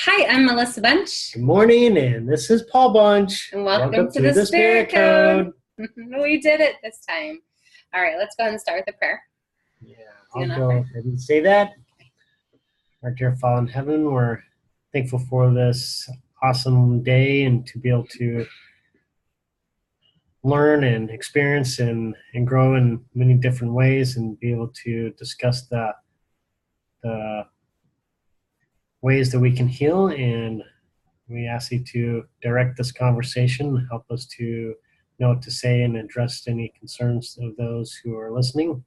Hi, I'm Melissa Bunch. Good morning, and this is Paul Bunch. And welcome to the Spirit Code. We did it this time. All right, let's go ahead and start with the prayer. Yeah, I'll go ahead and say that. Our dear Father in heaven, we're thankful for this awesome day and to be able to learn and experience and grow in many different ways and be able to discuss the ways that we can heal. And we ask you to direct this conversation, help us to know what to say and address any concerns of those who are listening.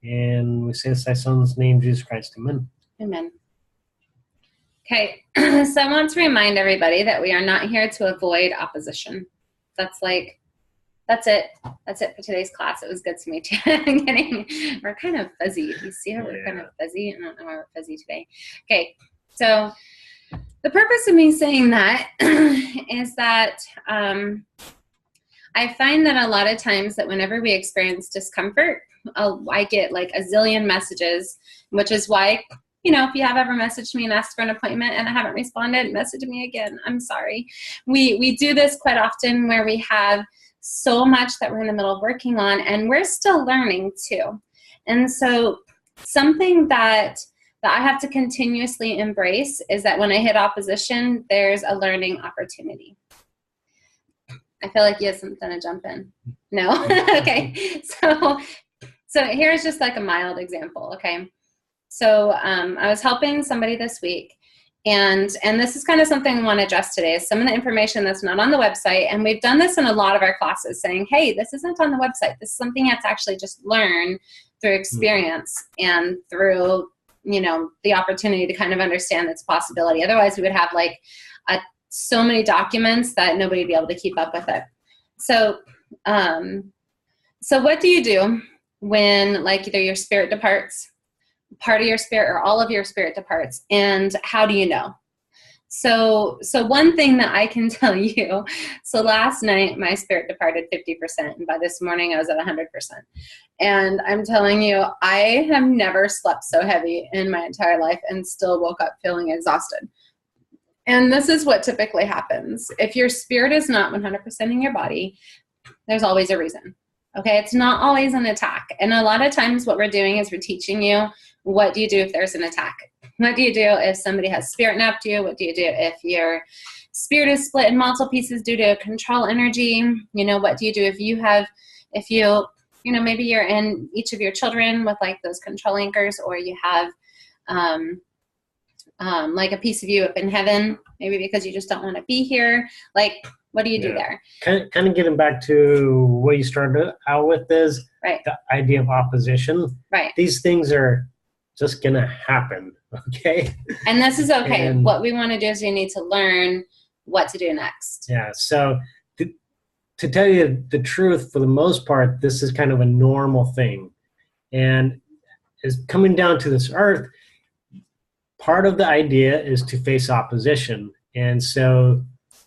And we say this in thy Son's name, Jesus Christ. Amen. Amen. Okay, so I want to remind everybody that we are not here to avoid opposition. That's it. That's it for today's class. It was good to meet you. We're kind of fuzzy. You see how we're kind of fuzzy? I don't know why we're fuzzy today. Okay, so the purpose of me saying that is that I find that a lot of times that whenever we experience discomfort, I get like a zillion messages, which is why, if you have ever messaged me and asked for an appointment and I haven't responded, message me again. I'm sorry. We do this quite often where we have so much that we're in the middle of working on, and we're still learning too. And so something that I have to continuously embrace is that when I hit opposition, there's a learning opportunity. I feel like you have something to jump in. No? Okay. So here's just like a mild example, okay? So I was helping somebody this week, and this is kind of something I want to address today, is some of the information that's not on the website, and we've done this in a lot of our classes, saying, hey, this isn't on the website. This is something you have to actually just learn through experience and through, the opportunity to kind of understand its possibility. Otherwise, we would have like so many documents that nobody would be able to keep up with it. So what do you do when like either your spirit departs, part of your spirit, or all of your spirit departs, and how do you know? So one thing that I can tell you, so last night my spirit departed 50%, and by this morning I was at 100%. And I'm telling you, I have never slept so heavy in my entire life and still woke up feeling exhausted. And this is what typically happens. If your spirit is not 100% in your body, there's always a reason. Okay, it's not always an attack. And a lot of times what we're doing is we're teaching you, what do you do if there's an attack? What do you do if somebody has spirit napped you? What do you do if your spirit is split in multiple pieces due to control energy? What do you do if maybe you're in each of your children with like those control anchors, or you have like a piece of you up in heaven, maybe because you just don't want to be here. Like, what do you do there? Kind of getting back to what you started out with is the idea of opposition. Right. These things are just going to happen, okay? And this is okay. And what we want to do is we need to learn what to do next. Yeah, so to tell you the truth, for the most part, this is kind of a normal thing. And is coming down to this earth, part of the idea is to face opposition. And so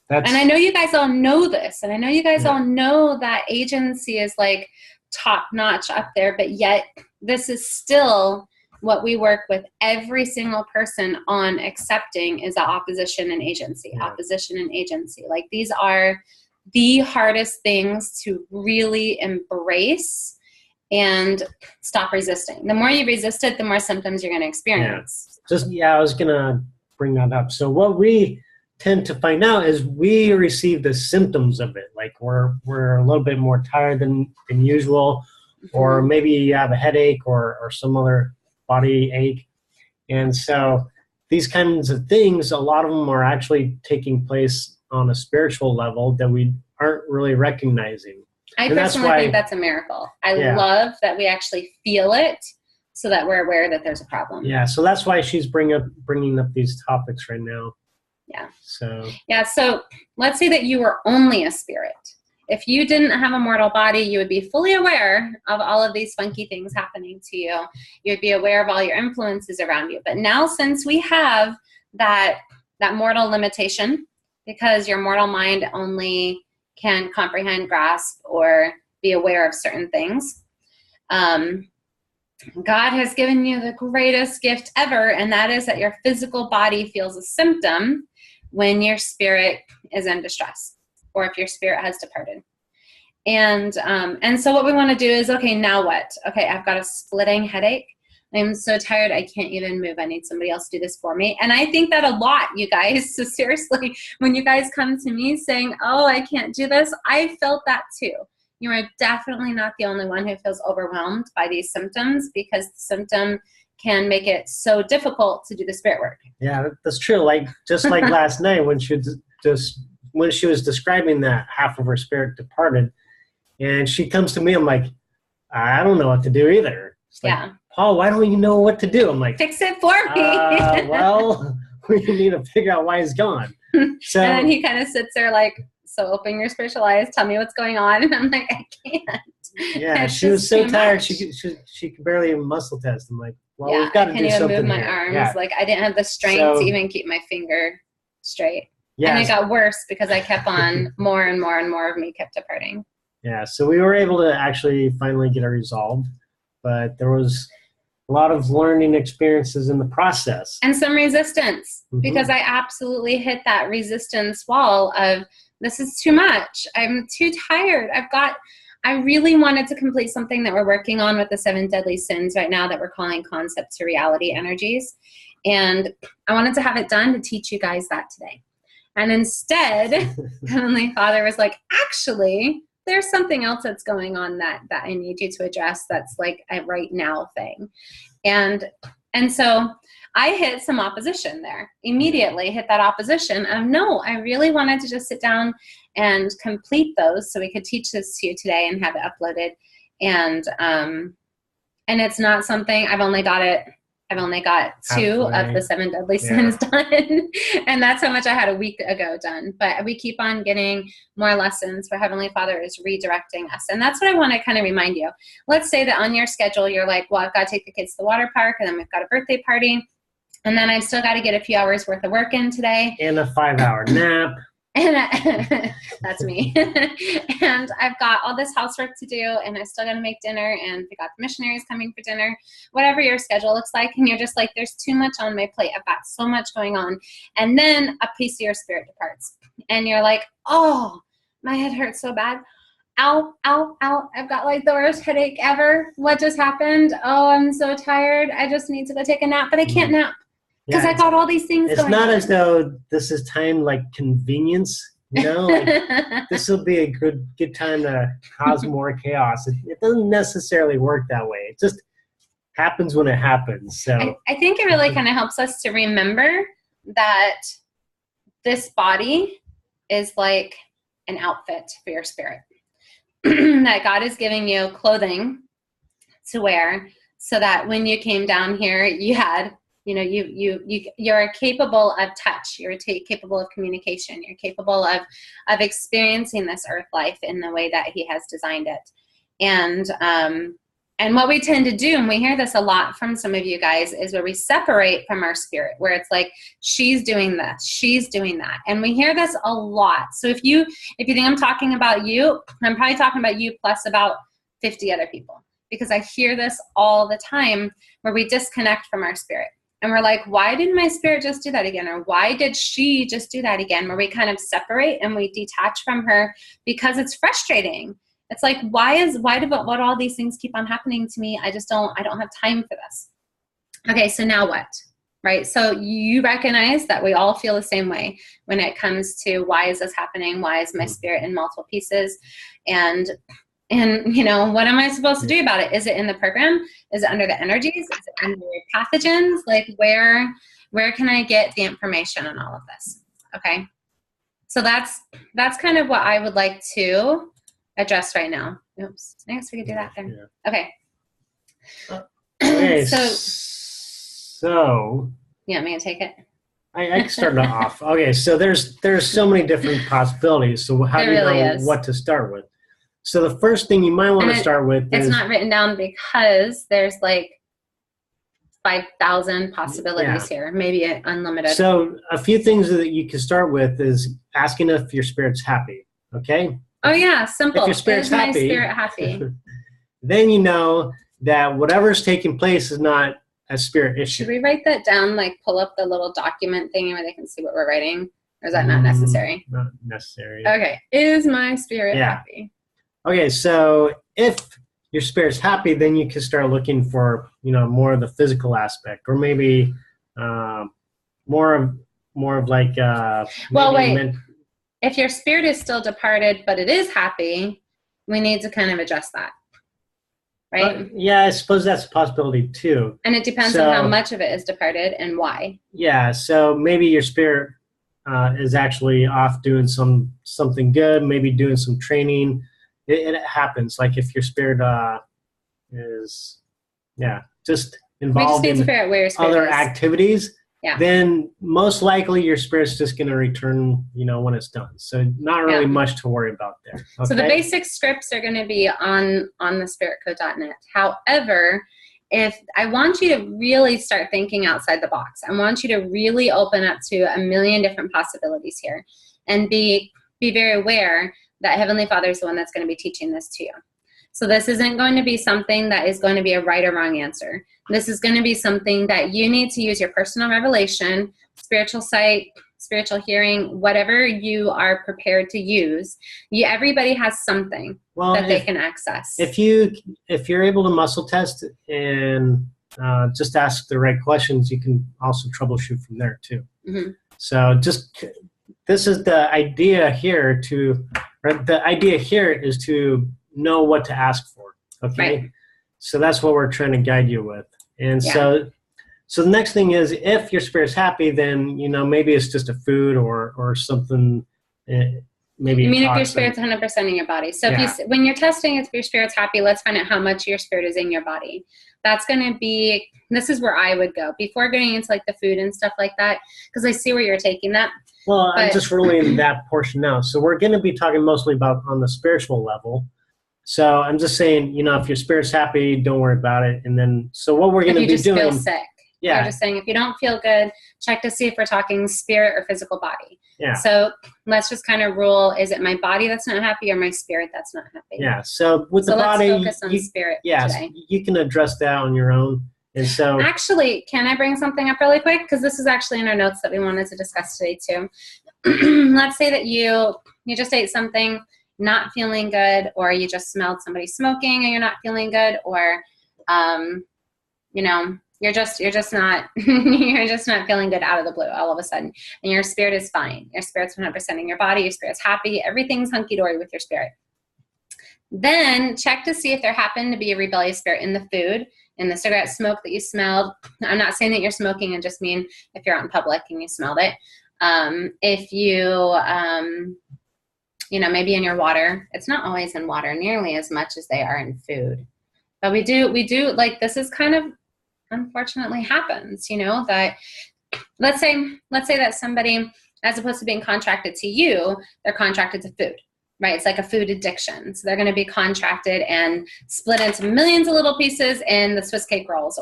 and I know you guys all know this, and I know you guys all know that agency is like top notch up there, but yet this is still what we work with every single person on accepting, is the opposition and agency, opposition and agency. Like, these are the hardest things to really embrace and stop resisting. The more you resist it, the more symptoms you're going to experience. I was going to bring that up. So what we tend to find out is we receive the symptoms of it. Like we're a little bit more tired than usual, or maybe you have a headache or some other body ache. And so these kinds of things, a lot of them are actually taking place on a spiritual level that we aren't really recognizing. I personally think that's a miracle. I love that we actually feel it so that we're aware that there's a problem. Yeah, so that's why she's bringing up these topics right now. Yeah. So let's say that you were only a spirit. If you didn't have a mortal body, you would be fully aware of all of these funky things happening to you. You'd be aware of all your influences around you. But now, since we have that mortal limitation, because your mortal mind only can comprehend, grasp, or be aware of certain things, God has given you the greatest gift ever, and that is that your physical body feels a symptom when your spirit is in distress or if your spirit has departed. And so what we want to do is, okay, now what? Okay, I've got a splitting headache. I'm so tired, I can't even move. I need somebody else to do this for me. And I think that a lot, you guys. So seriously, when you guys come to me saying, oh, I can't do this, I felt that too. You are definitely not the only one who feels overwhelmed by these symptoms, because the symptom can make it so difficult to do the spirit work. Yeah, that's true. Like just like last night when she was describing that half of her spirit departed, and she comes to me, I'm like, I don't know what to do either. It's like, yeah. Paul, why don't you know what to do? I'm like, fix it for me. Well, we need to figure out why he's gone. So, and then he kind of sits there like, so open your spiritual eyes, tell me what's going on. And I'm like, I can't. Yeah, it's she was so tired. much. She could barely even muscle test. I'm like, well, yeah, we've got to do something. I can't even move my here. arms. Yeah. Like I didn't have the strength to even keep my finger straight. Yeah, and it got worse because I kept on more and more and more of me kept departing. Yeah, so we were able to actually finally get it resolved, but there was a lot of learning experiences in the process. And some resistance, because I absolutely hit that resistance wall of, this is too much. I'm too tired. I really wanted to complete something that we're working on with the 7 deadly sins right now that we're calling concept to reality energies. And I wanted to have it done to teach you guys that today. And instead, Heavenly Father was like, actually, there's something else that's going on that I need you to address that's like a right now thing. And so I hit some opposition there. Immediately hit that opposition of, no, I really wanted to just sit down and complete those so we could teach this to you today and have it uploaded. And it's not something, I've only got 2 of the 7 deadly sins done. And that's how much I had a week ago done. But we keep on getting more lessons where Heavenly Father is redirecting us. And that's what I want to kind of remind you. Let's say that on your schedule, you're like, well, I've got to take the kids to the water park, and then we've got a birthday party. And then I've still got to get a few hours worth of work in today. And a 5-hour nap. And that's me. And I've got all this housework to do, and I still got to make dinner, and we got the missionaries coming for dinner, whatever your schedule looks like. And you're just like, there's too much on my plate. I've got so much going on. And then a piece of your spirit departs. And you're like, oh, my head hurts so bad. Ow, ow, ow. I've got like the worst headache ever. What just happened? Oh, I'm so tired. I just need to go take a nap, but I can't nap. Because I got all these things going on. It's not as though this is time like convenience, you know? Like, this will be a good time to cause more chaos. It doesn't necessarily work that way. It just happens when it happens. So I think it really kind of helps us to remember that this body is like an outfit for your spirit. That God is giving you clothing to wear so that when you came down here, you had... you're capable of touch. You're capable of communication. You're capable of experiencing this earth life in the way that He has designed it. And what we tend to do, and we hear this a lot from some of you guys, is where we separate from our spirit, where it's like, she's doing this, she's doing that. And we hear this a lot. So if you think I'm talking about you, I'm probably talking about you plus about 50 other people, because I hear this all the time where we disconnect from our spirit. And we're like, why didn't my spirit just do that again? Or why did she just do that again? Where we kind of separate and we detach from her because it's frustrating. It's like, why do all these things keep on happening to me? I don't have time for this. Okay, so now what? Right? So you recognize that we all feel the same way when it comes to, why is this happening? Why is my spirit in multiple pieces? And what am I supposed to do about it? Is it in the program? Is it under the energies? Is it under pathogens? Like where can I get the information on all of this? Okay. So that's kind of what I would like to address right now. Oops. I guess we could do that there. Yeah. Okay. Okay. So you want me to take it? I can start it off. Okay. So there's so many different possibilities. So how do you know what to start with? So the first thing you might want to start with is... It's not written down because there's like 5,000 possibilities here, maybe unlimited. So a few things that you can start with is asking if your spirit's happy, okay? Oh yeah, simple. If your spirit's happy, my spirit happy? then you know that whatever's taking place is not a spirit issue. Should we write that down, like pull up the little document thing where they can see what we're writing? Or is that not necessary? Not necessary. Okay. Is my spirit happy? Okay, so if your spirit's happy, then you can start looking for, more of the physical aspect, or maybe more of like. Well, wait. If your spirit is still departed, but it is happy, we need to kind of adjust that, right? Yeah, I suppose that's a possibility too. And it depends on how much of it is departed and why. Yeah, so maybe your spirit is actually off doing something good, maybe doing some training. It happens. Like if your spirit is, just involved in other activities, then most likely your spirit's just going to return, when it's done. So not really much to worry about there. Okay? So the basic scripts are going to be on the spiritcode.net. However, if I want you to really start thinking outside the box, I want you to really open up to a million different possibilities here, and be very aware that Heavenly Father is the one that's going to be teaching this to you. So this isn't going to be something that is going to be a right or wrong answer. This is going to be something that you need to use your personal revelation, spiritual sight, spiritual hearing, whatever you are prepared to use. Everybody has something that they can access. If you're able to muscle test and just ask the right questions, you can also troubleshoot from there too. Mm-hmm. So this is the idea here the idea here is to know what to ask for. Okay. Right. So that's what we're trying to guide you with. And so the next thing is, if your spirit's happy, then, maybe it's just a food or something, maybe. You mean if your spirit's 100% in your body. So when you're testing if your spirit's happy, let's find out how much your spirit is in your body. That's going to be, this is where I would go before getting into like the food and stuff like that, because I see where you're taking that. Well, I'm just really in that portion now. So we're going to be talking mostly about on the spiritual level. So I'm just saying, if your spirit's happy, don't worry about it. And then, so what we're going to be doing. If you just feel sick. Yeah. You're just saying, if you don't feel good, check to see if we're talking spirit or physical body. Yeah. So let's just kind of rule, is it my body that's not happy or my spirit that's not happy? Yeah. So with the body, let's focus on spirit today. You can address that on your own. And so, actually, can I bring something up really quick? Because this is actually in our notes that we wanted to discuss today too. Let's say that you just ate something, not feeling good, or you just smelled somebody smoking and you're not feeling good, or you're just not you're just not feeling good out of the blue all of a sudden, and your spirit is fine. Your spirit's 100% in your body. Your spirit's happy. Everything's hunky dory with your spirit. Then check to see if there happened to be a rebellious spirit in the food, in the cigarette smoke that you smelled. I'm not saying that you're smoking, I just mean if you're out in public and you smelled it. If you, maybe in your water. It's not always in water nearly as much as they are in food. But we do, like, this is kind of unfortunately happens, that let's say that somebody, as opposed to being contracted to you, they're contracted to food. Right? It's like a food addiction. So they're going to be contracted and split into millions of little pieces in the Swiss cake rolls,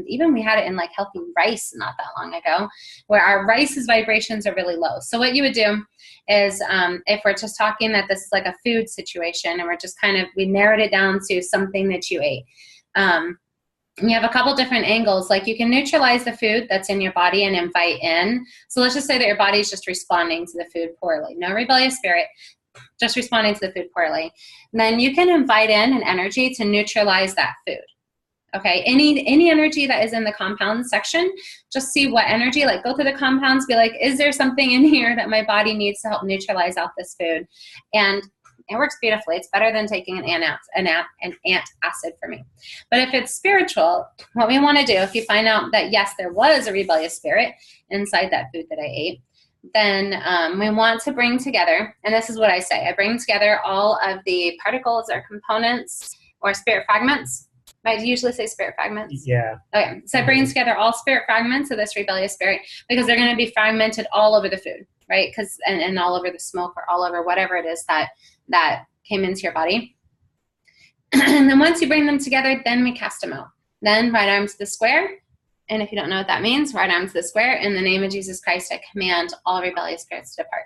even we had it in like healthy rice not that long ago, where our rice's vibrations are really low. So what you would do is, if we're just talking that this is like a food situation and we're just we narrowed it down to something that you ate. You have a couple different angles. Like you can neutralize the food that's in your body and invite in. So let's just say that your body is just responding to the food poorly. No rebellious spirit, just responding to the food poorly. And then you can invite in an energy to neutralize that food. Okay, any energy that is in the compound section, just see what energy, like go through the compounds, be like, is there something in here that my body needs to help neutralize out this food? And it works beautifully. It's better than taking an antacid for me. But if it's spiritual, what we want to do, if you find out that, yes, there was a rebellious spirit inside that food that I ate, then we want to bring together, and this is what I say, I bring together all of the particles or components or spirit fragments. I usually say spirit fragments. Yeah. Okay, so I bring together all spirit fragments of this rebellious spirit, because they're going to be fragmented all over the food, right? Because and all over the smoke, or all over whatever it is that came into your body. And then once you bring them together, then we cast them out. Then right arm to the square. And if you don't know what that means, right arm to the square. In the name of Jesus Christ, I command all rebellious spirits to depart.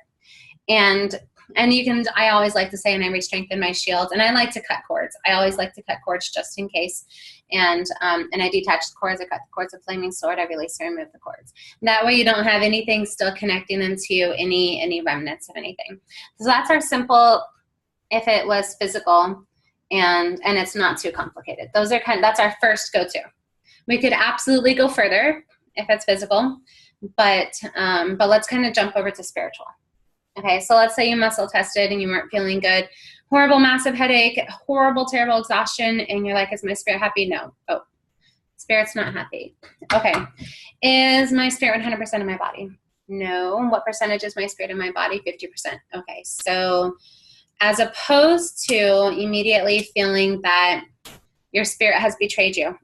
And And you can, I always like to say, and I re-strengthen my shield, and I like to cut cords. I always like to cut cords just in case. And I detach the cords, I cut the cords with flaming sword, I release and remove the cords. That way you don't have anything still connecting into any remnants of anything. So that's our simple, if it was physical and it's not too complicated. Those are that's our first go-to. We could absolutely go further if it's physical, but let's kind of jump over to spiritual. Okay, so let's say you muscle tested and you weren't feeling good. Horrible, massive headache, horrible, terrible exhaustion, and you're like, is my spirit happy? No. Oh, spirit's not happy. Okay. Is my spirit 100% in my body? No. What percentage is my spirit in my body? 50%. Okay, so as opposed to immediately feeling that your spirit has betrayed you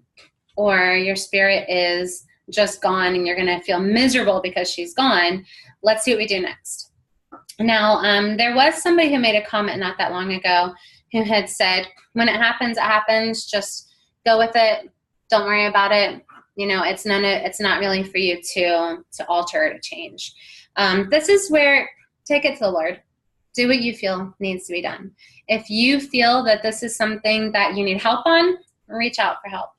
or your spirit is just gone and you're going to feel miserable because she's gone, let's see what we do next. Now, there was somebody who made a comment not that long ago who had said, when it happens, just go with it. Don't worry about it. You know, it's not really for you to alter or to change. This is where, take it to the Lord. Do what you feel needs to be done. If you feel that this is something that you need help on, reach out for help.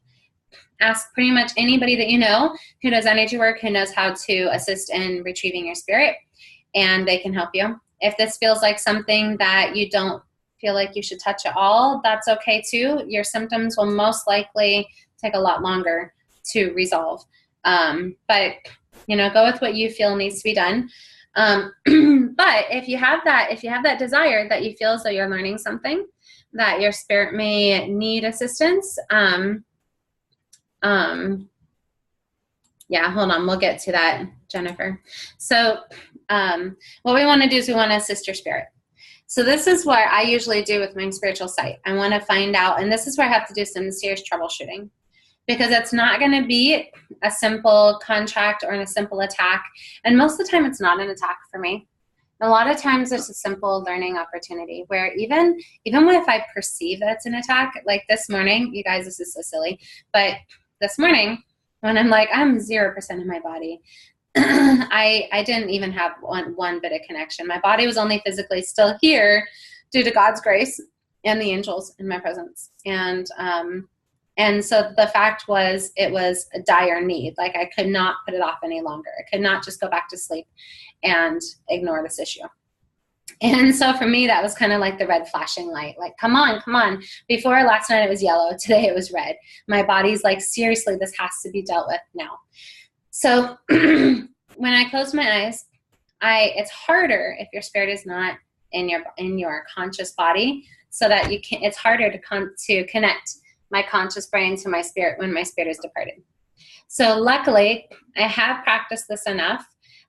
Ask pretty much anybody that you know who does energy work, who knows how to assist in retrieving your spirit, and they can help you. If this feels like something that you don't feel like you should touch at all, that's okay too. Your symptoms will most likely take a lot longer to resolve. But, you know, go with what you feel needs to be done. But if you have that desire that you feel as though you're learning something, that your spirit may need assistance, yeah, hold on. We'll get to that, Jennifer. So what we want to do is we want to assist your spirit. So this is what I usually do with my spiritual sight. I want to find out, and this is where I have to do some serious troubleshooting, because it's not going to be a simple contract or a simple attack. And most of the time it's not an attack for me. A lot of times it's a simple learning opportunity where even if I perceive that it's an attack, like this morning, you guys, this is so silly, but this morning when I'm like, I'm 0% in my body, I didn't even have one bit of connection. My body was only physically still here due to God's grace and the angels in my presence. And so the fact was, it was a dire need. Like, I could not put it off any longer. I could not just go back to sleep and ignore this issue. And so for me, that was kind of like the red flashing light. Like, come on, come on. Before last night it was yellow. Today it was red. My body's like, seriously, this has to be dealt with now. So when I close my eyes, it's harder if your spirit is not in your conscious body, so that you can. It's harder to connect my conscious brain to my spirit when my spirit is departed. So luckily, I have practiced this enough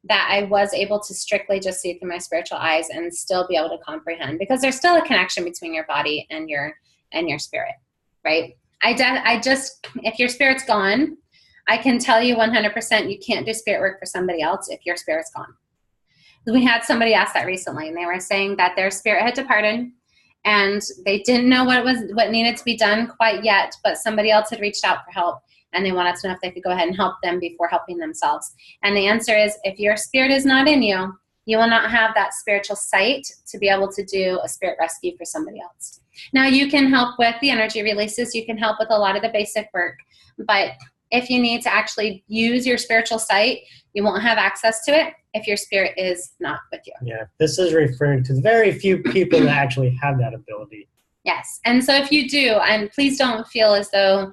that I was able to strictly just see through my spiritual eyes and still be able to comprehend, because there's still a connection between your body and your spirit, right? I just, if your spirit's gone, I can tell you 100% you can't do spirit work for somebody else if your spirit's gone. We had somebody ask that recently, and they were saying that their spirit had departed and they didn't know what needed to be done quite yet, but somebody else had reached out for help, and they wanted to know if they could go ahead and help them before helping themselves. And the answer is, if your spirit is not in you, you will not have that spiritual sight to be able to do a spirit rescue for somebody else. Now, you can help with the energy releases. You can help with a lot of the basic work. But if you need to actually use your spiritual sight, you won't have access to it if your spirit is not with you. Yeah, this is referring to very few people that actually have that ability. Yes. And so if you do, and please don't feel as though,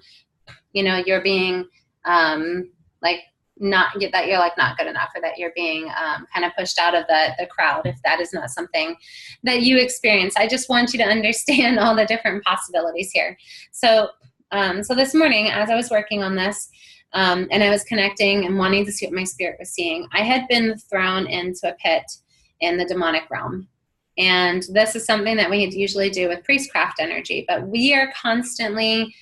you're being that you're like not good enough, or that you're being kind of pushed out of the crowd, if that is not something that you experience. I just want you to understand all the different possibilities here. So this morning, as I was working on this, and I was connecting and wanting to see what my spirit was seeing, I had been thrown into a pit in the demonic realm. And this is something that we usually do with priestcraft energy, but we are constantly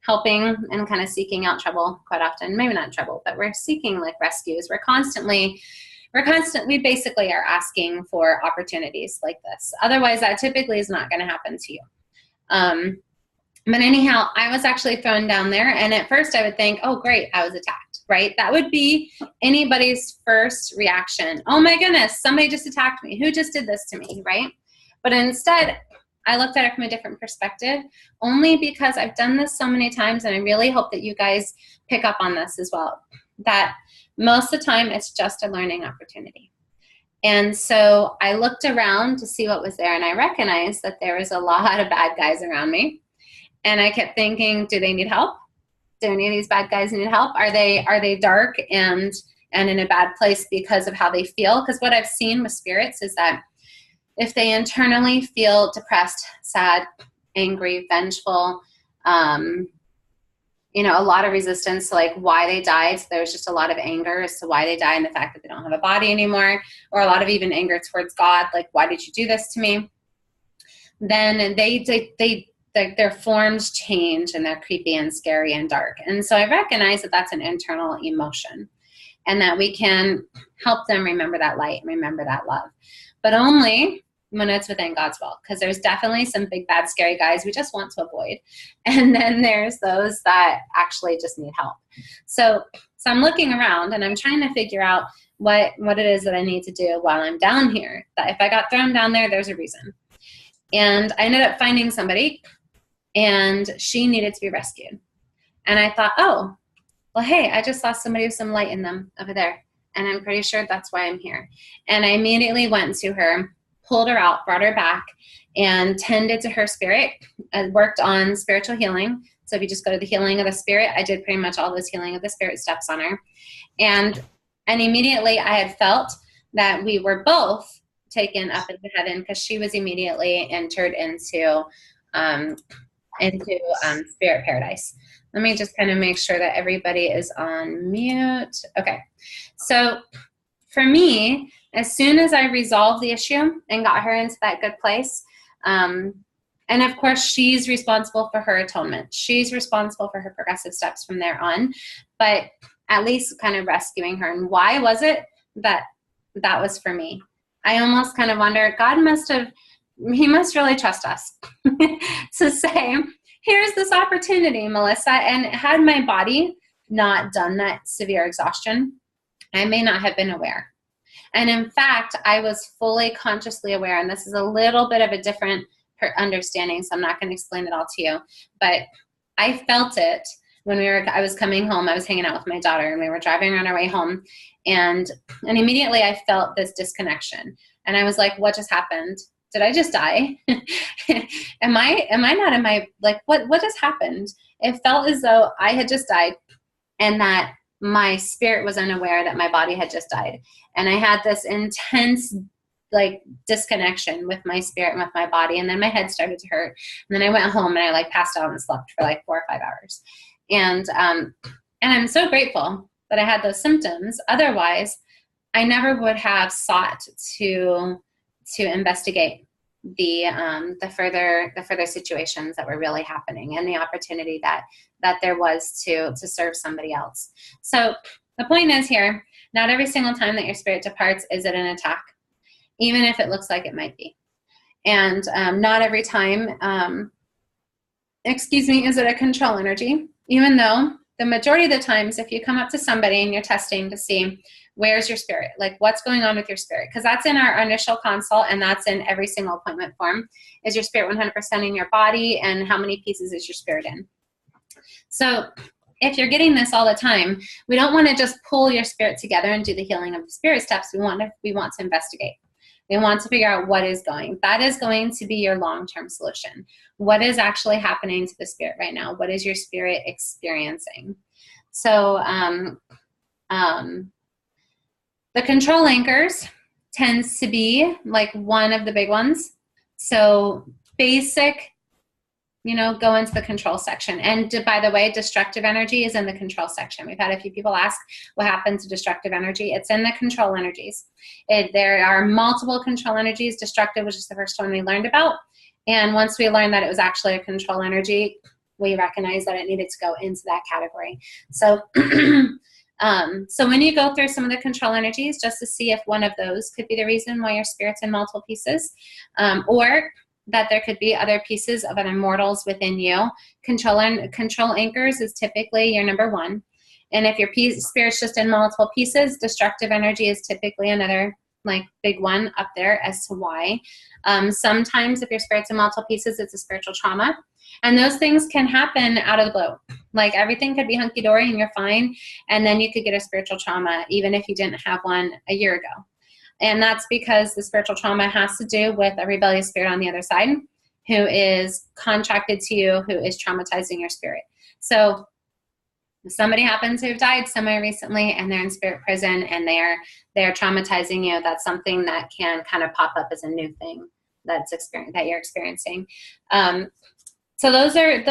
helping and kind of seeking out trouble quite often. Maybe not trouble, but we're seeking like rescues. We basically are asking for opportunities like this. Otherwise, that typically is not going to happen to you. But anyhow, I was actually thrown down there, and at first I would think, oh great, I was attacked. right? That would be anybody's first reaction. Oh my goodness, somebody just attacked me. Who just did this to me, right? But instead, I looked at it from a different perspective, only because I've done this so many times, and I really hope that you guys pick up on this as well, that most of the time it's just a learning opportunity. And so I looked around to see what was there, and I recognized that there was a lot of bad guys around me. And I kept thinking, do they need help? Do any of these bad guys need help? Are they dark and in a bad place because of how they feel? Because what I've seen with spirits is that if they internally feel depressed, sad, angry, vengeful, a lot of resistance to like why they died. So there's just a lot of anger as to why they died and the fact that they don't have a body anymore, or a lot of even anger towards God, like, why did you do this to me? Then their forms change and they're creepy and scary and dark. And so I recognize that that's an internal emotion and that we can help them remember that light and remember that love, but only when it's within God's will, because there's definitely some big, bad, scary guys we just want to avoid. And then there's those that actually just need help. So I'm looking around and I'm trying to figure out what it is that I need to do while I'm down here. That if I got thrown down there, there's a reason. And I ended up finding somebody, and she needed to be rescued. And I thought, oh, well, hey, I just saw somebody with some light in them over there, and I'm pretty sure that's why I'm here. And I immediately went to her, pulled her out, brought her back, and tended to her spirit. I worked on spiritual healing. So if you just go to the healing of the spirit, I did pretty much all those healing of the spirit steps on her. And immediately I had felt that we were both taken up into heaven, because she was immediately entered into spirit paradise. Let me just kind of make sure that everybody is on mute. Okay. So for me, as soon as I resolved the issue and got her into that good place, and of course she's responsible for her atonement. She's responsible for her progressive steps from there on, but at least kind of rescuing her. And why was it that was for me? I almost kind of wonder, he must really trust us to say, here's this opportunity, Melissa. And had my body not done that severe exhaustion, I may not have been aware. And in fact, I was fully consciously aware, and this is a little bit of a different understanding, so I'm not going to explain it all to you, but I felt it when I was coming home. I was hanging out with my daughter, and we were driving on our way home, and immediately I felt this disconnection. And I was like, what just happened? Did I just die? Am I not in my, like, what just happened? It felt as though I had just died, and that my spirit was unaware that my body had just died. And I had this intense, like, disconnection with my spirit and with my body. And then my head started to hurt. And then I went home and I like passed out and slept for like 4 or 5 hours. And I'm so grateful that I had those symptoms. Otherwise, I never would have sought to investigate the further situations that were really happening, and the opportunity that there was to serve somebody else. So the point is here, not every single time that your spirit departs is it an attack, even if it looks like it might be. And not every time, is it a control energy, even though the majority of the times, if you come up to somebody and you're testing to see where's your spirit, like what's going on with your spirit, because that's in our initial consult, and that's in every single appointment form. Is your spirit 100% in your body, and how many pieces is your spirit in? So if you're getting this all the time, we don't want to just pull your spirit together and do the healing of the spirit steps. We want to investigate. We want to figure out what is going. That is going to be your long-term solution. What is actually happening to the spirit right now? What is your spirit experiencing? So the control anchors tends to be like one of the big ones. So basic, go into the control section. And by the way, destructive energy is in the control section. We've had a few people ask what happened to destructive energy. It's in the control energies. There are multiple control energies. Destructive was just the first one we learned about. And once we learned that it was actually a control energy, we recognized that it needed to go into that category. So so when you go through some of the control energies, just to see if one of those could be the reason why your spirit's in multiple pieces, or that there could be other pieces of other mortals within you. Control anchors is typically your number one. And if your spirit's just in multiple pieces, destructive energy is typically another like big one up there as to why. Sometimes if your spirit's in multiple pieces, it's a spiritual trauma. And those things can happen out of the blue. Like everything could be hunky-dory and you're fine. And then you could get a spiritual trauma even if you didn't have one a year ago. And that's because the spiritual trauma has to do with a rebellious spirit on the other side who is contracted to you, who is traumatizing your spirit. So if somebody happens to have died somewhere recently and they're in spirit prison and they're traumatizing you, that's something that can kind of pop up as a new thing that you're experiencing. So those are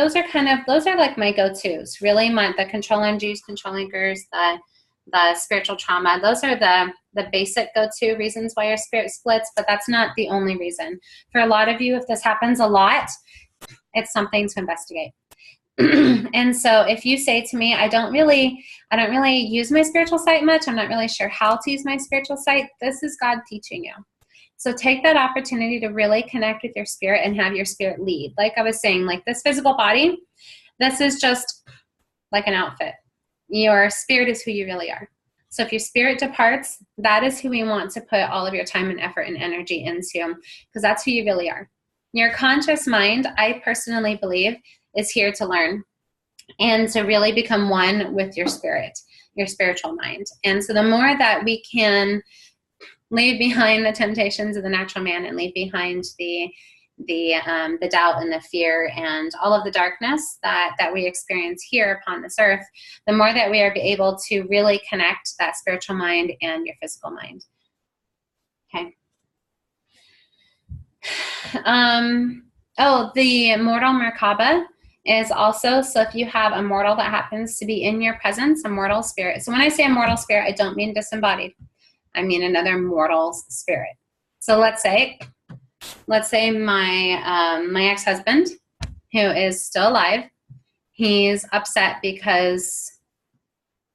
like my go-tos. Really, the control energies, control anchors, the spiritual trauma. Those are the basic go-to reasons why your spirit splits, but that's not the only reason. For a lot of you, if this happens a lot, it's something to investigate. And so if you say to me, I don't really use my spiritual sight much, I'm not really sure how to use my spiritual sight, this is God teaching you. So take that opportunity to really connect with your spirit and have your spirit lead. Like I was saying, like this physical body, this is just like an outfit. Your spirit is who you really are. So if your spirit departs, that is who we want to put all of your time and effort and energy into, because that's who you really are. Your conscious mind, I personally believe, is here to learn and to really become one with your spirit, your spiritual mind. And so the more that we can leave behind the temptations of the natural man and leave behind the doubt and the fear and all of the darkness that we experience here upon this earth, the more that we are able to really connect that spiritual mind and your physical mind. Okay. The mortal Merkaba is also, so if you have a mortal that happens to be in your presence, a mortal spirit. So when I say a mortal spirit, I don't mean disembodied. I mean another mortal spirit. So let's say my ex-husband, who is still alive, he's upset because,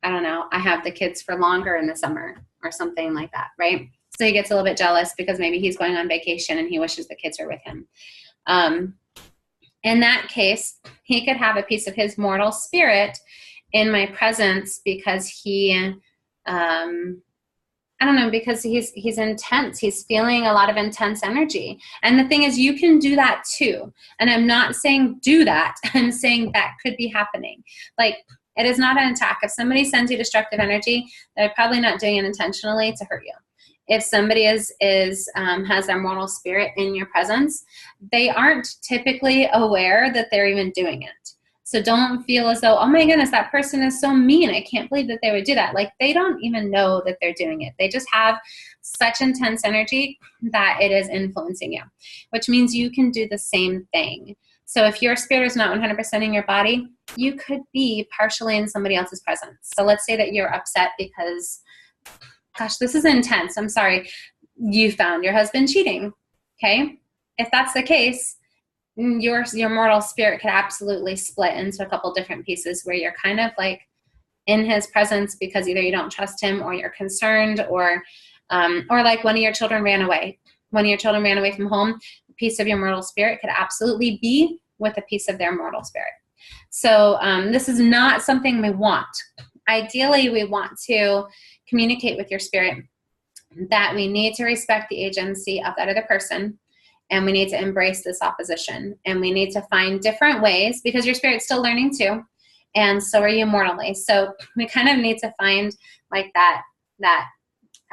I don't know, I have the kids for longer in the summer or something like that, right? So he gets a little bit jealous because maybe he's going on vacation and he wishes the kids are with him. In that case, he could have a piece of his mortal spirit in my presence because he, because he's intense. He's feeling a lot of intense energy. And the thing is, you can do that too. And I'm not saying do that. I'm saying that could be happening. Like, it is not an attack. If somebody sends you destructive energy, they're probably not doing it intentionally to hurt you. If somebody has their mortal spirit in your presence, they aren't typically aware that they're even doing it. So don't feel as though, oh my goodness, that person is so mean. I can't believe that they would do that. Like, they don't even know that they're doing it. They just have such intense energy that it is influencing you, which means you can do the same thing. So if your spirit is not 100% in your body, you could be partially in somebody else's presence. So let's say that you're upset because, gosh, this is intense. I'm sorry. You found your husband cheating. Okay. If that's the case, your mortal spirit could absolutely split into a couple different pieces where you're kind of like in his presence because either you don't trust him or you're concerned or like one of your children ran away. One of your children ran away from home. A piece of your mortal spirit could absolutely be with a piece of their mortal spirit. So this is not something we want. Ideally, we want to communicate with your spirit that we need to respect the agency of that other person, and we need to embrace this opposition, and we need to find different ways, because your spirit's still learning too, and so are you mortally. So we kind of need to find like that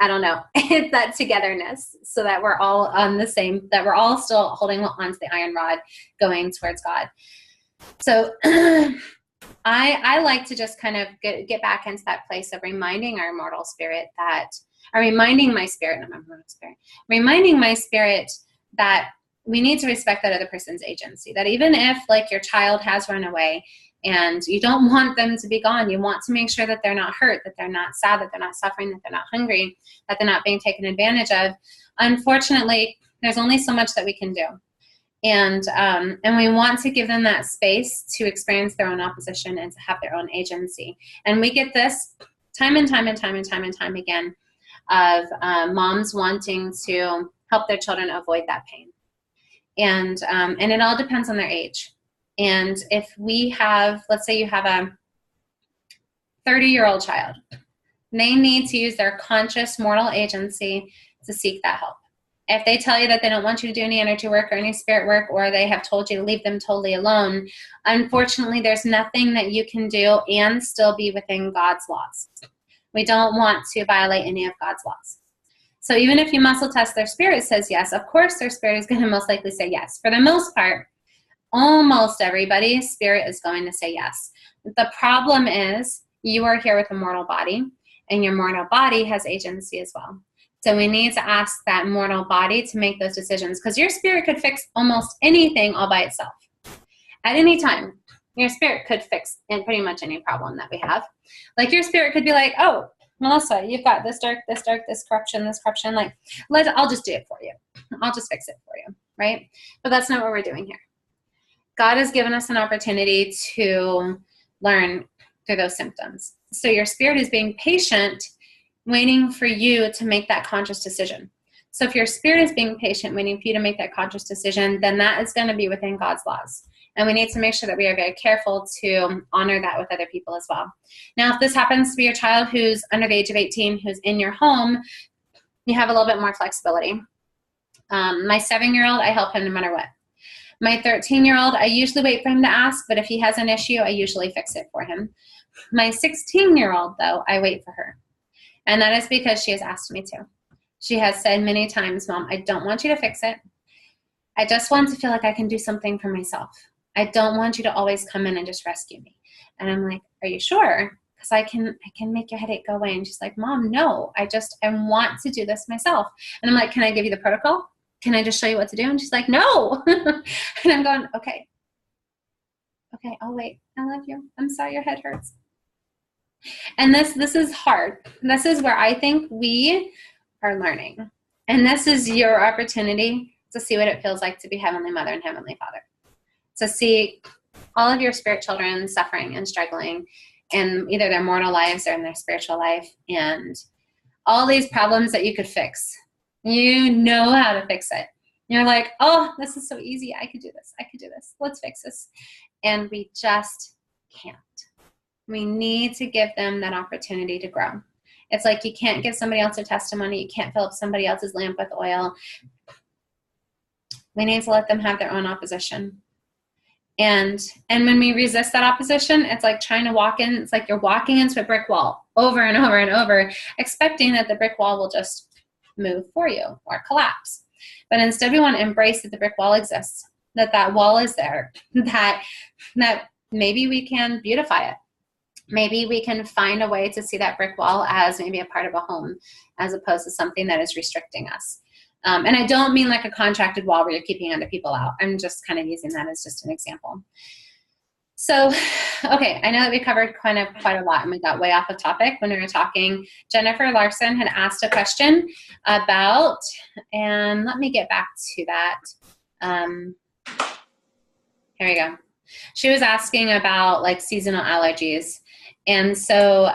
I don't know, that togetherness, so that we're all on the same, that we're all still holding onto the iron rod going towards God. So I like to just kind of get back into that place of reminding our mortal spirit that, or reminding my spirit, not my mortal spirit, reminding my spirit that we need to respect that other person's agency. That even if like your child has run away and you don't want them to be gone, you want to make sure that they're not hurt, that they're not sad, that they're not suffering, that they're not hungry, that they're not being taken advantage of. Unfortunately, there's only so much that we can do. And we want to give them that space to experience their own opposition and to have their own agency. And we get this time and time again of moms wanting to help their children avoid that pain. And it all depends on their age. And if we have, let's say you have a 30-year-old child. They need to use their conscious moral agency to seek that help. If they tell you that they don't want you to do any energy work or any spirit work, or they have told you to leave them totally alone, unfortunately, there's nothing that you can do and still be within God's laws. We don't want to violate any of God's laws. So even if you muscle test their spirit says yes, of course their spirit is going to most likely say yes. For the most part, almost everybody's spirit is going to say yes. The problem is you are here with a mortal body, and your mortal body has agency as well. So we need to ask that mortal body to make those decisions, because your spirit could fix almost anything all by itself. At any time, your spirit could fix pretty much any problem that we have. Like your spirit could be like, oh, Melissa, you've got this dark, this corruption. Like, I'll just do it for you. I'll just fix it for you, right? But that's not what we're doing here. God has given us an opportunity to learn through those symptoms. So your spirit is being patient, waiting for you to make that conscious decision. So if your spirit is being patient, waiting for you to make that conscious decision, then that is going to be within God's laws. And we need to make sure that we are very careful to honor that with other people as well. Now, if this happens to be your child who's under the age of 18, who's in your home, you have a little bit more flexibility. My 7-year-old, I help him no matter what. My 13-year-old, I usually wait for him to ask, but if he has an issue, I usually fix it for him. My 16-year-old, though, I wait for her. And that is because she has asked me to. She has said many times, Mom, I don't want you to fix it. I just want to feel like I can do something for myself. I don't want you to always come in and just rescue me. And I'm like, are you sure? Because I can make your headache go away. And she's like, Mom, no, I want to do this myself. And I'm like, can I give you the protocol? Can I just show you what to do? And she's like, no. And I'm going, okay, I'll wait. I love you. I'm sorry your head hurts. And this is hard. This is where I think we are learning. And this is your opportunity to see what it feels like to be Heavenly Mother and Heavenly Father. To see all of your spirit children suffering and struggling in either their mortal lives or in their spiritual life, and all these problems that you could fix. You know how to fix it. You're like, oh, this is so easy. I could do this. Let's fix this. And we just can't. We need to give them that opportunity to grow. It's like you can't give somebody else a testimony. You can't fill up somebody else's lamp with oil. We need to let them have their own opposition. And when we resist that opposition, it's like trying to walk in. It's like you're walking into a brick wall over and over and over, expecting that the brick wall will just move for you or collapse. But instead, we want to embrace that the brick wall exists, that wall is there, that maybe we can beautify it. Maybe we can find a way to see that brick wall as maybe a part of a home, as opposed to something that is restricting us. And I don't mean like a contracted wall where you're keeping other people out. I'm just kind of using that as just an example. So, okay, I know that we covered quite a lot, and we got way off of topic when we were talking. Jennifer Larson had asked a question about, and let me get back to that. Here we go. She was asking about like seasonal allergies. And so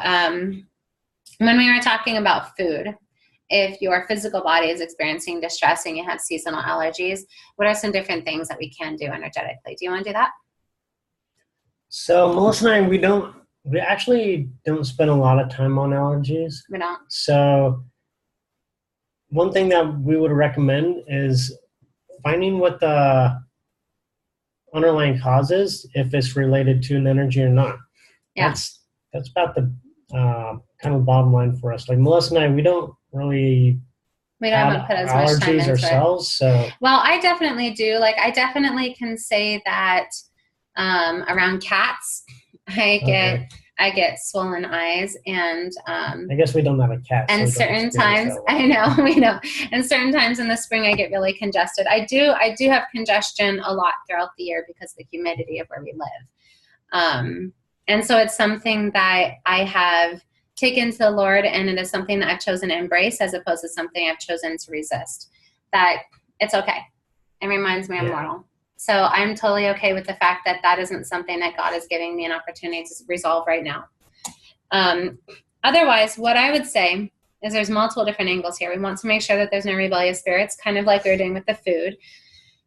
when we were talking about food, if your physical body is experiencing distress and you have seasonal allergies, what are some different things that we can do energetically? Do you want to do that? So Melissa and I, we actually don't spend a lot of time on allergies. We don't. So one thing that we would recommend is finding what the underlying cause is, if it's related to an energy or not. Yeah. That's about the kind of bottom line for us. Like Melissa and I, we don't have put as much time into ourselves. So well, I definitely do. Like I definitely can say that around cats, I get swollen eyes, and I guess we don't have a cat. And so certain times, I know, we know. And certain times in the spring, I get really congested. I do have congestion a lot throughout the year because of the humidity of where we live. And so it's something that I have taken to the Lord, and it is something that I've chosen to embrace as opposed to something I've chosen to resist. That it's okay. It reminds me I'm mortal. So I'm totally okay with the fact that that isn't something that God is giving me an opportunity to resolve right now. Otherwise, what I would say is there's multiple different angles here. We want to make sure that there's no rebellious spirits, kind of like we were doing with the food.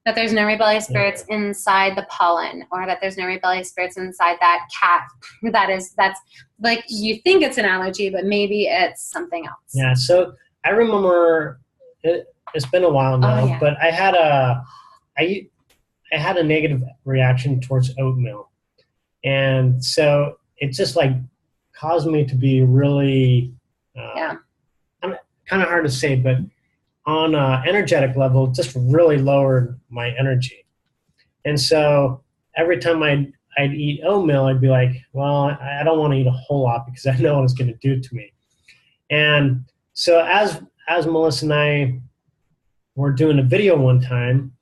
that there's no rebellious spirits inside the pollen, or that there's no rebellious spirits inside that cat. That's like, you think it's an allergy, but maybe it's something else. Yeah. So I remember it's been a while now, but I had a negative reaction towards oatmeal, and so it just like caused me to be really kind of hard to say, but on an energetic level, just really lowered my energy. And so every time I'd eat oatmeal, I'd be like, well, I don't want to eat a whole lot because I know what it's going to do to me. And so as Melissa and I were doing a video one time,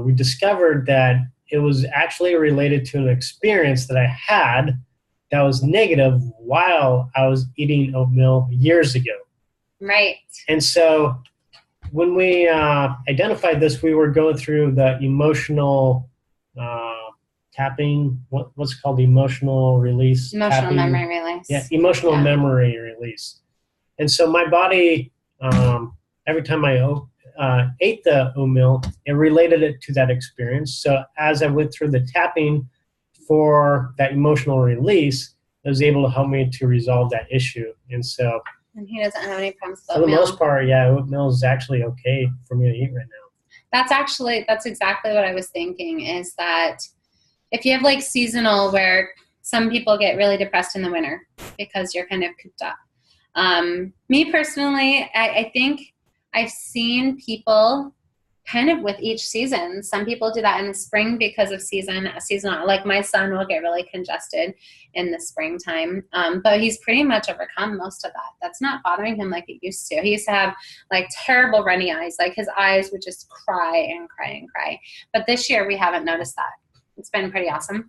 we discovered that it was actually related to an experience that I had that was negative while I was eating oatmeal years ago. Right. And so when we identified this, we were going through the emotional tapping, what's called emotional release. Emotional memory release. Yeah, emotional memory release. And so my body, every time I ate the oatmeal, it related it to that experience. So as I went through the tapping for that emotional release, it was able to help me to resolve that issue. And so... And he doesn't have any problems with oatmeal. For the most part, oatmeal is actually okay for me to eat right now. That's exactly what I was thinking, is that if you have like seasonal, where some people get really depressed in the winter because you're kind of cooped up. Me personally, I think I've seen people kind of with each season. Some people do that in the spring because of seasonal. Like my son will get really congested in the springtime, but he's pretty much overcome most of that. That's not bothering him like it used to. He used to have like terrible runny eyes. Like his eyes would just cry and cry and cry. But this year we haven't noticed that. It's been pretty awesome.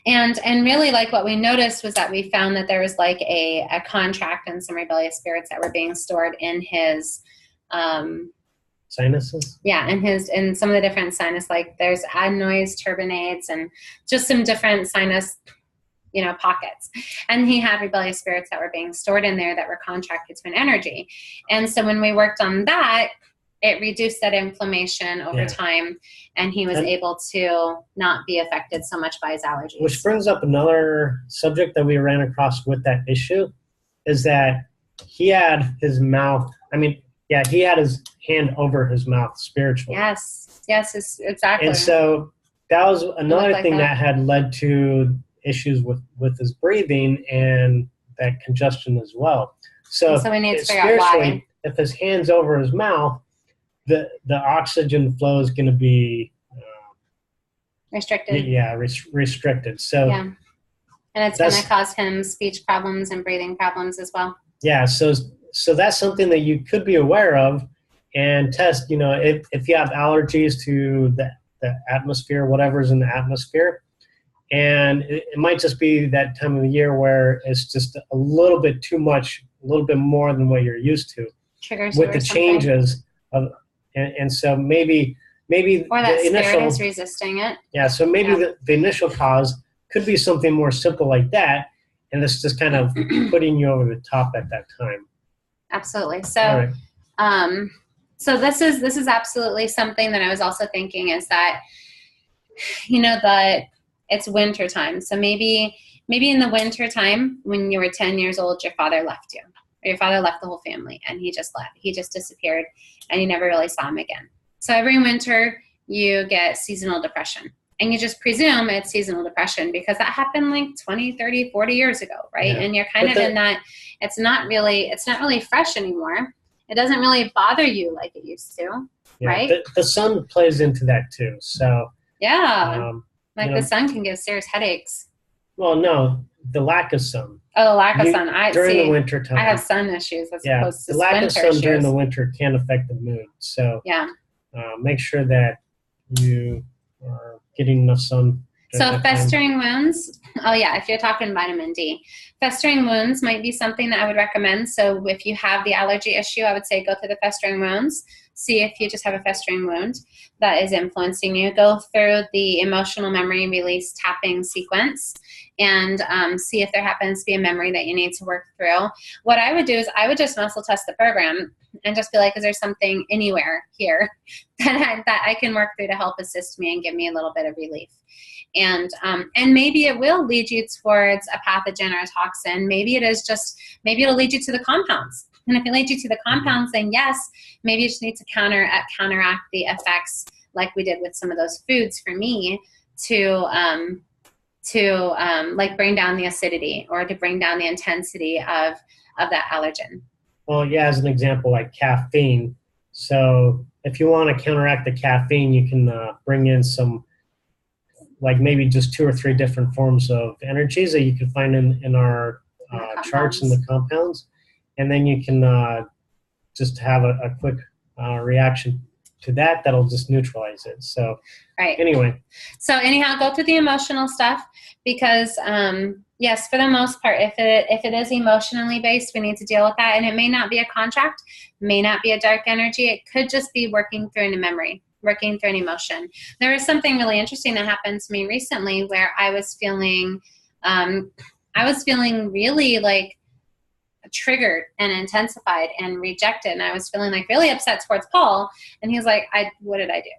And really, like, what we noticed was that we found that there was like a contract and some rebellious spirits that were being stored in his sinuses. Yeah, in some of the different sinus, like there's adenoids, turbinates, and just some different sinus, pockets. And he had rebellious spirits that were being stored in there that were contracted to an energy. And so when we worked on that, it reduced that inflammation over time, and he was able to not be affected so much by his allergies. Which brings up another subject that we ran across with that issue, is that he had his mouth, he had his hand over his mouth spiritually. Yes, exactly. And so that was another thing that had led to issues with his breathing and that congestion as well. So we need to figure out why. If his hand's over his mouth, the oxygen flow is going to be restricted. Yeah, restricted. So and it's going to cause him speech problems and breathing problems as well. Yeah, so that's something that you could be aware of and test. If you have allergies to the atmosphere, whatever's in the atmosphere, and it might just be that time of the year where it's just a little bit too much, a little bit more than what you're used to. Triggers with the changes of. And so maybe or that spirit is resisting it. Yeah, so maybe the initial cause could be something more simple like that, and it's just kind of putting you over the top at that time. Absolutely. So, so this is absolutely something that I was also thinking, is that that it's winter time. So maybe in the winter time when you were 10 years old, your father left you. Or your father left the whole family, and he just left. He just disappeared, and you never really saw him again. So every winter you get seasonal depression, and you just presume it's seasonal depression because that happened like 20, 30, 40 years ago, right? Yeah. And you're kind of in that, it's not really fresh anymore. It doesn't really bother you like it used to, right? The sun plays into that too. So the sun can give serious headaches. Well, no, the lack of sun. Oh, the lack of sun. During the winter time. I have sun issues as opposed to the lack winter of sun issues. during the winter can affect the mood. So make sure that you are getting enough sun. So festering wounds, if you're talking vitamin D, festering wounds might be something that I would recommend. So if you have the allergy issue, I would say go through the festering wounds. See if you just have a festering wound that is influencing you. Go through the emotional memory release tapping sequence and see if there happens to be a memory that you need to work through. What I would do is I would just muscle test the program and just be like, is there something anywhere here that I can work through to help assist me and give me a little bit of relief? And maybe it will lead you towards a pathogen or a toxin. Maybe it'll lead you to the compounds. And if it leads you to the compounds, then yes, maybe you just need to counteract the effects like we did with some of those foods for me to like bring down the acidity or to bring down the intensity of that allergen. Well, yeah, as an example, like caffeine. So if you want to counteract the caffeine, you can bring in some, like maybe just 2 or 3 different forms of energies that you can find in our charts in the compounds. And then you can just have a quick reaction to that. That'll just neutralize it. So right. Anyway. So anyhow, go through the emotional stuff because, yes, for the most part, if it is emotionally based, we need to deal with that. And it may not be a contract, may not be a dark energy. It could just be working through a memory, working through an emotion. There was something really interesting that happened to me recently where I was feeling really like triggered and intensified and rejected. And I was feeling like really upset towards Paul. And he was like, what did I do?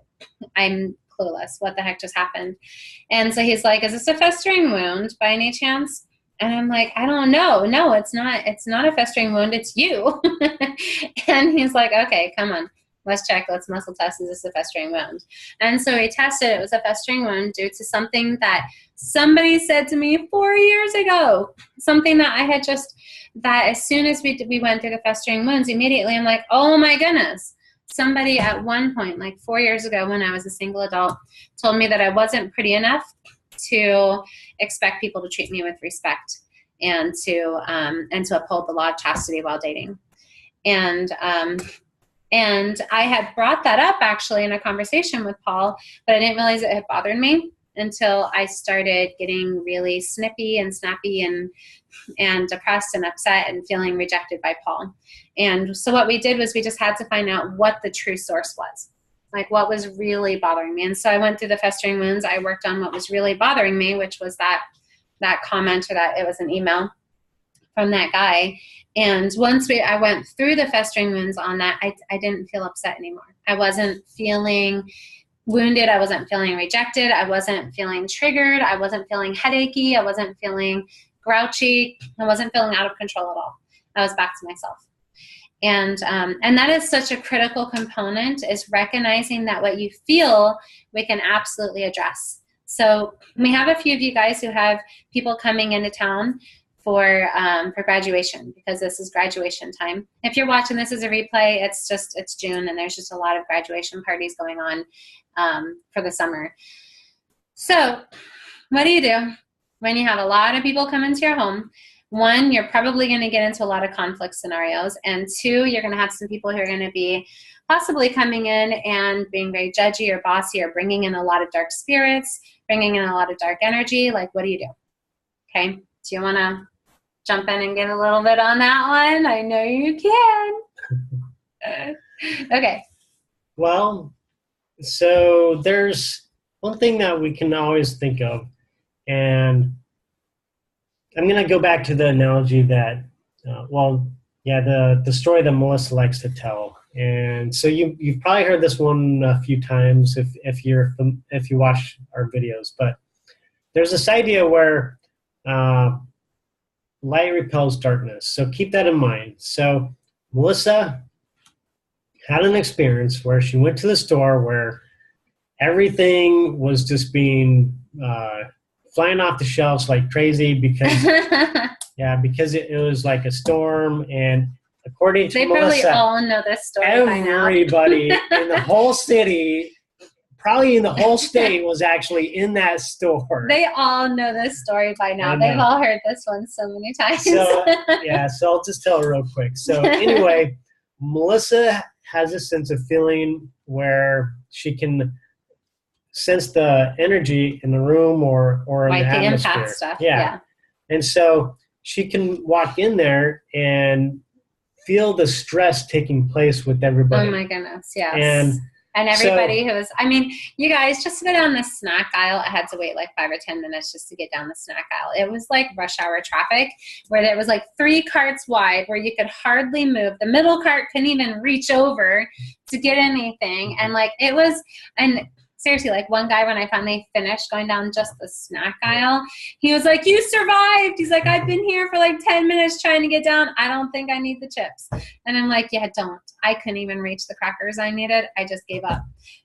I'm clueless. What the heck just happened? And so he's like, is this a festering wound by any chance? And I'm like, I don't know. No, it's not. It's not a festering wound. It's you. And he's like, okay, come on. Let's check. Let's muscle test. Is this a festering wound? And so he tested. It was a festering wound due to something that somebody said to me 4 years ago. Something that I had that as soon as we went through the festering wounds, immediately I'm like, oh my goodness. Somebody at one point, like 4 years ago when I was a single adult, told me that I wasn't pretty enough to expect people to treat me with respect and to uphold the law of chastity while dating. And I had brought that up actually in a conversation with Paul, but I didn't realize it had bothered me until I started getting really snippy and snappy and depressed and upset and feeling rejected by Paul. And so what we did was we just had to find out what the true source was, like what was really bothering me. And so I went through the festering wounds. I worked on what was really bothering me, which was that comment, or that it was an email from that guy. And once I went through the festering wounds on that, I didn't feel upset anymore. I wasn't feeling wounded. I wasn't feeling rejected. I wasn't feeling triggered. I wasn't feeling headachy. I wasn't feeling grouchy. I wasn't feeling out of control at all. I was back to myself. And that is such a critical component, is recognizing that what you feel, we can absolutely address. So we have a few of you guys who have people coming into town for graduation, because this is graduation time. If you're watching this as a replay, it's June, and there's just a lot of graduation parties going on for the summer. So what do you do when you have a lot of people come into your home? One, you're probably going to get into a lot of conflict scenarios. And two, you're going to have some people who are going to be possibly coming in and being very judgy or bossy, or bringing in a lot of dark spirits, bringing in a lot of dark energy. Like, what do you do? Okay. Do you want to jump in and get a little bit on that one? I know you can. Okay. Well, so there's one thing that we can always think of, and I'm going to go back to the analogy that, the story that Melissa likes to tell. And so you've probably heard this one a few times if you watch our videos, but there's this idea where light repels darkness. So keep that in mind. So Melissa had an experience where she went to the store where everything was just being flying off the shelves like crazy because it was like a storm. And according to Melissa, they probably all know this story by now. Everybody in the whole city, probably in the whole state, was actually in that store. They all know this story by now. They've all heard this one so many times. So I'll just tell it real quick. So anyway, Melissa has a sense of feeling where she can sense the energy in the room or in like the atmosphere. Empath stuff. Yeah. And so she can walk in there and feel the stress taking place with everybody. Oh my goodness, yes. And And everybody who was, I mean, you guys, just to go down the snack aisle, I had to wait like 5 or 10 minutes just to get down the snack aisle. It was like rush hour traffic where there was like 3 carts wide where you could hardly move. The middle cart couldn't even reach over to get anything. And like, it was, and seriously, like one guy, when I finally finished going down just the snack aisle, he was like, you survived. He's like, I've been here for like 10 minutes trying to get down. I don't think I need the chips. And I'm like, yeah, don't. I couldn't even reach the crackers I needed. I just gave up.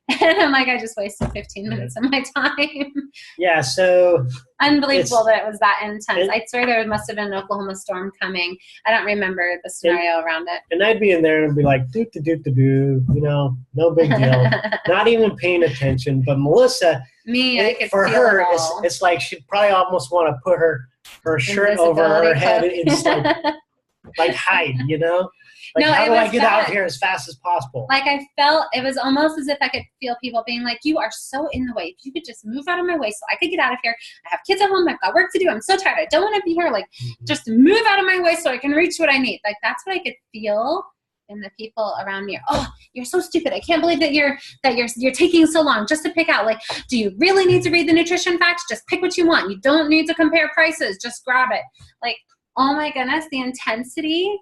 And I'm like, I just wasted 15 minutes of my time. Yeah, so unbelievable that it was that intense. I swear there must have been an Oklahoma storm coming. I don't remember the scenario around it. And I'd be in there and be like, do, no big deal. Not even paying attention. But Melissa, I could for feel her, it all. it's like she'd probably almost want to put her shirt over her head and just like hide, Like, no, how do I get bad. out here as fast as possible? Like I felt, it was almost as if I could feel people being like, you are so in the way. If you could just move out of my way so I could get out of here. I have kids at home. I've got work to do. I'm so tired. I don't want to be here. Like, just move out of my way so I can reach what I need. Like, that's what I could feel in the people around me. Oh, you're so stupid. I can't believe that you're taking so long just to pick out. Like, do you really need to read the nutrition facts? Just pick what you want. You don't need to compare prices. Just grab it. Like, oh my goodness, the intensity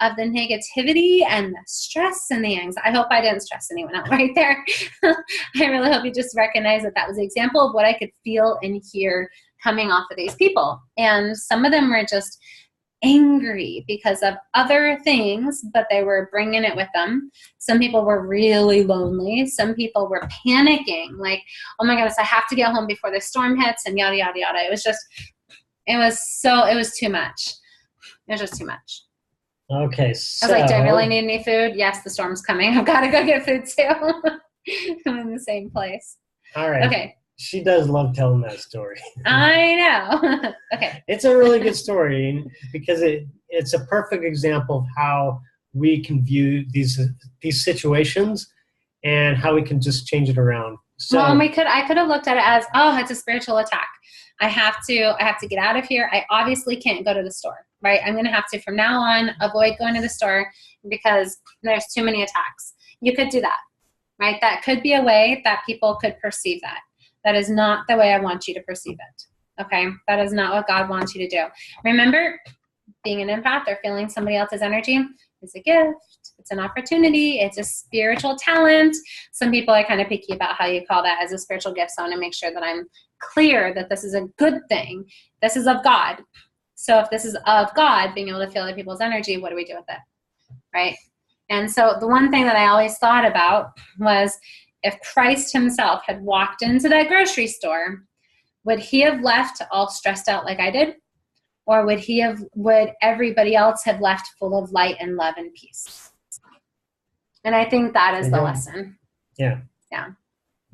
of the negativity and the stress and the anxiety. I hope I didn't stress anyone out right there. I really hope you just recognize that was an example of what I could feel and hear coming off of these people. And some of them were just angry because of other things, but they were bringing it with them. Some people were really lonely. Some people were panicking, like, oh my goodness, I have to get home before the storm hits, and yada, yada, yada. It was too much. It was just too much. Okay, so. I was like, do I really need any food? Yes, the storm's coming. I've got to go get food too. I'm in the same place. All right. Okay. She does love telling that story. I know. Okay. It's a really good story because it's a perfect example of how we can view these situations and how we can just change it around. So, well, I could have looked at it as, oh, it's a spiritual attack. I have to get out of here. I obviously can't go to the store, right? I'm going to have to, from now on, avoid going to the store because there's too many attacks. You could do that, right? That could be a way that people could perceive that. That is not the way I want you to perceive it, okay? That is not what God wants you to do. Remember, being an empath or feeling somebody else's energy is a gift. It's an opportunity. It's a spiritual talent. Some people are kind of picky about how you call that as a spiritual gift, so I want to make sure that I'm clear that this is a good thing. This is of God. So if this is of God, being able to feel other people's energy, what do we do with it, right? And so the one thing that I always thought about was if Christ himself had walked into that grocery store, would he have left all stressed out like I did? Or would everybody else have left full of light and love and peace? And I think that is the lesson. Yeah. Yeah.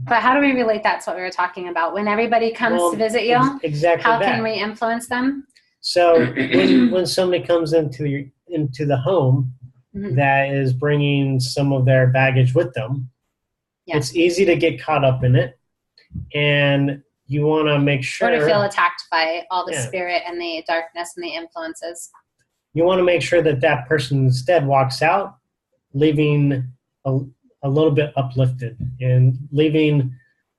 But how do we relate that to what we were talking about? When everybody comes to visit you, exactly how can we influence them? So when somebody comes into the home that is bringing some of their baggage with them, it's easy to get caught up in it. And you want to make sure. Or to feel attacked by all the spirit and the darkness and the influences. You want to make sure that person instead walks out, leaving a little bit uplifted and leaving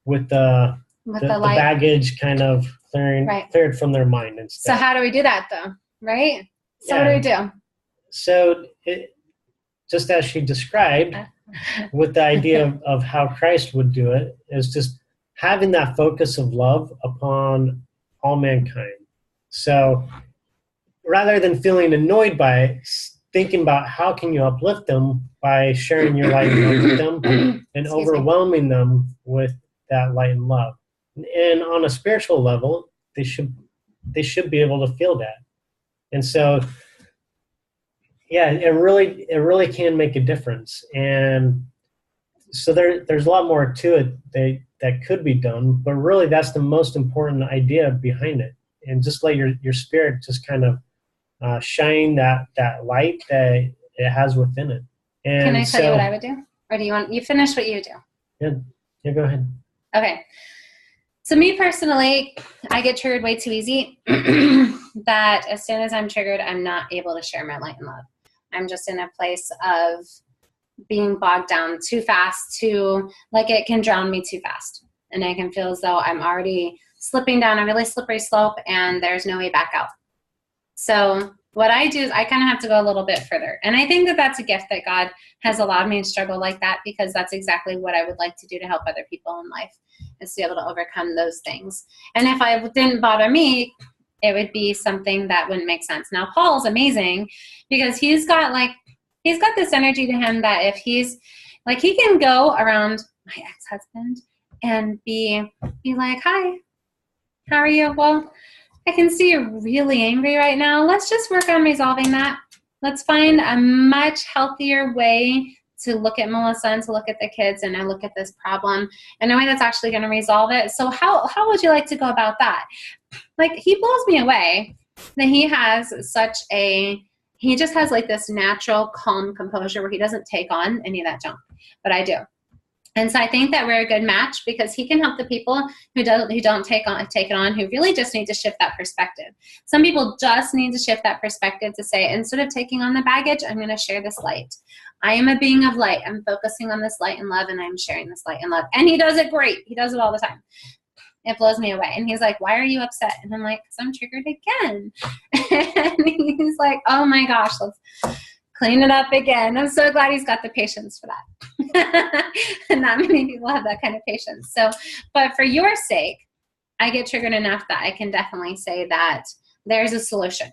with the baggage kind of cleared from their mind instead. So how do we do that though? Right? So what do we do? So just as she described, with the idea of how Christ would do it, is just having that focus of love upon all mankind. So rather than feeling annoyed by it, thinking about how can you uplift them by sharing your light and love with them and overwhelming them with that light and love. And on a spiritual level, they should be able to feel that. And so, yeah, it really can make a difference. And so there's a lot more to it that could be done, but really that's the most important idea behind it. And just let your spirit just kind of shine that light that it has within it. And can I tell you what I would do? Or do you finish what you do? Yeah, go ahead. Okay. So me personally, I get triggered way too easy that as soon as I'm triggered, I'm not able to share my light and love. I'm just in a place of being bogged down too fast, like it can drown me too fast. And I can feel as though I'm already slipping down a really slippery slope and there's no way back out. So what I do is I kind of have to go a little bit further. And I think that that's a gift that God has allowed me to struggle like that, because that's exactly what I would like to do to help other people in life, is to be able to overcome those things. And if it didn't bother me, it would be something that wouldn't make sense. Now, Paul's amazing because he's got this energy to him that if he's like, he can go around my ex-husband and be like, hi, how are you? Well, I can see you're really angry right now. Let's just work on resolving that. Let's find a much healthier way to look at Melissa and to look at the kids and to look at this problem in a way that's actually going to resolve it. So how would you like to go about that? Like, he blows me away that he just has like this natural calm composure where he doesn't take on any of that junk, but I do. And so I think that we're a good match because he can help the people who don't take it on, who really just need to shift that perspective. Some people just need to shift that perspective to say, instead of taking on the baggage, I'm going to share this light. I am a being of light. I'm focusing on this light and love, and I'm sharing this light and love. And he does it great. He does it all the time. It blows me away. And he's like, why are you upset? And I'm like, because I'm triggered again. And he's like, oh my gosh, let's clean it up again. I'm so glad he's got the patience for that. And not many people have that kind of patience. So, but for your sake, I get triggered enough that I can definitely say that there's a solution.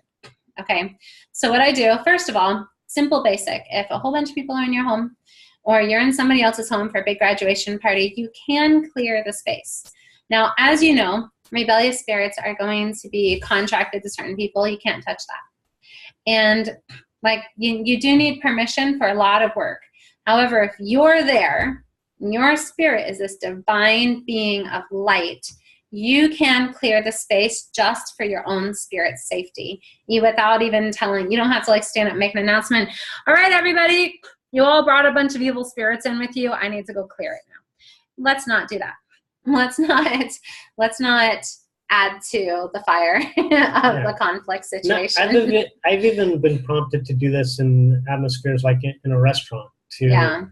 Okay. So what I do, first of all, simple, basic. If a whole bunch of people are in your home or you're in somebody else's home for a big graduation party, you can clear the space. Now, as you know, rebellious spirits are going to be contracted to certain people. You can't touch that. And like, you do need permission for a lot of work. However, if you're there, your spirit is this divine being of light, you can clear the space just for your own spirit's safety. Without even telling, you don't have to like stand up and make an announcement. All right, everybody, you all brought a bunch of evil spirits in with you. I need to go clear it now. Let's not do that. Let's not add to the fire of the conflict situation. No, I've even been prompted to do this in atmospheres like in a restaurant to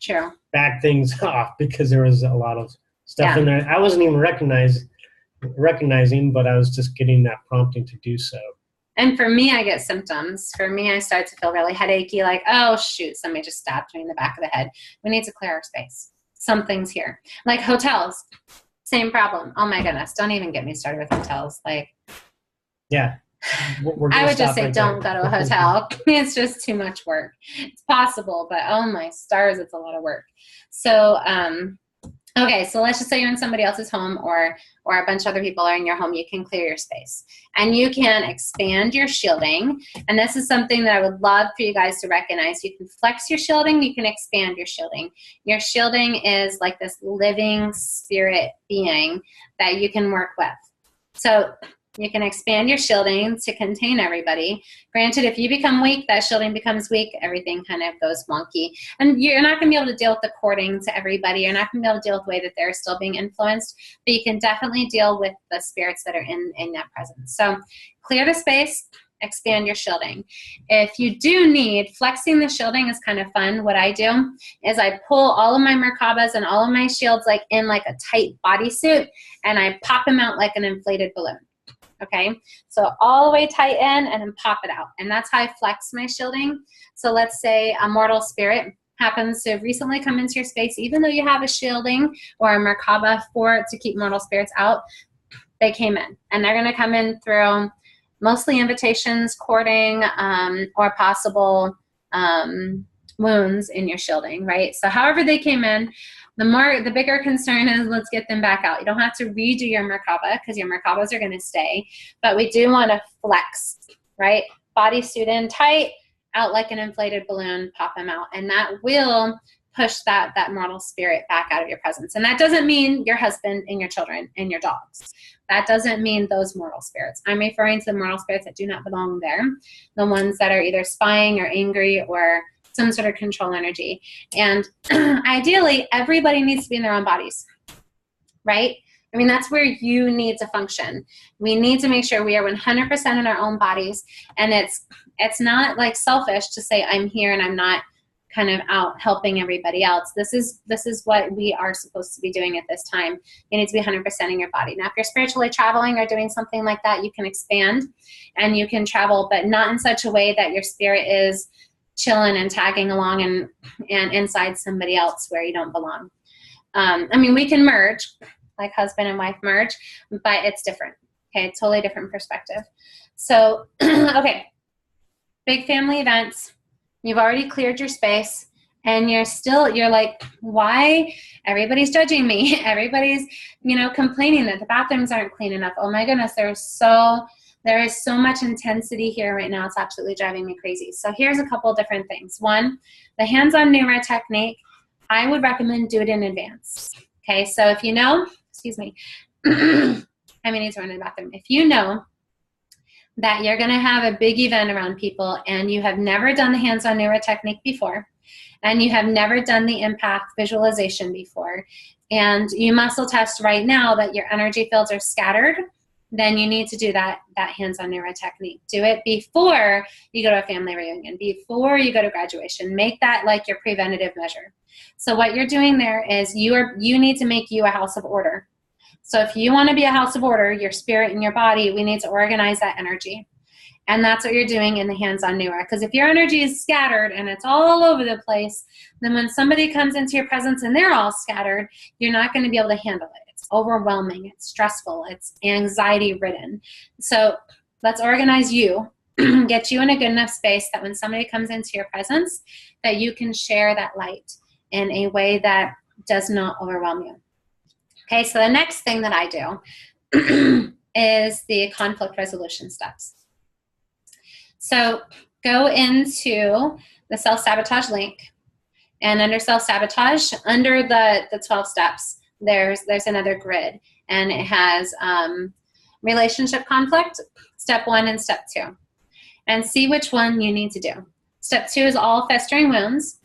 true. back things off because there was a lot of stuff in there. I wasn't even recognizing, but I was just getting that prompting to do so. And for me, I get symptoms. For me, I start to feel really headachy, like, oh, shoot, somebody just stabbed me in the back of the head. We need to clear our space. Something's here. Like hotels, same problem. Oh, my goodness. Don't even get me started with hotels. Like, yeah. I would just say don't go to a hotel. It's just too much work. It's possible, but oh, my stars, it's a lot of work. So, okay, so let's just say you're in somebody else's home or a bunch of other people are in your home. You can clear your space. And you can expand your shielding. And this is something that I would love for you guys to recognize. You can flex your shielding. You can expand your shielding. Your shielding is like this living spirit being that you can work with. So you can expand your shielding to contain everybody. Granted, if you become weak, that shielding becomes weak. Everything kind of goes wonky. And you're not going to be able to deal with the courting to everybody. You're not going to be able to deal with the way that they're still being influenced. But you can definitely deal with the spirits that are in that presence. So clear the space, expand your shielding. If you do need, flexing the shielding is kind of fun. What I do is I pull all of my Merkabas and all of my shields like in like a tight bodysuit, and I pop them out like an inflated balloon. Okay, so all the way tight in and then pop it out. And that's how I flex my shielding. So let's say a mortal spirit happens to recently come into your space, even though you have a shielding or a Merkaba to keep mortal spirits out, they came in. And they're going to come in through mostly invitations, courting, or possible wounds in your shielding, right? So however they came in, the bigger concern is let's get them back out. You don't have to redo your Merkaba because your Merkabas are going to stay, but we do want to flex, right? Bodysuit in tight, out like an inflated balloon, pop them out. And that will push that mortal spirit back out of your presence. And that doesn't mean your husband and your children and your dogs. That doesn't mean those mortal spirits. I'm referring to the mortal spirits that do not belong there, the ones that are either spying or angry or some sort of control energy. And ideally, everybody needs to be in their own bodies, right? I mean, that's where you need to function. We need to make sure we are 100% in our own bodies. And it's not like selfish to say, I'm here and I'm not kind of out helping everybody else. This is what we are supposed to be doing at this time. You need to be 100% in your body. Now, if you're spiritually traveling or doing something like that, you can expand and you can travel, but not in such a way that your spirit is chilling and tagging along and inside somebody else where you don't belong. I mean, we can merge, like husband and wife merge, but it's different. Okay, totally different perspective. So, okay, big family events. You've already cleared your space, and you're like, why? Everybody's judging me. Everybody's, complaining that the bathrooms aren't clean enough. Oh my goodness, there is so much intensity here right now. It's absolutely driving me crazy. So here's a couple different things. One, the hands-on Neura technique, I would recommend do it in advance. Okay, so if you know, excuse me, I need to run to the bathroom. If you know that you're going to have a big event around people and you have never done the hands-on Neura technique before, and you have never done the impact visualization before, and you muscle test right now that your energy fields are scattered, then you need to do that hands-on Neura technique. Do it before you go to a family reunion, before you go to graduation. Make that like your preventative measure. So what you're doing there is you need to make you a house of order. So if you want to be a house of order, your spirit and your body, we need to organize that energy. And that's what you're doing in the hands-on Neura. Because if your energy is scattered and it's all over the place, then when somebody comes into your presence and they're all scattered, you're not going to be able to handle it. It's overwhelming. It's stressful. It's anxiety-ridden. So let's organize you, get you in a good enough space that when somebody comes into your presence, that you can share that light in a way that does not overwhelm you. Okay, so the next thing that I do is the conflict resolution steps. So go into the self-sabotage link, and under self-sabotage, under the 12 steps, there's another grid, and it has relationship conflict, step 1 and step 2. And see which one you need to do. Step 2 is all festering wounds.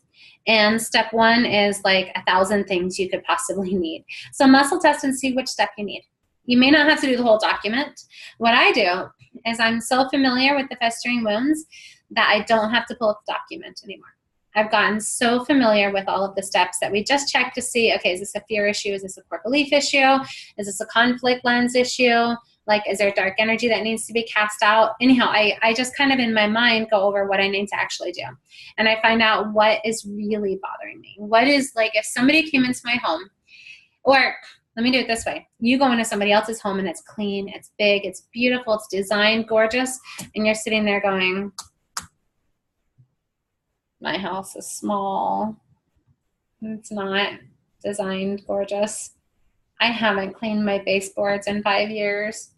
And step 1 is like 1,000 things you could possibly need. So muscle test and see which step you need. You may not have to do the whole document. What I do is I'm so familiar with the festering wounds that I don't have to pull up the document anymore. I've gotten so familiar with all of the steps that we just check to see, okay, is this a fear issue? Is this a core belief issue? Is this a conflict lens issue? Like, is there dark energy that needs to be cast out? Anyhow, I just kind of in my mind go over what I need to actually do. And I find out what is really bothering me. What is, like, if somebody came into my home, or let me do it this way. You go into somebody else's home and it's clean, it's big, it's beautiful, it's designed, gorgeous, and you're sitting there going, my house is small. It's not designed gorgeous. I haven't cleaned my baseboards in 5 years.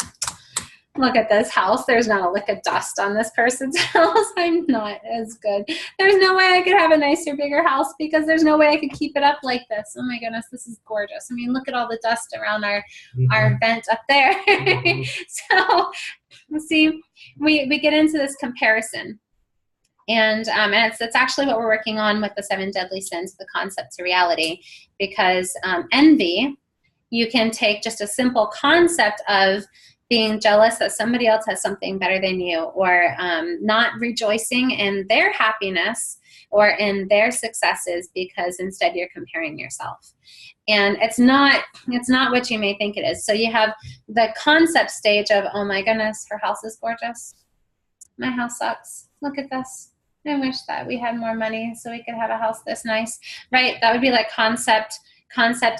Look at this house. There's not a lick of dust on this person's house. I'm not as good. There's no way I could have a nicer, bigger house because there's no way I could keep it up like this. Oh my goodness, this is gorgeous. I mean, look at all the dust around our vent up there. So, see, we get into this comparison. And it's actually what we're working on with the 7 deadly sins, the concept to reality, because envy, you can take just a simple concept of being jealous that somebody else has something better than you, or not rejoicing in their happiness or in their successes because instead you're comparing yourself. And it's not what you may think it is. So you have the concept stage of, oh my goodness, her house is gorgeous. My house sucks. Look at this. I wish that we had more money so we could have a house this nice. Right? That would be like concept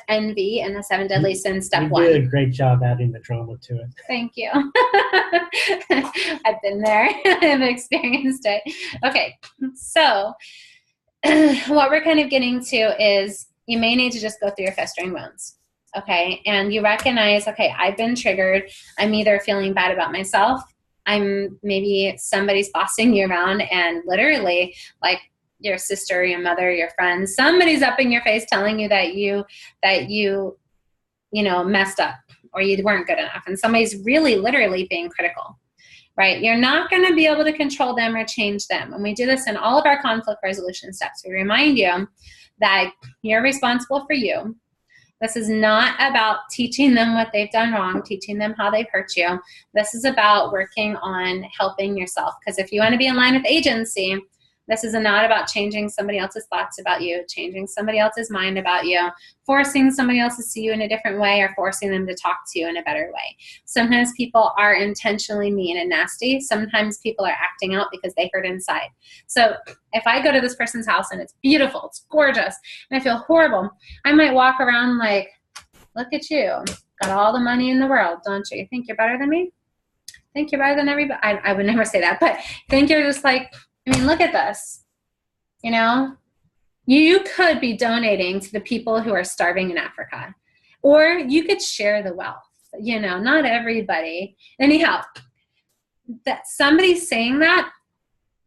envy and the 7 deadly sins, step 1. You did a great job adding the drama to it. Thank you. I've been there. I've experienced it. Okay, so what we're kind of getting to is you may need to just go through your festering wounds. Okay, and you recognize, okay, I've been triggered. I'm either feeling bad about myself. Maybe somebody's bossing you around and literally like your sister, your mother, your friend, somebody's up in your face telling you that you messed up or you weren't good enough. And somebody's really literally being critical, right? You're not going to be able to control them or change them. And we do this in all of our conflict resolution steps. We remind you that you're responsible for you. This is not about teaching them what they've done wrong, teaching them how they've hurt you. This is about working on helping yourself. Because if you want to be in line with agency, This is not about changing somebody else's thoughts about you, changing somebody else's mind about you, forcing somebody else to see you in a different way, or forcing them to talk to you in a better way. Sometimes people are intentionally mean and nasty. Sometimes people are acting out because they hurt inside. So if I go to this person's house and it's beautiful, it's gorgeous, and I feel horrible, I might walk around like, look at you, got all the money in the world, don't you? You think you're better than me? Think you're better than everybody? I would never say that, but think you're just like, I mean, look at this. You know, you could be donating to the people who are starving in Africa, or you could share the wealth. You know, not everybody. Anyhow, that somebody saying that,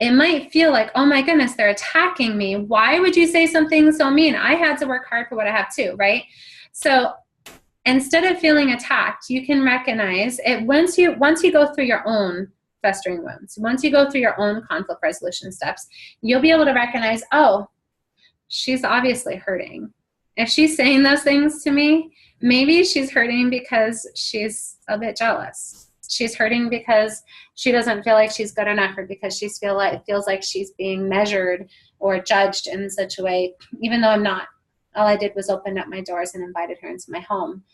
it might feel like, oh my goodness, they're attacking me. Why would you say something so mean? I had to work hard for what I have too, right? So instead of feeling attacked, you can recognize it once you go through your own festering wounds. Once you go through your own conflict resolution steps, you'll be able to recognize, oh, she's obviously hurting. If she's saying those things to me, maybe she's hurting because she's a bit jealous. She's hurting because she doesn't feel like she's good enough, or because she feels like she's being measured or judged in such a way, even though I'm not. All I did was open up my doors and invited her into my home.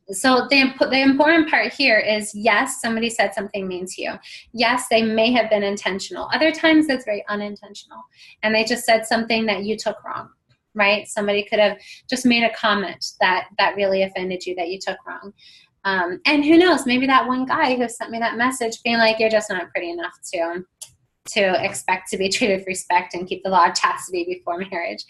So the important part here is, yes, somebody said something mean to you. Yes, they may have been intentional. Other times it's very unintentional, and they just said something that you took wrong, right? Somebody could have just made a comment that really offended you, that you took wrong. And who knows, maybe that one guy who sent me that message being like, you're just not pretty enough to expect to be treated with respect and keep the law of chastity before marriage.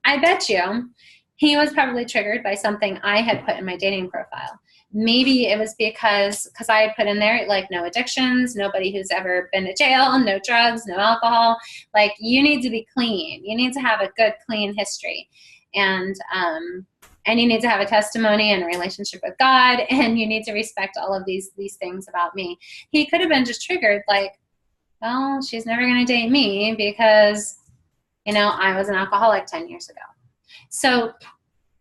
I bet you he was probably triggered by something I had put in my dating profile. Maybe it was because I had put in there, like, no addictions, nobody who's ever been to jail, no drugs, no alcohol. Like, you need to be clean. You need to have a good, clean history. And you need to have a testimony and a relationship with God, and you need to respect all of these things about me. He could have been just triggered, like, well, she's never going to date me because, you know, I was an alcoholic 10 years ago. So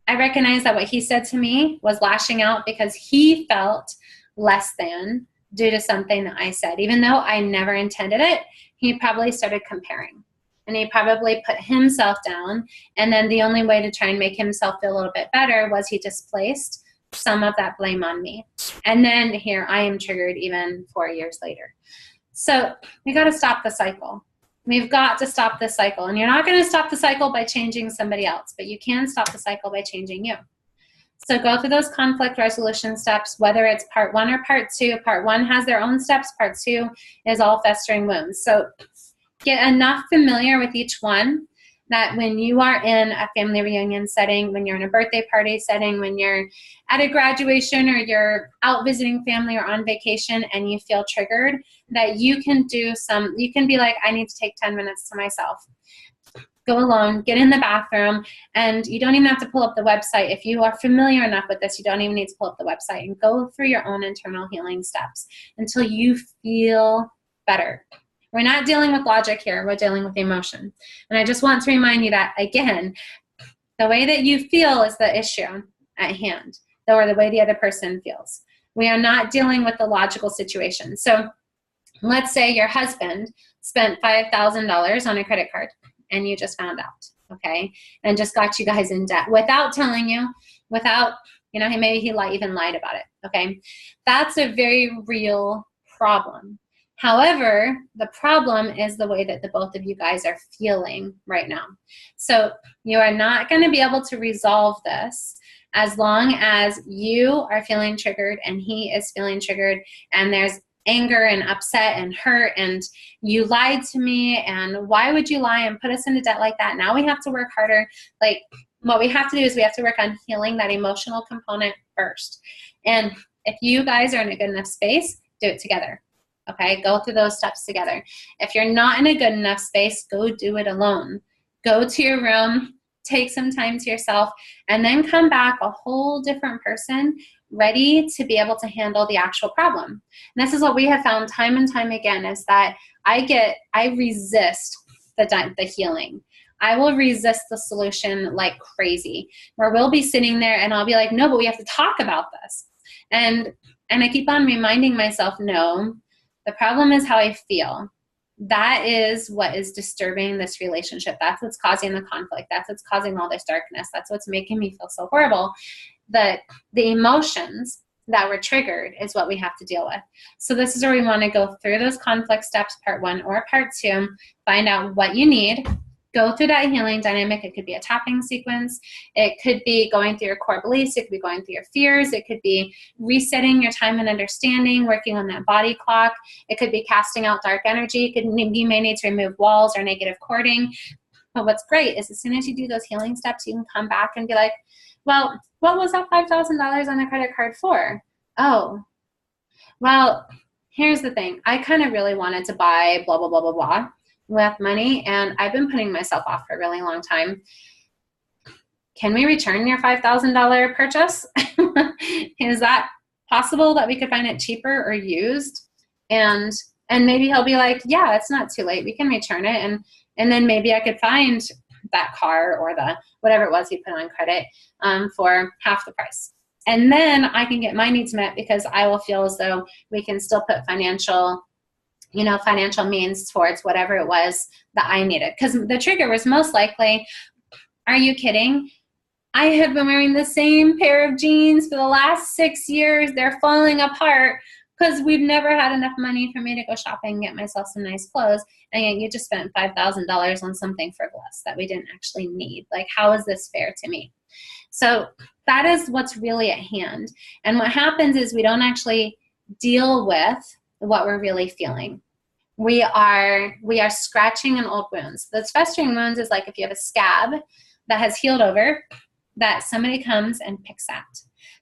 I recognize that what he said to me was lashing out because he felt less than due to something that I said. Even though I never intended it, he probably started comparing. And he probably put himself down. And then the only way to try and make himself feel a little bit better was he displaced some of that blame on me. And then here I am triggered even 4 years later. So we got to stop the cycle. We've got to stop this cycle. And you're not going to stop the cycle by changing somebody else, but you can stop the cycle by changing you. So go through those conflict resolution steps, whether it's part 1 or part 2. Part 1 has their own steps. Part 2 is all festering wounds. So get enough familiar with each one that when you are in a family reunion setting, when you're in a birthday party setting, when you're at a graduation, or you're out visiting family or on vacation and you feel triggered, that you can be like, I need to take 10 minutes to myself. Go alone, get in the bathroom, and you don't even have to pull up the website. If you are familiar enough with this, you don't even need to pull up the website, and go through your own internal healing steps until you feel better. We're not dealing with logic here. We're dealing with emotion. And I just want to remind you that, again, the way that you feel is the issue at hand, or the way the other person feels. We are not dealing with the logical situation. So let's say your husband spent $5,000 on a credit card and you just found out, okay, and just got you guys in debt without telling you, without, maybe he even lied about it, okay? That's a very real problem. However, the problem is the way that the both of you guys are feeling right now. So you are not going to be able to resolve this as long as you are feeling triggered and he is feeling triggered, and there's anger and upset and hurt, and you lied to me, and why would you lie and put us into debt like that? Now we have to work harder. Like, what we have to do is we have to work on healing that emotional component first. And if you guys are in a good enough space, do it together. Okay, go through those steps together. If you're not in a good enough space, go do it alone. Go to your room, take some time to yourself, and then come back a whole different person, ready to be able to handle the actual problem. And this is what we have found time and time again, is that I resist the healing. I will resist the solution like crazy, where we'll be sitting there and I'll be like, no, but we have to talk about this. And I keep on reminding myself, no, the problem is how I feel. that is what is disturbing this relationship. That's what's causing the conflict. That's what's causing all this darkness. That's what's making me feel so horrible. The emotions that were triggered is what we have to deal with. So this is where we want to go through those conflict steps, part 1 or part 2, find out what you need, go through that healing dynamic. It could be a tapping sequence. It could be going through your core beliefs. It could be going through your fears. It could be resetting your time and understanding, working on that body clock. It could be casting out dark energy. You may need to remove walls or negative cording. But what's great is as soon as you do those healing steps, you can come back and be like, well, what was that $5,000 on the credit card for? Oh, well, here's the thing. I kind of really wanted to buy blah, blah, blah, blah, blah with money, and I've been putting myself off for a really long time. Can we return your $5,000 purchase? Is that possible that we could find it cheaper or used? And maybe he'll be like, yeah, it's not too late. We can return it. And then maybe I could find that car or the whatever it was he put on credit for half the price. And then I can get my needs met because I will feel as though we can still put financial means towards whatever it was that I needed. Because the trigger was most likely, are you kidding? I have been wearing the same pair of jeans for the last 6 years. They're falling apart because we've never had enough money for me to go shopping and get myself some nice clothes. And yet you just spent $5,000 on something frivolous that we didn't actually need. Like, how is this fair to me? So that is what's really at hand. And what happens is we don't actually deal with what we're really feeling. We are scratching an old wounds. Those festering wounds is like if you have a scab that has healed over that somebody comes and picks at.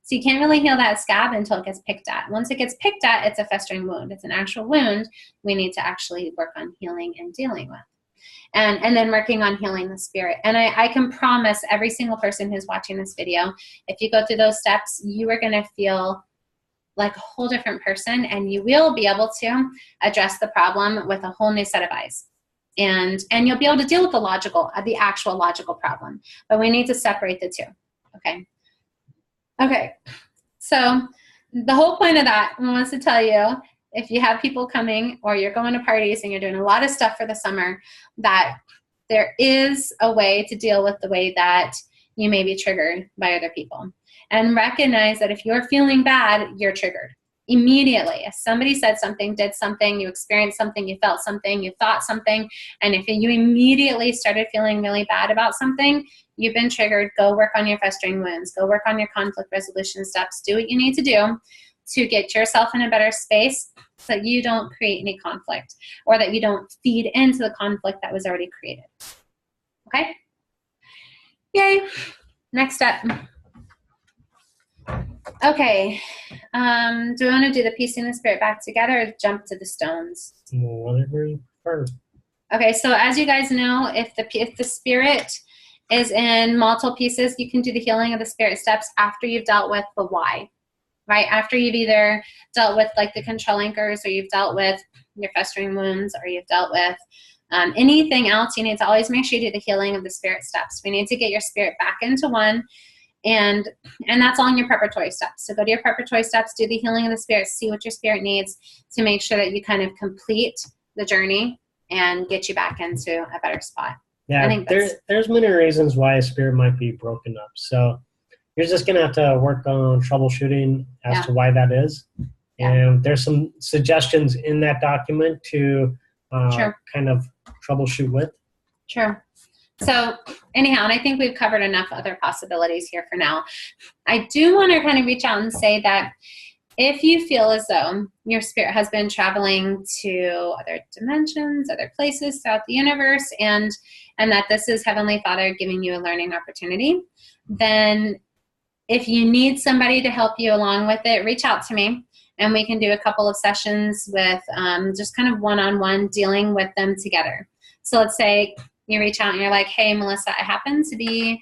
So you can't really heal that scab until it gets picked at. Once it gets picked at, it's a festering wound. It's an actual wound we need to actually work on healing and dealing with. And then working on healing the spirit. And I can promise every single person who's watching this video, if you go through those steps, you are going to feel like a whole different person, and you will be able to address the problem with a whole new set of eyes. And you'll be able to deal with the actual logical problem. But we need to separate the two. Okay. So the whole point of that wants to tell you, if you have people coming or you're going to parties and you're doing a lot of stuff for the summer, that there is a way to deal with the way that you may be triggered by other people. And recognize that if you're feeling bad, you're triggered immediately. If somebody said something, did something, you experienced something, you felt something, you thought something, and if you immediately started feeling really bad about something, you've been triggered. Go work on your festering wounds. Go work on your conflict resolution steps. Do what you need to do to get yourself in a better space so that you don't create any conflict or that you don't feed into the conflict that was already created. Okay? Yay. Next step. Okay. Do we want to do the piecing the spirit back together or jump to the stones? Whatever you prefer. Okay, so as you guys know, if the spirit is in multiple pieces, you can do the healing of the spirit steps after you've dealt with the why, right? After you've either dealt with like the control anchors, or you've dealt with your festering wounds, or you've dealt with anything else, you need to always make sure you do the healing of the spirit steps. We need to get your spirit back into one. And that's all in your preparatory steps. So go to your preparatory steps, do the healing of the spirit, see what your spirit needs to make sure that you kind of complete the journey and get you back into a better spot. Yeah, I think there's many reasons why a spirit might be broken up. So you're just going to have to work on troubleshooting as to why that is. Yeah. And there's some suggestions in that document to kind of troubleshoot with. Sure. So anyhow, and I think we've covered enough other possibilities here for now. I do want to kind of reach out and say that if you feel as though your spirit has been traveling to other dimensions, other places throughout the universe, and that this is Heavenly Father giving you a learning opportunity, then if you need somebody to help you along with it, reach out to me, and we can do a couple of sessions with just kind of one-on-one dealing with them together. So let's say you reach out and you're like, hey, Melissa, I happen to be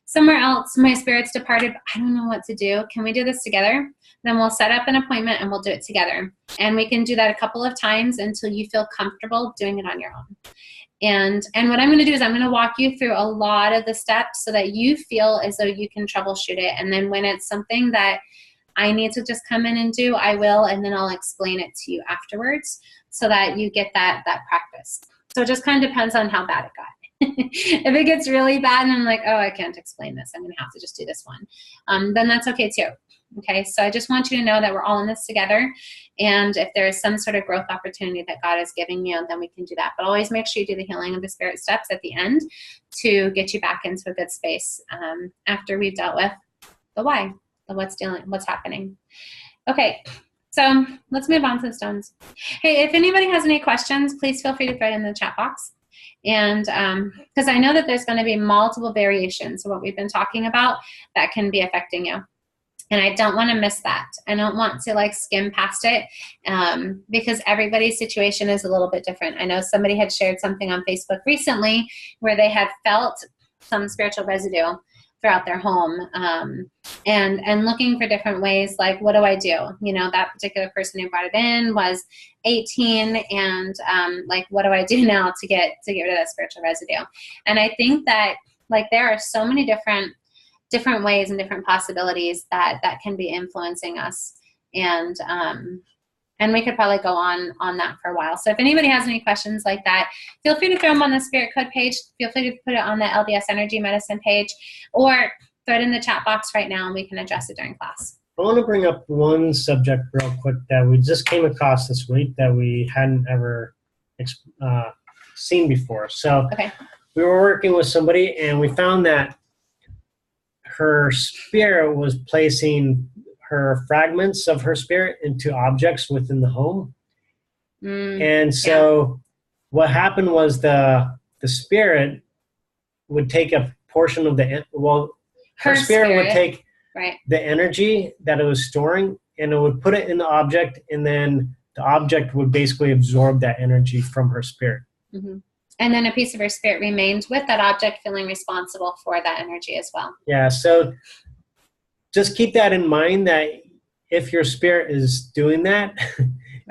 somewhere else. My spirit's departed, but I don't know what to do. Can we do this together? Then we'll set up an appointment and we'll do it together. And we can do that a couple of times until you feel comfortable doing it on your own. And what I'm going to do is I'm going to walk you through a lot of the steps so that you feel as though you can troubleshoot it. And then when it's something that I need to just come in and do, I will, and then I'll explain it to you afterwards so that you get that practice. So it just kind of depends on how bad it got. If it gets really bad and I'm like, oh, I can't explain this, I'm going to have to just do this one, then that's okay too. Okay, so I just want you to know that we're all in this together, and if there is some sort of growth opportunity that God is giving you, then we can do that. But always make sure you do the healing of the spirit steps at the end to get you back into a good space after we've dealt with the why, the what's happening. Okay, so let's move on to the stones. Hey, if anybody has any questions, please feel free to throw it in the chat box. And because I know that there's going to be multiple variations of what we've been talking about that can be affecting you. And I don't want to miss that. I don't want to like skim past it because everybody's situation is a little bit different. I know somebody had shared something on Facebook recently where they had felt some spiritual residue throughout their home and looking for different ways, like, what do I do? You know, that particular person who brought it in was 18 and like, what do I do now to get rid of that spiritual residue? And I think that like there are so many different ways and different possibilities that can be influencing us. And we could probably go on that for a while. So if anybody has any questions like that, feel free to throw them on the Spirit Code page. Feel free to put it on the LDS Energy Medicine page, or throw it in the chat box right now and we can address it during class. I want to bring up one subject real quick that we just came across this week that we hadn't ever seen before. So okay. We were working with somebody and we found that her spirit was placing her fragments of her spirit into objects within the home. And so what happened was the spirit would take a portion of her spirit would take the energy that it was storing and it would put it in the object, and then the object would basically absorb that energy from her spirit. Mm-hmm. And then a piece of her spirit remained with that object, feeling responsible for that energy as well. Yeah, so just keep that in mind, that if your spirit is doing that,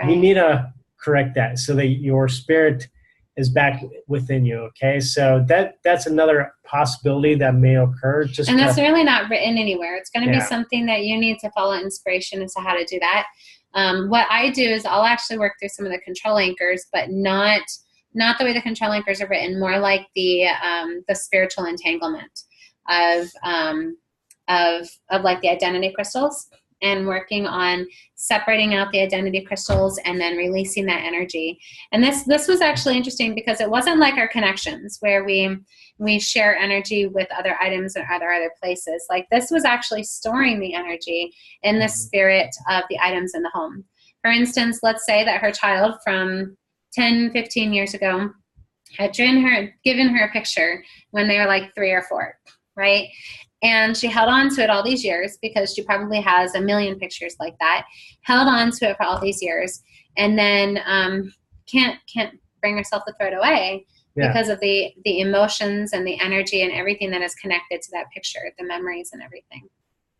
you need to correct that so that your spirit is back within you, okay? So that's another possibility that may occur. And that's really not written anywhere. It's going to be something that you need to follow inspiration as to how to do that. What I do is I'll actually work through some of the control anchors, but not the way the control anchors are written, more like the spiritual entanglement of like the identity crystals, and working on separating out the identity crystals and then releasing that energy. And this was actually interesting because it wasn't like our connections where we share energy with other items or other places. Like this was actually storing the energy in the spirit of the items in the home. For instance, let's say that her child from 10, 15 years ago had given her a picture when they were like 3 or 4, right? And she held on to it all these years because she probably has a million pictures like that, held on to it for all these years, and then can't bring herself to throw it away because of the emotions and the energy and everything that is connected to that picture, the memories and everything.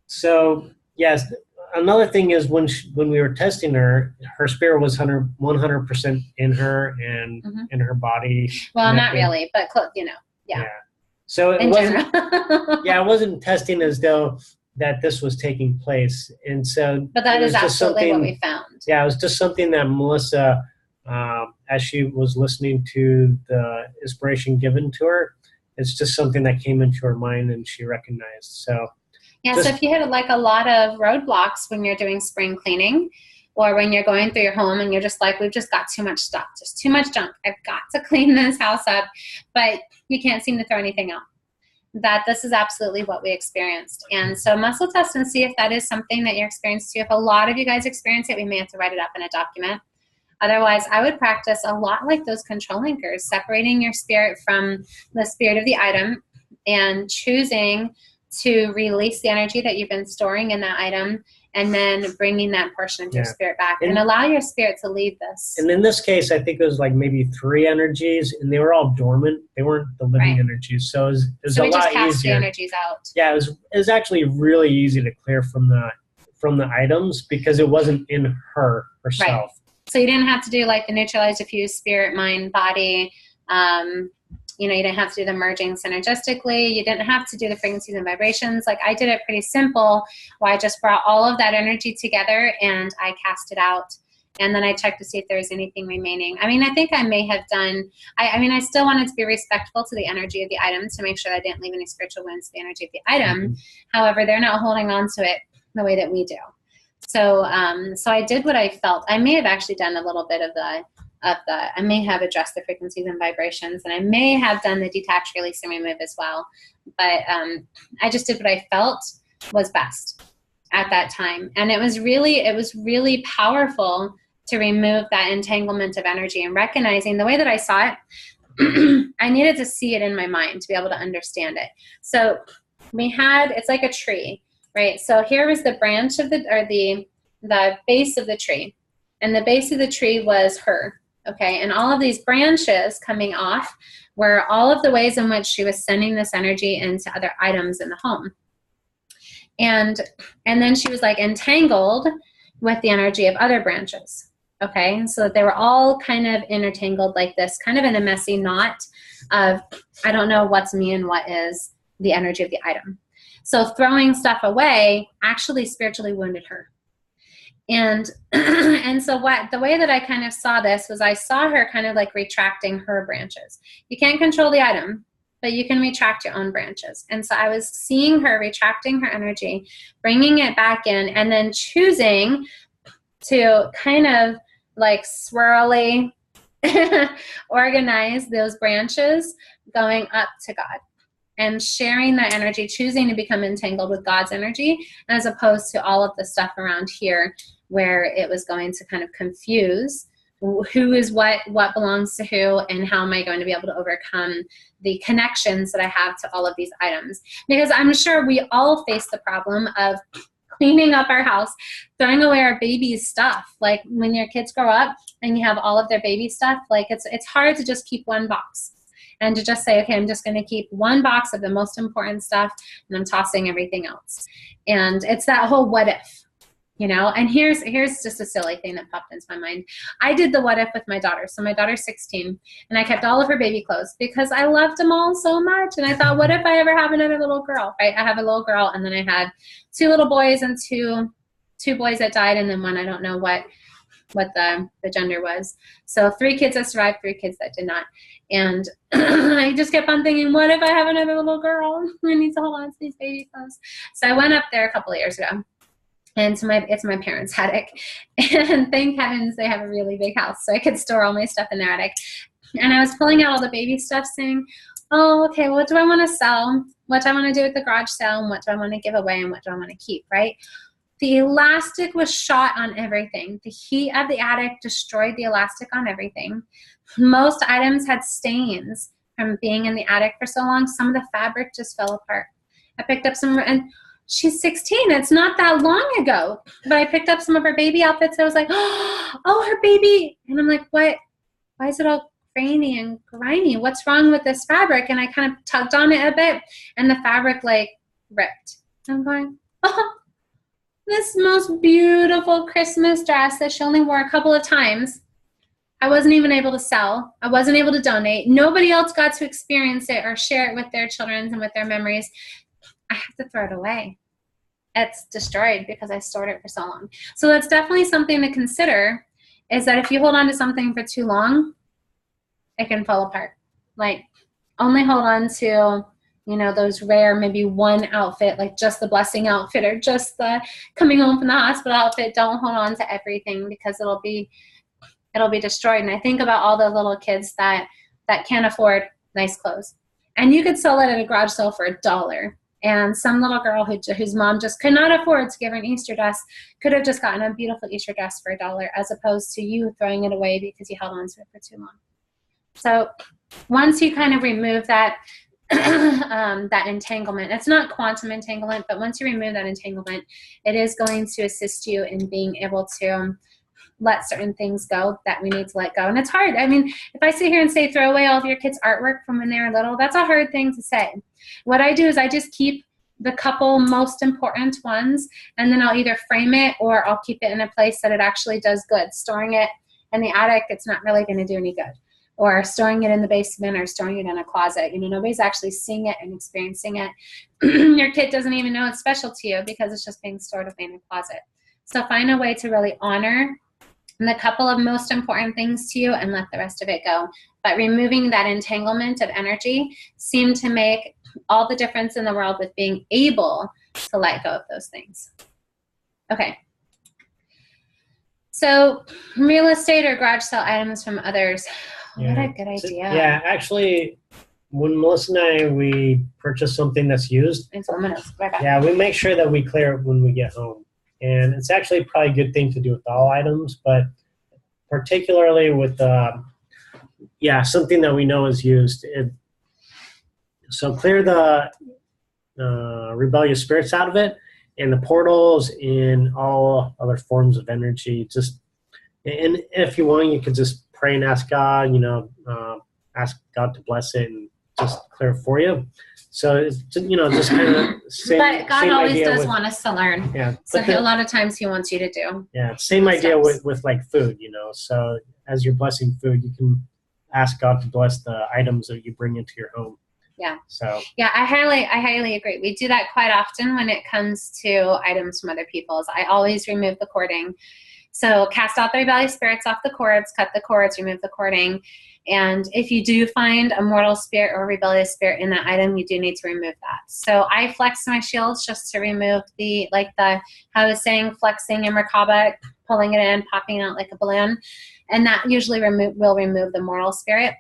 So, yes, another thing is when we were testing her spirit was 100% in her and in her body. Well, not really, but yeah. So it wasn't. It wasn't testing as though that this was taking place, and so. But that is absolutely what we found. Yeah, it was just something that Melissa, as she was listening to the inspiration given to her, it's just something that came into her mind and she recognized. So. Yeah. So if you hit like a lot of roadblocks when you're doing spring cleaning, or when you're going through your home and you're just like, we've just got too much stuff, just too much junk. I've got to clean this house up, but you can't seem to throw anything out. That this is absolutely what we experienced. And so muscle test and see if that is something that you're experienced too. If a lot of you guys experience it, we may have to write it up in a document. Otherwise, I would practice a lot like those control anchors, separating your spirit from the spirit of the item and choosing to release the energy that you've been storing in that item, and then bringing that portion of your spirit back and allow your spirit to lead this. And in this case, I think it was like maybe 3 energies, and they were all dormant. They weren't the living energies. So it was a lot easier. So we just cast the energies out. Yeah, it was actually really easy to clear from the items because it wasn't in herself. Right. So you didn't have to do like the neutralize, diffuse, spirit, mind, body, you know, you didn't have to do the merging synergistically. You didn't have to do the frequencies and vibrations. Like, I did it pretty simple, where I just brought all of that energy together and I cast it out. And then I checked to see if there was anything remaining. I mean, I think I may have done, I mean, I still wanted to be respectful to the energy of the item to make sure that I didn't leave any spiritual wounds to the energy of the item. However, they're not holding on to it the way that we do. So, so I did what I felt. I may have actually done a little bit of the, I may have addressed the frequencies and vibrations, and I may have done the detach, release, and remove as well. But I just did what I felt was best at that time. And it was really powerful to remove that entanglement of energy, and recognizing the way that I saw it, I needed to see it in my mind to be able to understand it. So we had, it's like a tree, right? So here was the branch of the base of the tree, and the base of the tree was her, okay? And all of these branches coming off were all of the ways in which she was sending this energy into other items in the home. And then she was like entangled with the energy of other branches. Okay, so they were all kind of intertangled like this, kind of in a messy knot of, I don't know what's me and what is the energy of the item. So throwing stuff away actually spiritually wounded her. And so the way that I kind of saw this was, I saw her kind of like retracting her branches. You can't control the item, but you can retract your own branches. And so I was seeing her retracting her energy, bringing it back in, and then choosing to kind of like swirly organize those branches going up to God, and sharing that energy, choosing to become entangled with God's energy, as opposed to all of the stuff around here where it was going to kind of confuse who is what belongs to who, and how am I going to be able to overcome the connections that I have to all of these items. Because I'm sure we all face the problem of cleaning up our house, throwing away our baby's stuff. Like, when your kids grow up and you have all of their baby stuff, like it's hard to just keep one box and to just say, okay, I'm just going to keep one box of the most important stuff and I'm tossing everything else. And it's that whole what if, you know. And here's just a silly thing that popped into my mind. I did the what if with my daughter. So my daughter's 16, and I kept all of her baby clothes because I loved them all so much. And I thought, what if I ever have another little girl, right? I have a little girl, and then I had 2 little boys and two boys that died, and then one, I don't know what the gender was. So 3 kids that survived, 3 kids that did not. And I just kept on thinking, what if I have another little girl who needs to hold on to these baby clothes? So I went up there a couple of years ago. And it's my parents' attic. And thank heavens they have a really big house, so I could store all my stuff in their attic. And I was pulling out all the baby stuff, saying, oh, okay, what do I want to sell? What do I want to do with the garage sale? And what do I want to give away? And what do I want to keep, right? The elastic was shot on everything. The heat of the attic destroyed the elastic on everything. Most items had stains from being in the attic for so long. Some of the fabric just fell apart. I picked up some, and she's 16. It's not that long ago. But I picked up some of her baby outfits. I was like, oh, her baby. And I'm like, what? Why is it all grainy and grimy? What's wrong with this fabric? And I kind of tugged on it a bit, and the fabric like ripped. I'm going, oh, this most beautiful Christmas dress that she only wore a couple of times, I wasn't even able to sell. I wasn't able to donate. Nobody else got to experience it or share it with their children and with their memories. I have to throw it away. It's destroyed because I stored it for so long. So that's definitely something to consider, is that if you hold on to something for too long, it can fall apart. Like, only hold on to, you know, those rare, maybe one outfit, like just the blessing outfit or just the coming home from the hospital outfit. Don't hold on to everything, because it'll be destroyed. And I think about all the little kids that can't afford nice clothes. And you could sell it at a garage sale for $1. And some little girl whose mom just could not afford to give her an Easter dress could have just gotten a beautiful Easter dress for $1, as opposed to you throwing it away because you held on to it for too long. So once you kind of remove that that entanglement, it's not quantum entanglement, but once you remove that entanglement, it is going to assist you in being able to let certain things go that we need to let go. And it's hard. I mean, if I sit here and say throw away all of your kids' artwork from when they were little, that's a hard thing to say. What I do is I just keep the couple most important ones, and then I'll either frame it or I'll keep it in a place that it actually does good. Storing it in the attic, it's not really going to do any good. or storing it in the basement or storing it in a closet. You know, nobody's actually seeing it and experiencing it. Your kid doesn't even know it's special to you because it's just being stored away in a closet. So find a way to really honor the couple of most important things to you and let the rest of it go. But removing that entanglement of energy seemed to make all the difference in the world with being able to let go of those things. Okay. So real estate or garage sale items from others. Yeah. What a good idea. Yeah, actually, when Melissa and I, we purchase something that's used, It's 1 minute. Right back. yeah, we make sure that we clear it when we get home. And it's actually probably a good thing to do with all items, but particularly with, something that we know is used. So clear the rebellious spirits out of it, and the portals and all other forms of energy. And if you want, you could just pray and ask God, ask God to bless it and just clear it for you. So it's, just kind of same. But God same always idea does with, want us to learn. Yeah. So a lot of times he wants you to do. Yeah, same idea with like food, So as you're blessing food, you can ask God to bless the items that you bring into your home. Yeah. So yeah, I highly agree. We do that quite often when it comes to items from other people's. I always remove the cording. So cast out the rebellious spirits off the cords, cut the cords, remove the cording. And if you do find a mortal spirit or rebellious spirit in that item, you do need to remove that. So I flex my shields just to remove how I was saying, flexing in Merkaba, pulling it in, popping out like a balloon. And that usually will remove the mortal spirit.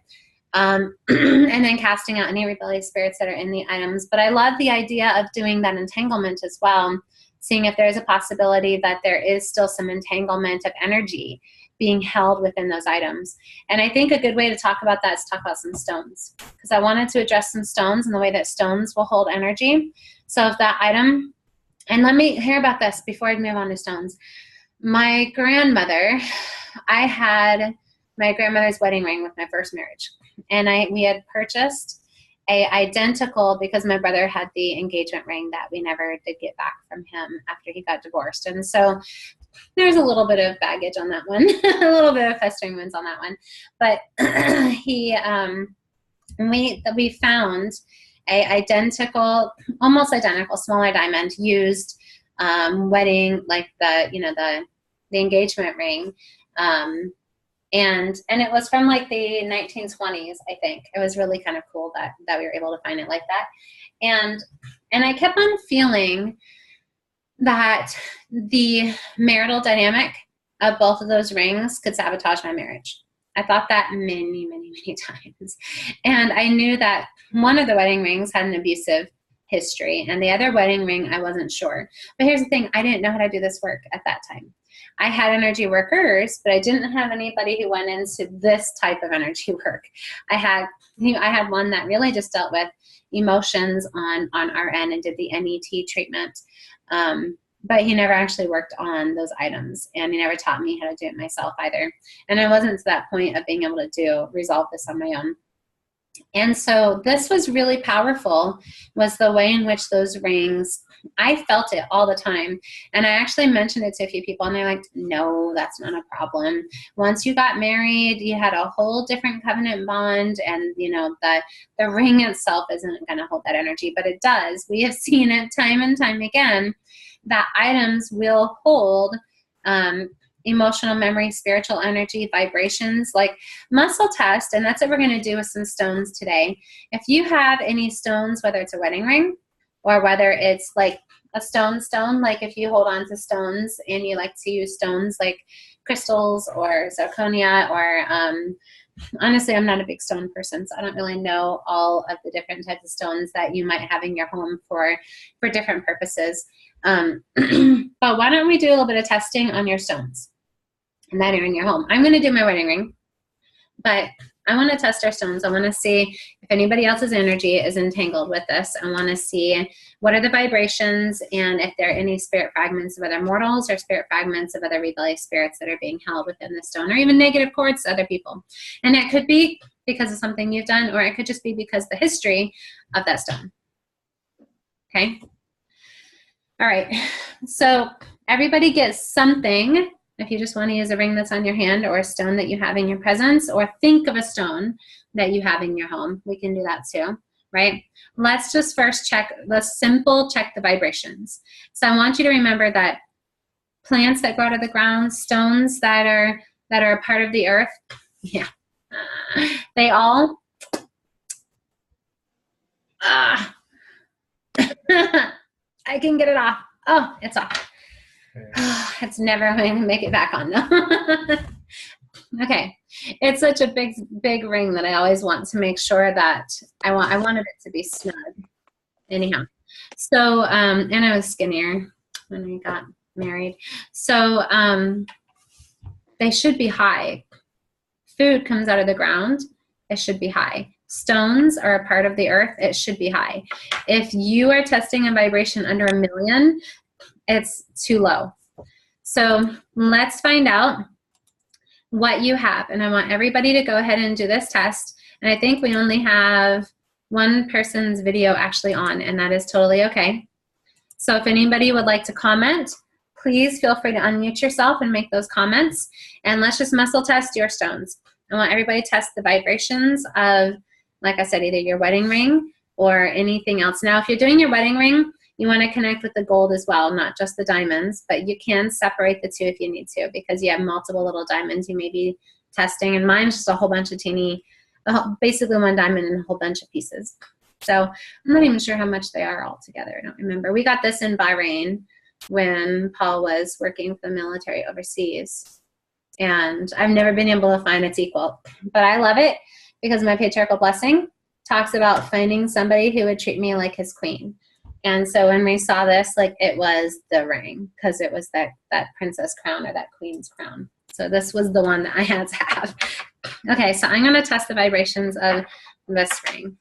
And then casting out any rebellious spirits that are in the items. But I love the idea of doing that entanglement as well, seeing if there's a possibility that there is still some entanglement of energy being held within those items. And I think a good way to talk about that is talk about some stones, because I wanted to address some stones and the way that stones will hold energy. So if that item, and let me hear about this before I move on to stones. My grandmother, I had my grandmother's wedding ring with my first marriage. And we had purchased identical, because my brother had the engagement ring that we never did get back from him after he got divorced. And so there's a little bit of baggage on that one, a little bit of festering wounds on that one. But we found almost identical, smaller diamond used wedding, like the engagement ring. And it was from like the 1920s, I think. It was really kind of cool that we were able to find it like that. And I kept on feeling that the marital dynamic of both of those rings could sabotage my marriage. I thought that many, many, many times. And I knew that one of the wedding rings had an abusive history, and the other wedding ring, I wasn't sure. But here's the thing, I didn't know how to do this work at that time. I had energy workers, but I didn't have anybody who went into this type of energy work. I had one that really just dealt with emotions on our end and did the NET treatment. But he never actually worked on those items, and he never taught me how to do it myself either. And I wasn't to that point of being able to resolve this on my own. And so this was really powerful, was the way in which those rings, I felt it all the time. And I actually mentioned it to a few people, and they're like, no, that's not a problem. Once you got married, you had a whole different covenant bond, and the ring itself isn't going to hold that energy, but it does. We have seen it time and time again that items will hold emotional memory, spiritual energy, vibrations, like muscle test. And that's what we're going to do with some stones today. If you have any stones, whether it's a wedding ring or whether it's like a stone, like if you hold on to stones and you like to use stones like crystals or zirconia or honestly, I'm not a big stone person, so I don't really know all of the different types of stones that you might have in your home for different purposes. But why don't we do a little bit of testing on your stones and that are in your home? I'm going to do my wedding ring, but I want to test our stones. I want to see if anybody else's energy is entangled with this. I want to see what are the vibrations and if there are any spirit fragments of other mortals or spirit fragments of other rebellious spirits that are being held within the stone, or even negative cords to other people. And it could be because of something you've done, or it could just be because of the history of that stone. Okay? All right. So everybody gets something If you just want to use a ring that's on your hand or a stone that you have in your presence, or think of a stone that you have in your home, we can do that too, right? Let's just first check, let's simple check the vibrations. So I want you to remember that plants that grow to the ground, stones that are a part of the earth, yeah, they all, I can get it off. Oh, it's off. It's never going to make it back on though. Okay. It's such a big ring that I always want to make sure that I wanted it to be snug. Anyhow. So, and I was skinnier when we got married. So, they should be high. Food comes out of the ground. It should be high. Stones are a part of the earth. It should be high. If you are testing a vibration under 1 million, it's too low. So let's find out what you have. And I want everybody to go ahead and do this test. And I think we only have one person's video actually on, and that is totally okay. So if anybody would like to comment, please feel free to unmute yourself and make those comments. And let's just muscle test your stones. I want everybody to test the vibrations of, like I said, either your wedding ring or anything else. Now, if you're doing your wedding ring, you want to connect with the gold as well, not just the diamonds, but you can separate the two if you need to, because you have multiple little diamonds you may be testing. And mine's just a whole bunch of basically one diamond and a whole bunch of pieces. So I'm not even sure how much they are all together. I don't remember. We got this in Bahrain when Paul was working for the military overseas. And I've never been able to find its equal. But I love it because my patriarchal blessing talks about finding somebody who would treat me like his queen. And so when we saw this, like, it was the ring, because it was that princess crown or that queen's crown. So this was the one that I had to have. Okay, so I'm going to test the vibrations of this ring.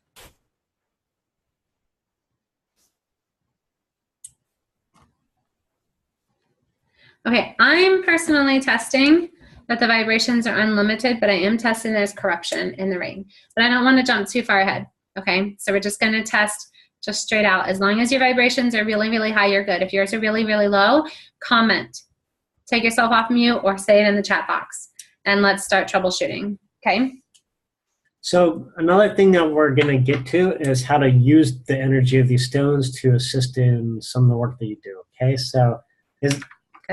Okay, I'm personally testing that the vibrations are unlimited, but I am testing there's corruption in the ring. But I don't want to jump too far ahead, okay? So we're just going to test just straight out. As long as your vibrations are really, really high, you're good. If yours are really, really low, comment. Take yourself off mute or say it in the chat box. And let's start troubleshooting, okay? So another thing that we're going to get to is how to use the energy of these stones to assist in some of the work that you do, okay? So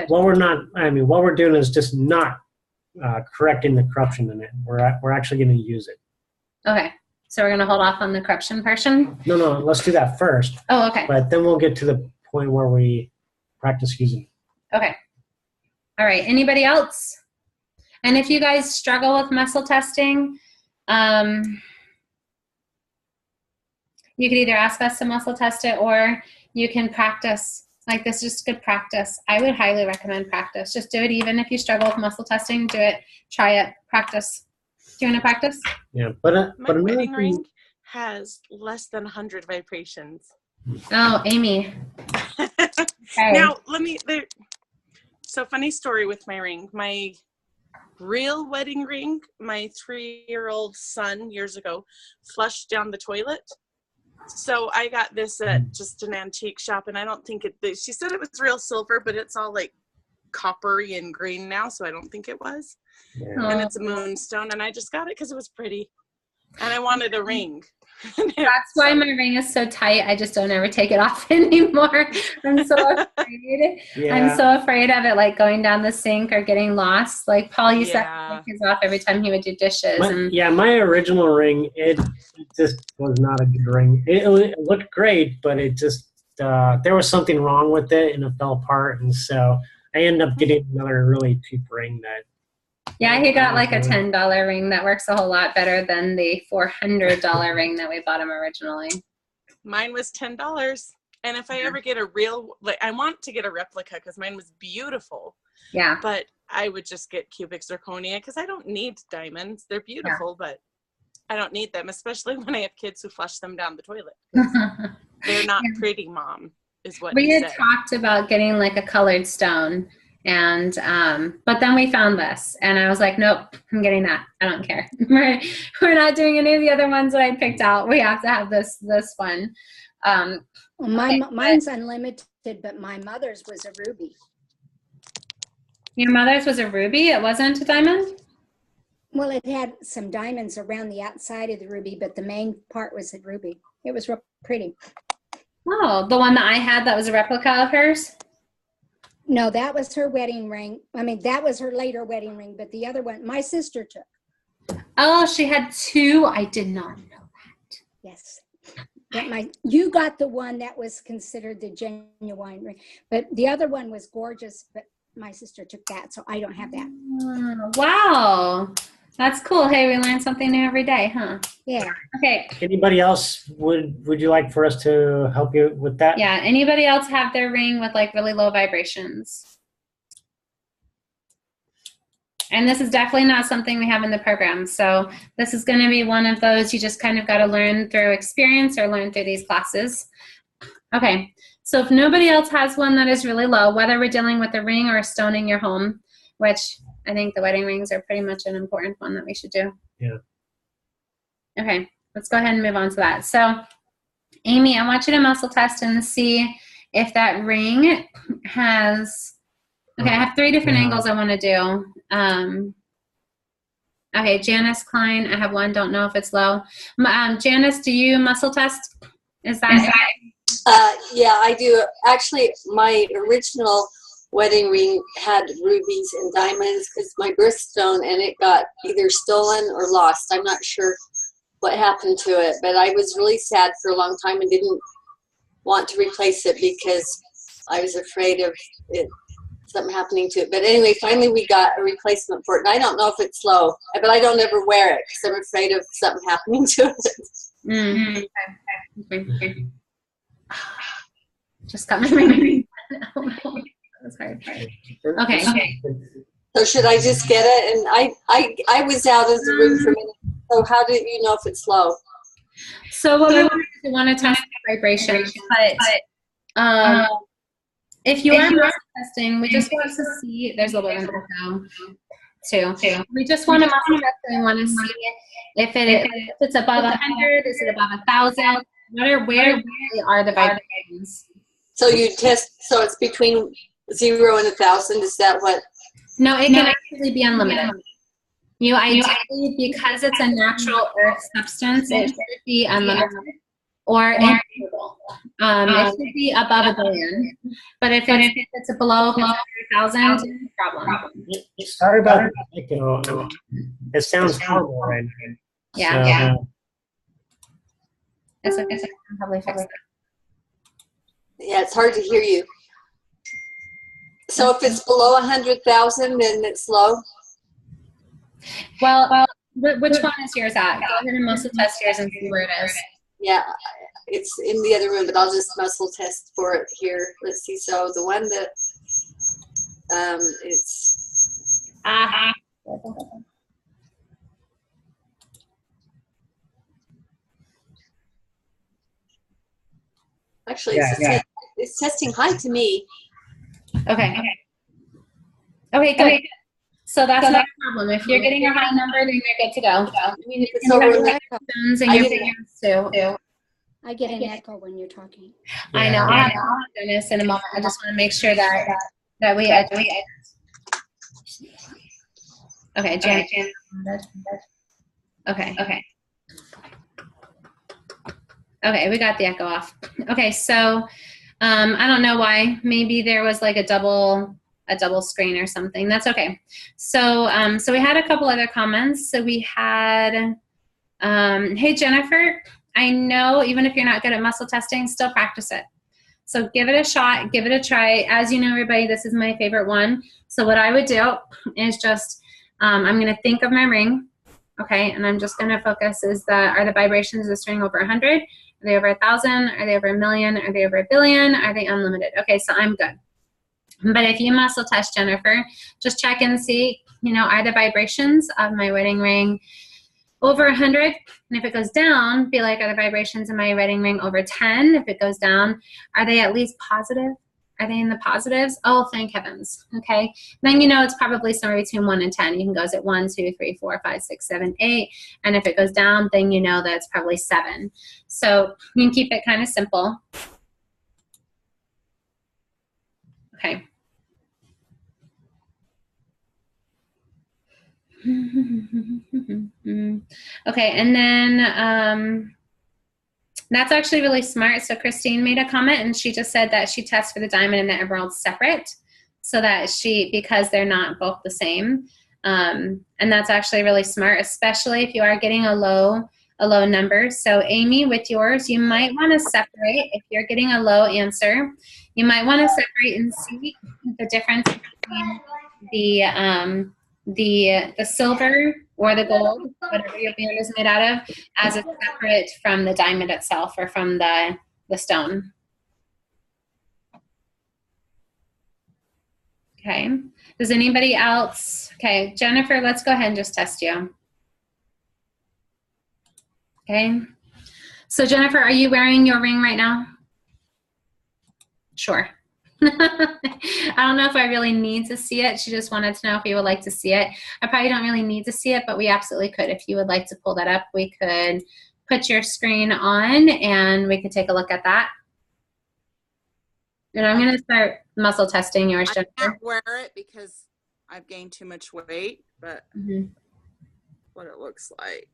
what we're doing is just not correcting the corruption in it. We're actually going to use it. Okay. So we're going to hold off on the corruption portion? No, let's do that first. Oh, okay. But then we'll get to the point where we practice using it. Okay. All right. Anybody else? And if you guys struggle with muscle testing, you could either ask us to muscle test it, or you can practice. Like, this is just good practice. I would highly recommend practice. Just do it. Even if you struggle with muscle testing, do it. Try it. Practice. Do you want to practice? Yeah, but my wedding ring has less than 100 vibrations. Oh, Amy. Okay. Now, so funny story with my ring. My real wedding ring, my 3-year-old son years ago flushed down the toilet. So I got this at just an antique shop, and I don't think she said it was real silver, but it's all like coppery and green now, so I don't think it was. Yeah. And it's a moonstone, and I just got it because it was pretty, and I wanted a ring. That's why my ring is so tight. I just don't ever take it off anymore. I'm so afraid. Yeah. I'm so afraid of it, like going down the sink or getting lost. Like Paul used to take his off every time he would do dishes. My original ring, it just was not a good ring. It looked great, but it just there was something wrong with it, and it fell apart. And so I ended up getting another really cheap ring that. Yeah, he got like a $10 ring that works a whole lot better than the $400 ring that we bought him originally. Mine was $10. And if I ever get a real, I want to get a replica because mine was beautiful. Yeah. But I would just get cubic zirconia because I don't need diamonds. They're beautiful, but I don't need them, especially when I have kids who flush them down the toilet. They're not pretty, Mom, is what we had talked about getting like a colored stone. And but then we found this, and I was like, nope, I'm getting that. I don't care. We're not doing any of the other ones that I picked out. We have to have this one. Mine's unlimited, but my mother's was a ruby. Your mother's was a ruby. It wasn't a diamond? Well, it had some diamonds around the outside of the ruby, but the main part was a ruby. It was real pretty. Oh, the one that I had that was a replica of hers? No, that was her wedding ring. I mean, that was her later wedding ring, but the other one, my sister took. Oh, she had two. I did not know that. Yes. But you got the one that was considered the genuine ring, but the other one was gorgeous, but my sister took that, so I don't have that. Oh, wow. That's cool. Hey, we learn something new every day, huh? Yeah. Okay. Anybody else, would you like for us to help you with that? Yeah. Anybody else have their ring with like really low vibrations? And this is definitely not something we have in the program. So this is going to be one of those you just kind of got to learn through experience or learn through these classes. Okay. So if nobody else has one that is really low, whether we're dealing with a ring or a stone in your home, which I think the wedding rings are pretty much an important one that we should do. Yeah. Okay, let's go ahead and move on to that. So, Amy, I want you to muscle test and see if that ring has, okay, I have 3 different angles I want to do. Okay, Janice Klein, I have one, don't know if it's low. Janice, do you muscle test? Is that Yeah, I do. Actually, my original wedding ring had rubies and diamonds because my birthstone, and it got either stolen or lost. I'm not sure what happened to it, but I was really sad for a long time and didn't want to replace it because I was afraid of it, something happening to it. But anyway, finally we got a replacement for it, and I don't know if it's low, but I don't ever wear it because I'm afraid of something happening to it. Mm-hmm. Okay. Just got my ring. That's hard. Okay. So should I just get it? And I was out of the room for a minute. So how do you know if it's low? So what we want to test the vibration, but if you are muscle testing, we just want to see. There's a little bit of echo too. We just want to muscle test and we want to see if it's above 100, is it above 1,000? Where are the vibrations? So you test. So it's between 0 and 1,000. Is that what? No, it can actually be unlimited. You ideally, because it's a natural earth substance, it should be unlimited or invisible. It should be above 1 billion. But if it's below 100,000, problem. Sorry about that. It sounds horrible right now. Yeah. It's okay. I can probably fix it. Yeah, it's hard to hear you. So if it's below 100,000, then it's low. Well, which one is yours at? Go ahead and muscle test yours and see where it is. Yeah, it's in the other room, but I'll just muscle test for it here. Let's see. So the one that it's actually it's testing high to me. Okay, good. So that's not a problem. If you're getting a high number, then you're good to go. I mean, if it's over too. I get an echo when you're talking. I know. I'll have Dennis in a moment. I just want to make sure that we Okay, Jan. Okay, we got the echo off. Okay, so I don't know why. Maybe there was like a double screen or something. That's okay. So so we had a couple other comments. So we had, hey Jennifer, I know even if you're not good at muscle testing, still practice it. So give it a shot, give it a try. As you know, everybody, this is my favorite one. So what I would do is just, I'm gonna think of my ring, okay? And I'm just gonna focus are the vibrations of this ring over 100? Are they over 1,000? Are they over 1,000,000? Are they over 1 billion? Are they unlimited? Okay, so I'm good. But if you muscle test, Jennifer, just check and see, are the vibrations of my wedding ring over 100? And if it goes down, be like, are the vibrations in my wedding ring over 10? If it goes down, are they at least positive? Are they in the positives? Oh, thank heavens. Okay. Then it's probably somewhere between 1 and 10. You can go at 1, 2, 3, 4, 5, 6, 7, 8. And if it goes down, then that it's probably 7. So you can keep it kind of simple. Okay. Okay, and then that's actually really smart. So Christine made a comment, and she just said that she tests for the diamond and the emerald separate, so that because they're not both the same. And that's actually really smart, especially if you are getting a low number. So Amy, with yours, you might want to separate. If you're getting a low answer, you might want to separate and see the difference between the silver or the gold, whatever your band is made out of, as a separate from the diamond itself or from the stone. Okay. Does anybody else? Okay, Jennifer, let's go ahead and just test you. Okay. So Jennifer, are you wearing your ring right now? Sure. I don't know if I really need to see it. She just wanted to know if you would like to see it. I probably don't really need to see it, but we absolutely could. If you would like to pull that up, we could put your screen on and we could take a look at that. And I'm going to start muscle testing yours, Jennifer. I can't wear it because I've gained too much weight, but what it looks like.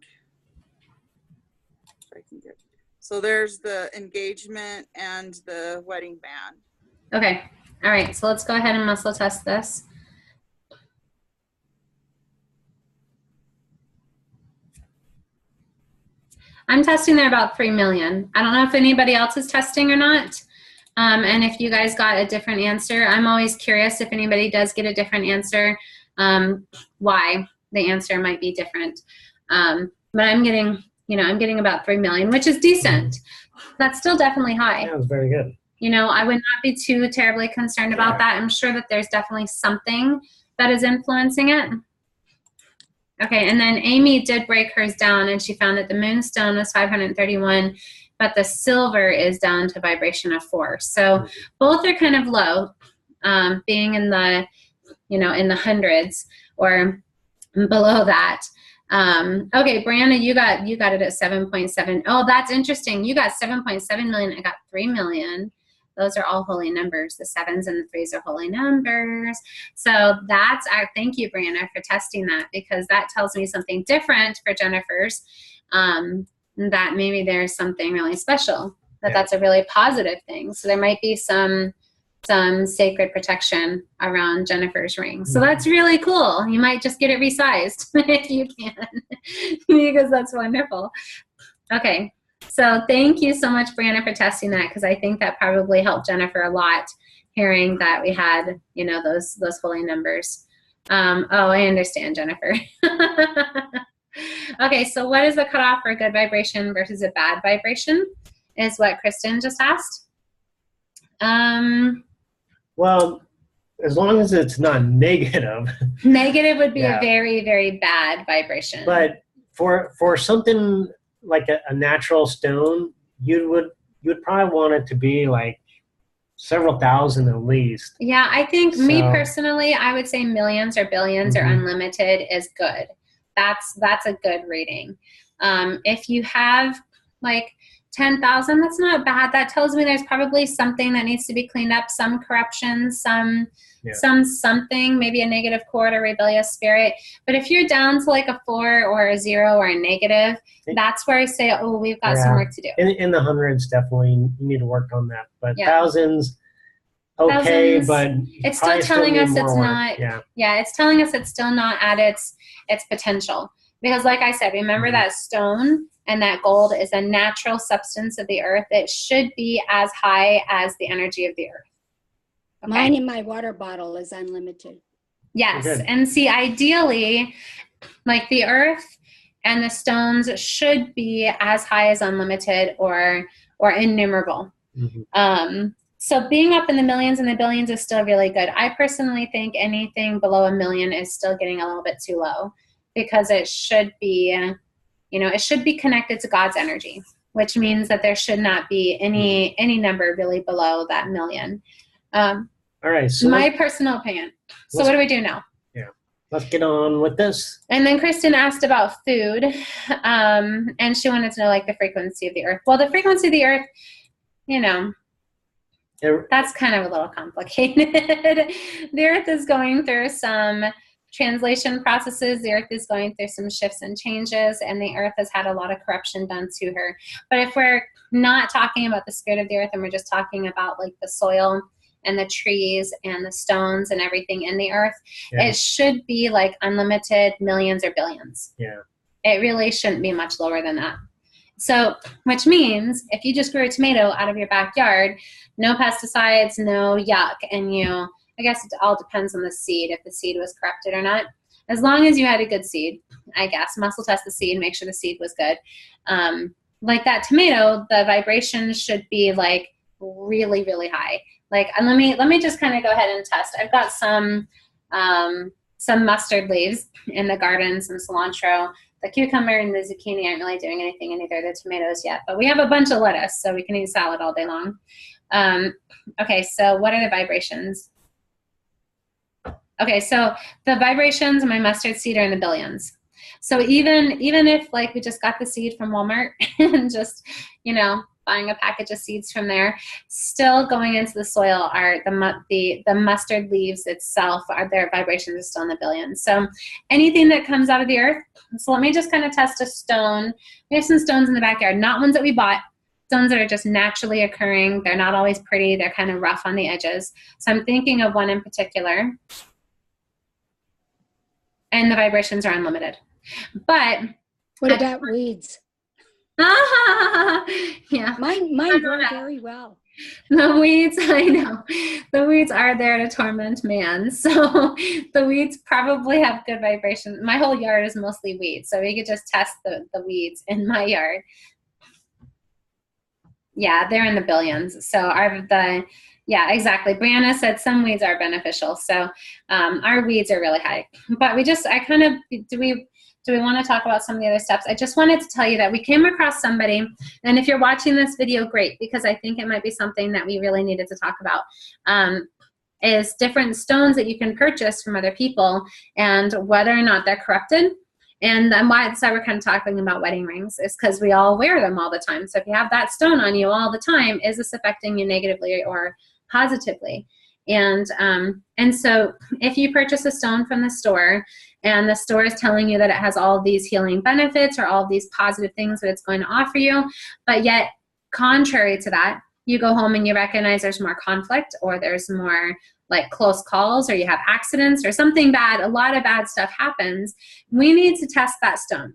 If I can get. So there's the engagement and the wedding band. Okay. All right. So let's go ahead and muscle test this. I'm testing there about 3 million. I don't know if anybody else is testing or not. And if you guys got a different answer, I'm always curious if anybody does get a different answer, why the answer might be different. But I'm getting, I'm getting about 3 million, which is decent. That's still definitely high. Yeah, it was very good. I would not be too terribly concerned about that. I'm sure that there's definitely something that is influencing it. Okay, and then Amy did break hers down, and she found that the moonstone was 531, but the silver is down to vibration of 4. So both are kind of low, being in the, in the hundreds or below that. Okay, Brianna, you got it at 7.7. Oh, that's interesting. You got 7.7 million. I got 3 million. Those are all holy numbers. The 7s and the 3s are holy numbers. So thank you, Brianna, for testing that, because that tells me something different for Jennifer's, that maybe there's something really special, that's a really positive thing. So there might be some sacred protection around Jennifer's ring. So that's really cool. You might just get it resized if you can, because that's wonderful. Okay. So thank you so much, Brianna, for testing that, because I think that probably helped Jennifer a lot, hearing that we had, those holy numbers. Oh, I understand, Jennifer. Okay, so what is the cutoff for a good vibration versus a bad vibration is what Kristen just asked. Well, as long as it's not negative. Negative would be a very, very bad vibration. But for something like a natural stone, you would probably want it to be like several thousand at least. Yeah, I think me personally, I would say millions or billions or unlimited is good. That's a good rating. If you have like 10,000, that's not bad. That tells me there's probably something that needs to be cleaned up, some corruption, something, maybe a negative cord or rebellious spirit. But if you're down to like a 4 or a 0 or a negative, that's where I say, oh, we've got some work to do. In the hundreds, definitely you need to work on that. But thousands, okay, but it's still telling us it's not. Yeah, it's telling us it's still not at its potential. Because like I said, remember that stone and that gold is a natural substance of the earth. It should be as high as the energy of the earth. Okay? Mine in my water bottle is unlimited. Yes, and see, ideally, like the earth and the stones should be as high as unlimited or innumerable. So being up in the millions and the billions is still really good. I personally think anything below $1 million is still getting a little bit too low, because it should be, it should be connected to God's energy, which means that there should not be any number really below that $1 million. All right. So my personal opinion. So what do we do now? Yeah. Let's get on with this. And then Kristen asked about food, and she wanted to know like the frequency of the earth. Well, the frequency of the earth, that's kind of a little complicated. The earth is going through some translation processes. The earth is going through some shifts and changes, and the earth has had a lot of corruption done to her. But if we're not talking about the spirit of the earth and we're just talking about like the soil and the trees and the stones and everything in the earth, it should be like unlimited millions or billions. Yeah. It really shouldn't be much lower than that. So, which means if you just grew a tomato out of your backyard, no pesticides, no yuck, and I guess it all depends on the seed, if the seed was corrupted or not. As long as you had a good seed, I guess, muscle test the seed, make sure the seed was good. Like that tomato, the vibration should be like really, really high. Like, and let me just kind of go ahead and test. I've got some mustard leaves in the garden, some cilantro. The cucumber and the zucchini aren't really doing anything in either of the tomatoes yet, but we have a bunch of lettuce, so we can eat salad all day long. Okay, so what are the vibrations? Okay, so the vibrations of my mustard seed are in the billions. So even if like we just got the seed from Walmart and just, buying a package of seeds from there, still going into the soil are the mustard leaves itself, their vibrations are still in the billions. So anything that comes out of the earth, so let me just kind of test a stone. We have some stones in the backyard, not ones that we bought, stones that are just naturally occurring. They're not always pretty. They're kind of rough on the edges. So I'm thinking of one in particular. And the vibrations are unlimited. But what about weeds? Yeah. Mine grow very well. The weeds, I know. The weeds are there to torment man. So the weeds probably have good vibration. My whole yard is mostly weeds. So we could just test the weeds in my yard. Yeah, they're in the billions. So yeah, exactly. Brianna said some weeds are beneficial. So our weeds are really high. But do we want to talk about some of the other steps? I just wanted to tell you that we came across somebody, and if you're watching this video, great, because I think it might be something that we really needed to talk about, is different stones that you can purchase from other people and whether or not they're corrupted. And that's why we're kind of talking about wedding rings, is because we all wear them all the time. So if you have that stone on you all the time, is this affecting you negatively or positively? And so if you purchase a stone from the store and the store is telling you that it has all of these healing benefits or all of these positive things that it's going to offer you, but yet contrary to that, you go home and you recognize there's more conflict or there's more like close calls or you have accidents or something bad, a lot of bad stuff happens, we need to test that stone.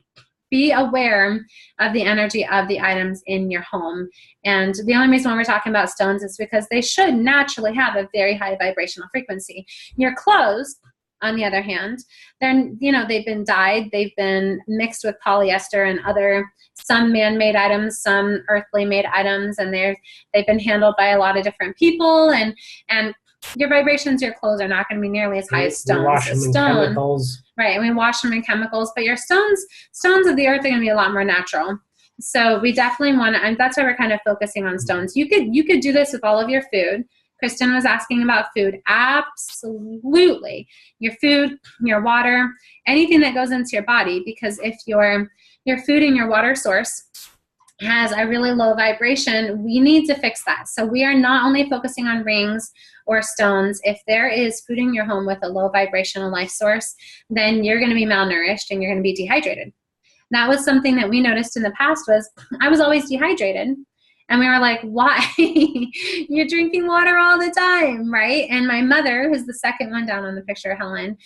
Be aware of the energy of the items in your home. And the only reason why we're talking about stones is because they should naturally have a very high vibrational frequency. Your clothes, on the other hand, they've been dyed, they've been mixed with polyester and some man-made items, some earthly made items, and they've been handled by a lot of different people, and your vibrations, your clothes are not going to be nearly as high as stones. We wash them in chemicals. Right, and we wash them in chemicals, but your stones of the earth are going to be a lot more natural. So we definitely want to, and that's why we're kind of focusing on stones. You could do this with all of your food. Kristen was asking about food. Absolutely. Your food, your water, anything that goes into your body, because if your food and your water source has a really low vibration, we need to fix that. So we are not only focusing on rings or stones. If there is food in your home with a low vibrational life source, then you're going to be malnourished and you're going to be dehydrated. That was something that we noticed in the past. Was I was always dehydrated. And we were like, why? You're drinking water all the time, right? And my mother, who's the second one down on the picture, Helen,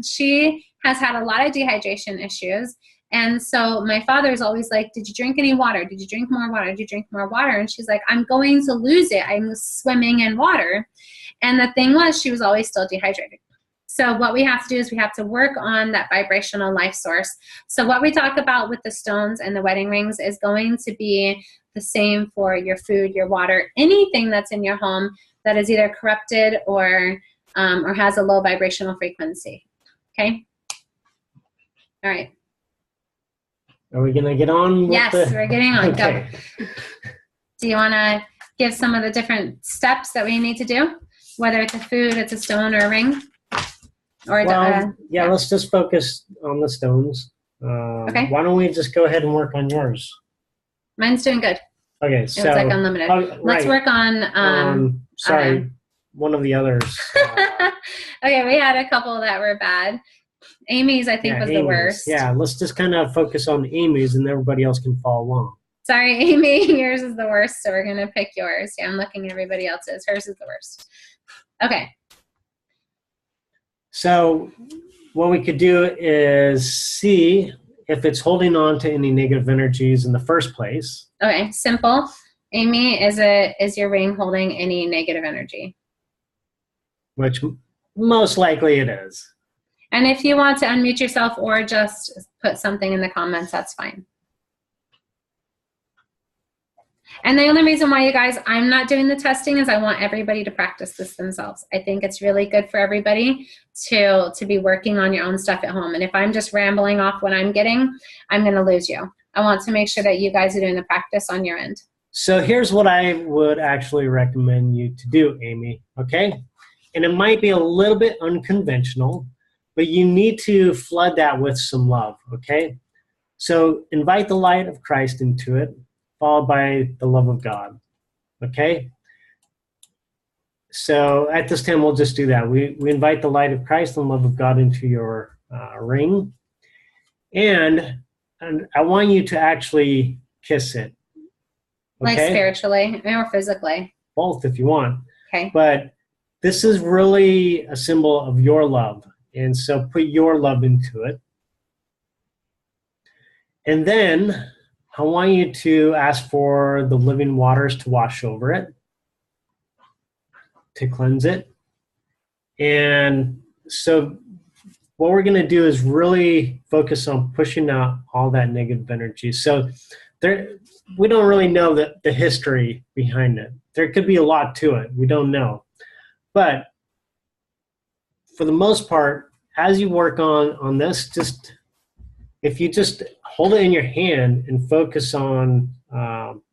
she has had a lot of dehydration issues. And so my father is always like, did you drink any water? Did you drink more water? Did you drink more water? And she's like, I'm going to lose it. I'm swimming in water. And the thing was, she was always still dehydrated. So what we have to do is we have to work on that vibrational life source. So what we talk about with the stones and the wedding rings is going to be the same for your food, your water, anything that's in your home that is either corrupted or has a low vibrational frequency. Okay? All right. Are we going to get on with Yes, we're getting on. Okay. Go. Do you want to give some of the different steps that we need to do? Whether it's a food, it's a stone, or a ring? Or let's just focus on the stones. Okay. Why don't we just go ahead and work on yours? Mine's doing good. Okay, It's like unlimited. Let's work on... one of the others. Okay, we had a couple that were bad. Amy's, I think, was the Amy's. worst. Yeah, let's just kind of focus on Amy's and everybody else can follow along. Sorry, Amy, yours is the worst, so we're going to pick yours. Yeah, I'm looking at everybody else's. Hers is the worst. Okay. So what we could do is see if it's holding on to any negative energies in the first place. Okay, simple. Amy, is your ring holding any negative energy? Which most likely it is. And if you want to unmute yourself or just put something in the comments, that's fine. And the only reason why, you guys, I'm not doing the testing is I want everybody to practice this themselves. I think it's really good for everybody to be working on your own stuff at home. And if I'm just rambling off what I'm getting, I'm going to lose you. I want to make sure that you guys are doing the practice on your end. So here's what I would actually recommend you to do, Amy, okay? And it might be a little bit unconventional, but you need to flood that with some love, okay? So invite the light of Christ into it, followed by the love of God, okay? So at this time, we'll just do that. We invite the light of Christ and the love of God into your ring. And I want you to actually kiss it. Okay? Like spiritually or physically. Both if you want. Okay. But this is really a symbol of your love. And so put your love into it. And then I want you to ask for the living waters to wash over it, to cleanse it. And so what we're going to do is really focus on pushing out all that negative energy. So we don't really know the history behind it. There could be a lot to it. We don't know. But for the most part, as you work on this, if you just hold it in your hand and focus on,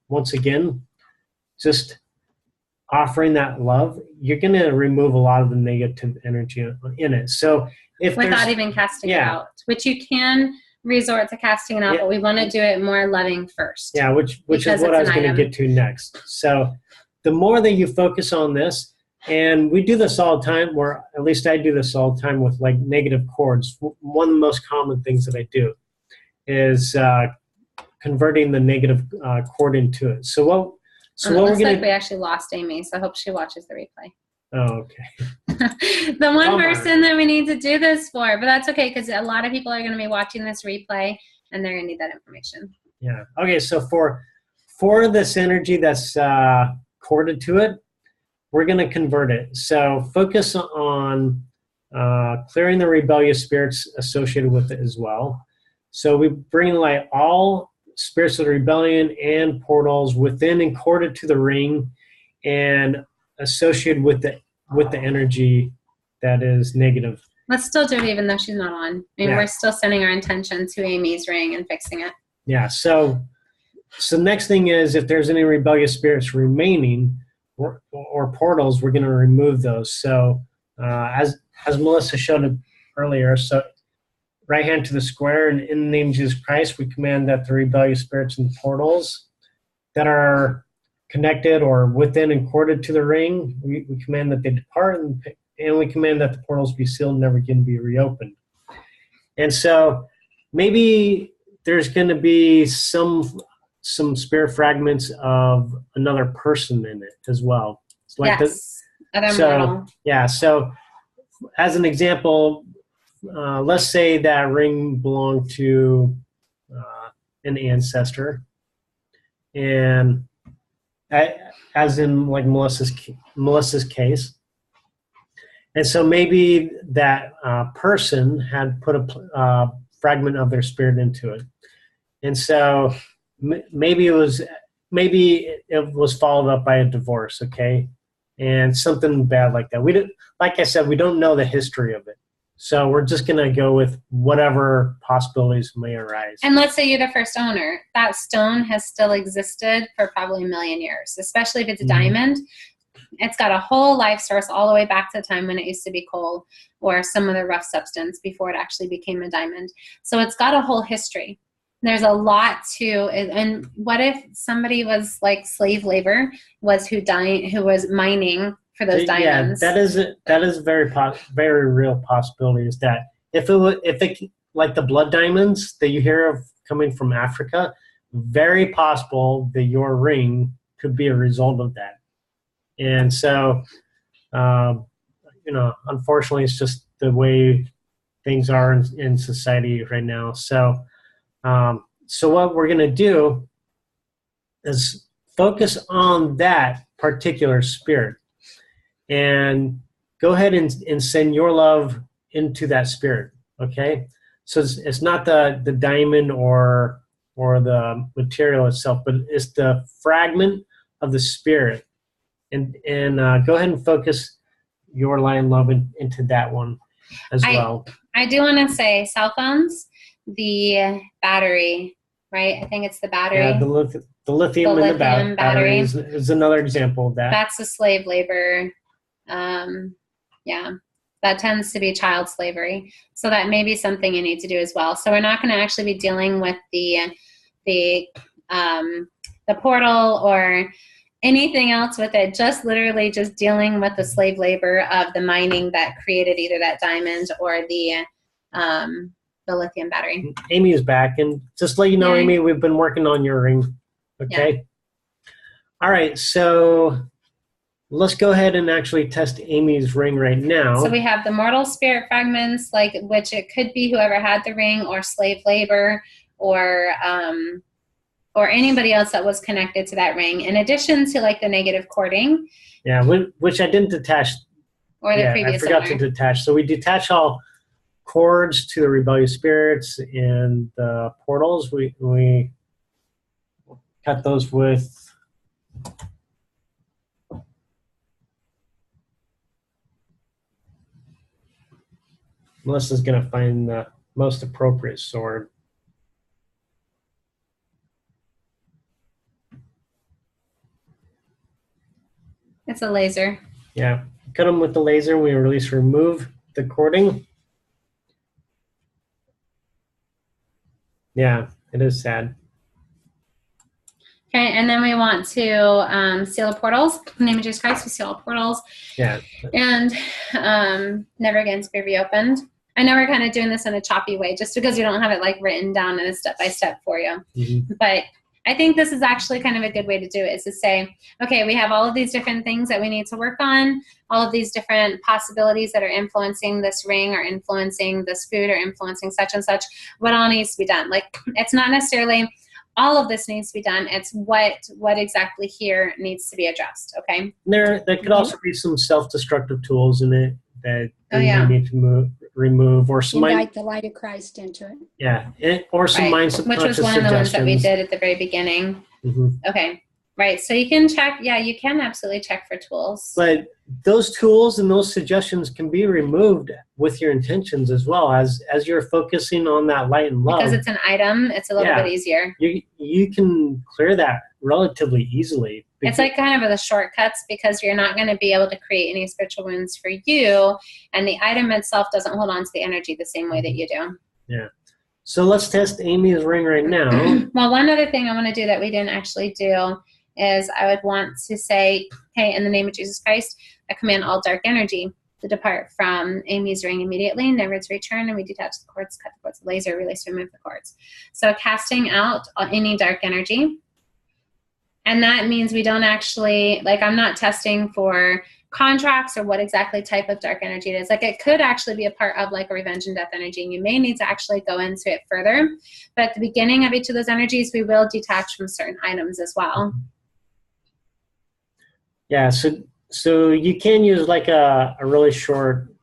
once again, just offering that love, you're going to remove a lot of the negative energy in it. So without even casting it out, which you can resort to casting it out, but we want to do it more loving first. Yeah, which is what I was going to get to next. So the more that you focus on this, and we do this all the time, or at least I do this all the time with like negative chords. One of the most common things that I do is converting the negative chord into it. So what we're going to... we actually lost Amy, so I hope she watches the replay. Oh, okay. The one person that we need to do this for, but that's okay because a lot of people are going to be watching this replay and they're going to need that information. Yeah. Okay, so for this energy that's corded to it, we're going to convert it. So focus on clearing the rebellious spirits associated with it as well. So we bring light all spirits of rebellion and portals within and corded to the ring and associated with the energy that is negative. Let's still do it even though she's not on. We're still sending our intention to Amy's ring and fixing it. Yeah, so next thing is if there's any rebellious spirits remaining or portals, we're going to remove those. So as Melissa showed earlier, so right hand to the square, and in the name of Jesus Christ, we command that the rebellious spirits and portals that are connected or within and corded to the ring, we command that they depart, and we command that the portals be sealed and never again be reopened. And so maybe there's going to be some spirit fragments of another person in it as well. It's like so as an example, let's say that ring belonged to an ancestor, and as in like Melissa's case. And so maybe that person had put a fragment of their spirit into it. And so maybe it was followed up by a divorce, okay? And something bad like that. Like I said, we don't know the history of it. So we're just going to go with whatever possibilities may arise. And let's say you're the first owner. That stone has still existed for probably a million years, especially if it's a diamond. It's got a whole life source all the way back to the time when it used to be coal or some other rough substance before it actually became a diamond. So it's got a whole history. There's a lot to it. And what if somebody was like slave labor who was mining for those diamonds? Yeah, that is very real possibility, is that if it like the blood diamonds that you hear of coming from Africa, very possible that your ring could be a result of that. And so, unfortunately, it's just the way things are in society right now. So, so what we're going to do is focus on that particular spirit and go ahead and send your love into that spirit. Okay. So it's not the diamond or the material itself, but it's the fragment of the spirit. And go ahead and focus your light and love into that one as well. I do want to say cell phones, the battery, right? I think it's the battery. Yeah, the lithium in the battery is another example of that. That's the slave labor. Yeah, that tends to be child slavery. So that may be something you need to do as well. So we're not going to actually be dealing with the portal or anything else with it, just literally just dealing with the slave labor of the mining that created either that diamond or the lithium battery. Amy is back, and just to let you know, Amy, we've been working on your ring. Okay. Yeah. All right, so let's go ahead and actually test Amy's ring right now. So we have the mortal spirit fragments, which it could be whoever had the ring, or slave labor, or anybody else that was connected to that ring, in addition to the negative cording. Yeah, which I didn't detach. Or the previous I forgot to detach. So we detach all cords to the rebellious spirits and the portals. We cut those with Melissa's going to find the most appropriate sword. It's a laser. Yeah. Cut them with the laser. We remove the cording. Yeah, it is sad. Okay, and then we want to seal the portals. In the name of Jesus Christ, we seal all portals. Yeah. And never again to be reopened. I know we're kind of doing this in a choppy way just because we don't have it written down in a step-by-step for you. Mm-hmm. But I think this is actually kind of a good way to do it, is to say, okay, we have all of these different things that we need to work on, all of these different possibilities that are influencing this ring or influencing this food or influencing such and such. What all needs to be done? It's not necessarily all of this needs to be done. It's what exactly here needs to be addressed, okay? There could also be some self-destructive tools in it that you need to remove, or some invite the light of Christ into it. Yeah, or some mind subconscious suggestions. Which was one of the ones that we did at the very beginning. Mm-hmm. Okay, right. So you can check. Yeah, you can absolutely check for tools. But those tools and those suggestions can be removed with your intentions as well, as you're focusing on that light and love. Because it's an item, it's a little bit easier. You can clear that relatively easily. It's kind of the shortcuts, because you're not going to be able to create any spiritual wounds for you, and the item itself doesn't hold on to the energy the same way that you do. Yeah. So let's test Amy's ring right now. Well, one other thing I want to do that we didn't actually do is I would want to say, hey, in the name of Jesus Christ, I command all dark energy to depart from Amy's ring immediately, never to return, and we detach the cords, cut the cords, laser, release, remove the cords. So casting out any dark energy. And that means we don't actually, I'm not testing for contracts or what exactly type of dark energy it is. It could actually be a part of a revenge and death energy, and you may need to actually go into it further. But at the beginning of each of those energies, we will detach from certain items as well. Yeah, so you can use a really short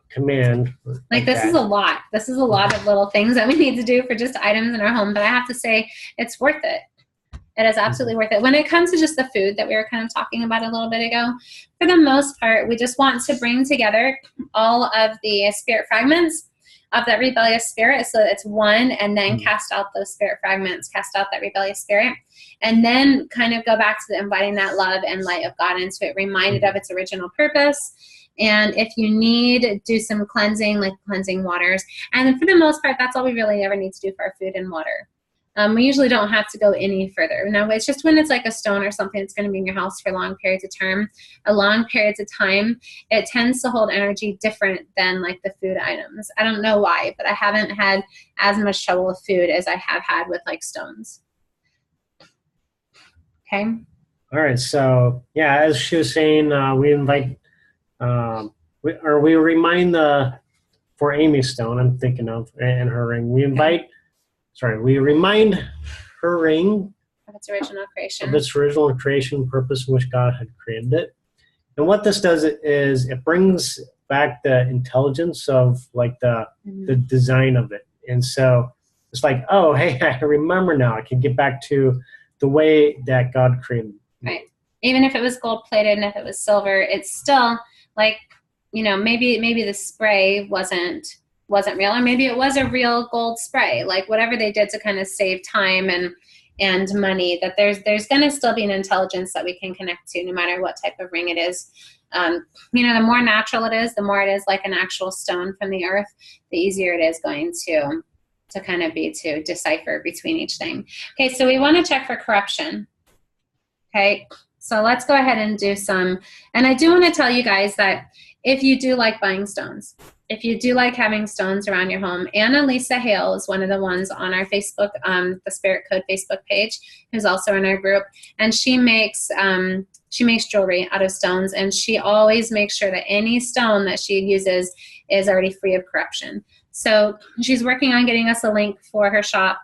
command. This is a lot. This is a lot of little things that we need to do for just items in our home. But I have to say, it's worth it. It is absolutely worth it. When it comes to just the food that we were kind of talking about a little bit ago, for the most part, we just want to bring together all of the spirit fragments of that rebellious spirit, so that it's one, and then cast out those spirit fragments, cast out that rebellious spirit, and then kind of go back to inviting that love and light of God into it, reminded of its original purpose. And if you need, do some cleansing, cleansing waters. And for the most part, that's all we really ever need to do for our food and water. We usually don't have to go any further. Now, it's just when it's like a stone or something that's going to be in your house for long periods of time, it tends to hold energy different than like the food items. I don't know why, but I haven't had as much trouble with food as I have had with like stones. Okay. All right. So yeah, as she was saying, we invite, we remind for Amy Stone, I'm thinking of, and her ring, we remind her ring Of its original creation. of its original creation purpose in which God had created it. And what this does is it brings back the intelligence of like the design of it. And so it's like, oh, hey, I remember now. I can get back to the way that God created. Right. Even if it was gold plated and if it was silver, it's still like, you know, maybe the spray wasn't real, or maybe it was a real gold spray, like whatever they did to kind of save time and money, that there's going to still be an intelligence that we can connect to no matter what type of ring it is. You know, the more natural it is, the more it is like an actual stone from the earth, the easier it is going to kind of be to decipher between each thing. Okay, so we want to check for corruption. Okay, so let's go ahead and do some, and I do want to tell you guys that if you do like buying stones, if you do like having stones around your home, Annalisa Hale is one of the ones on our Facebook, the Spirit Code Facebook page, who's also in our group, and she makes jewelry out of stones, and she always makes sure that any stone that she uses is already free of corruption. So she's working on getting us a link for her shop,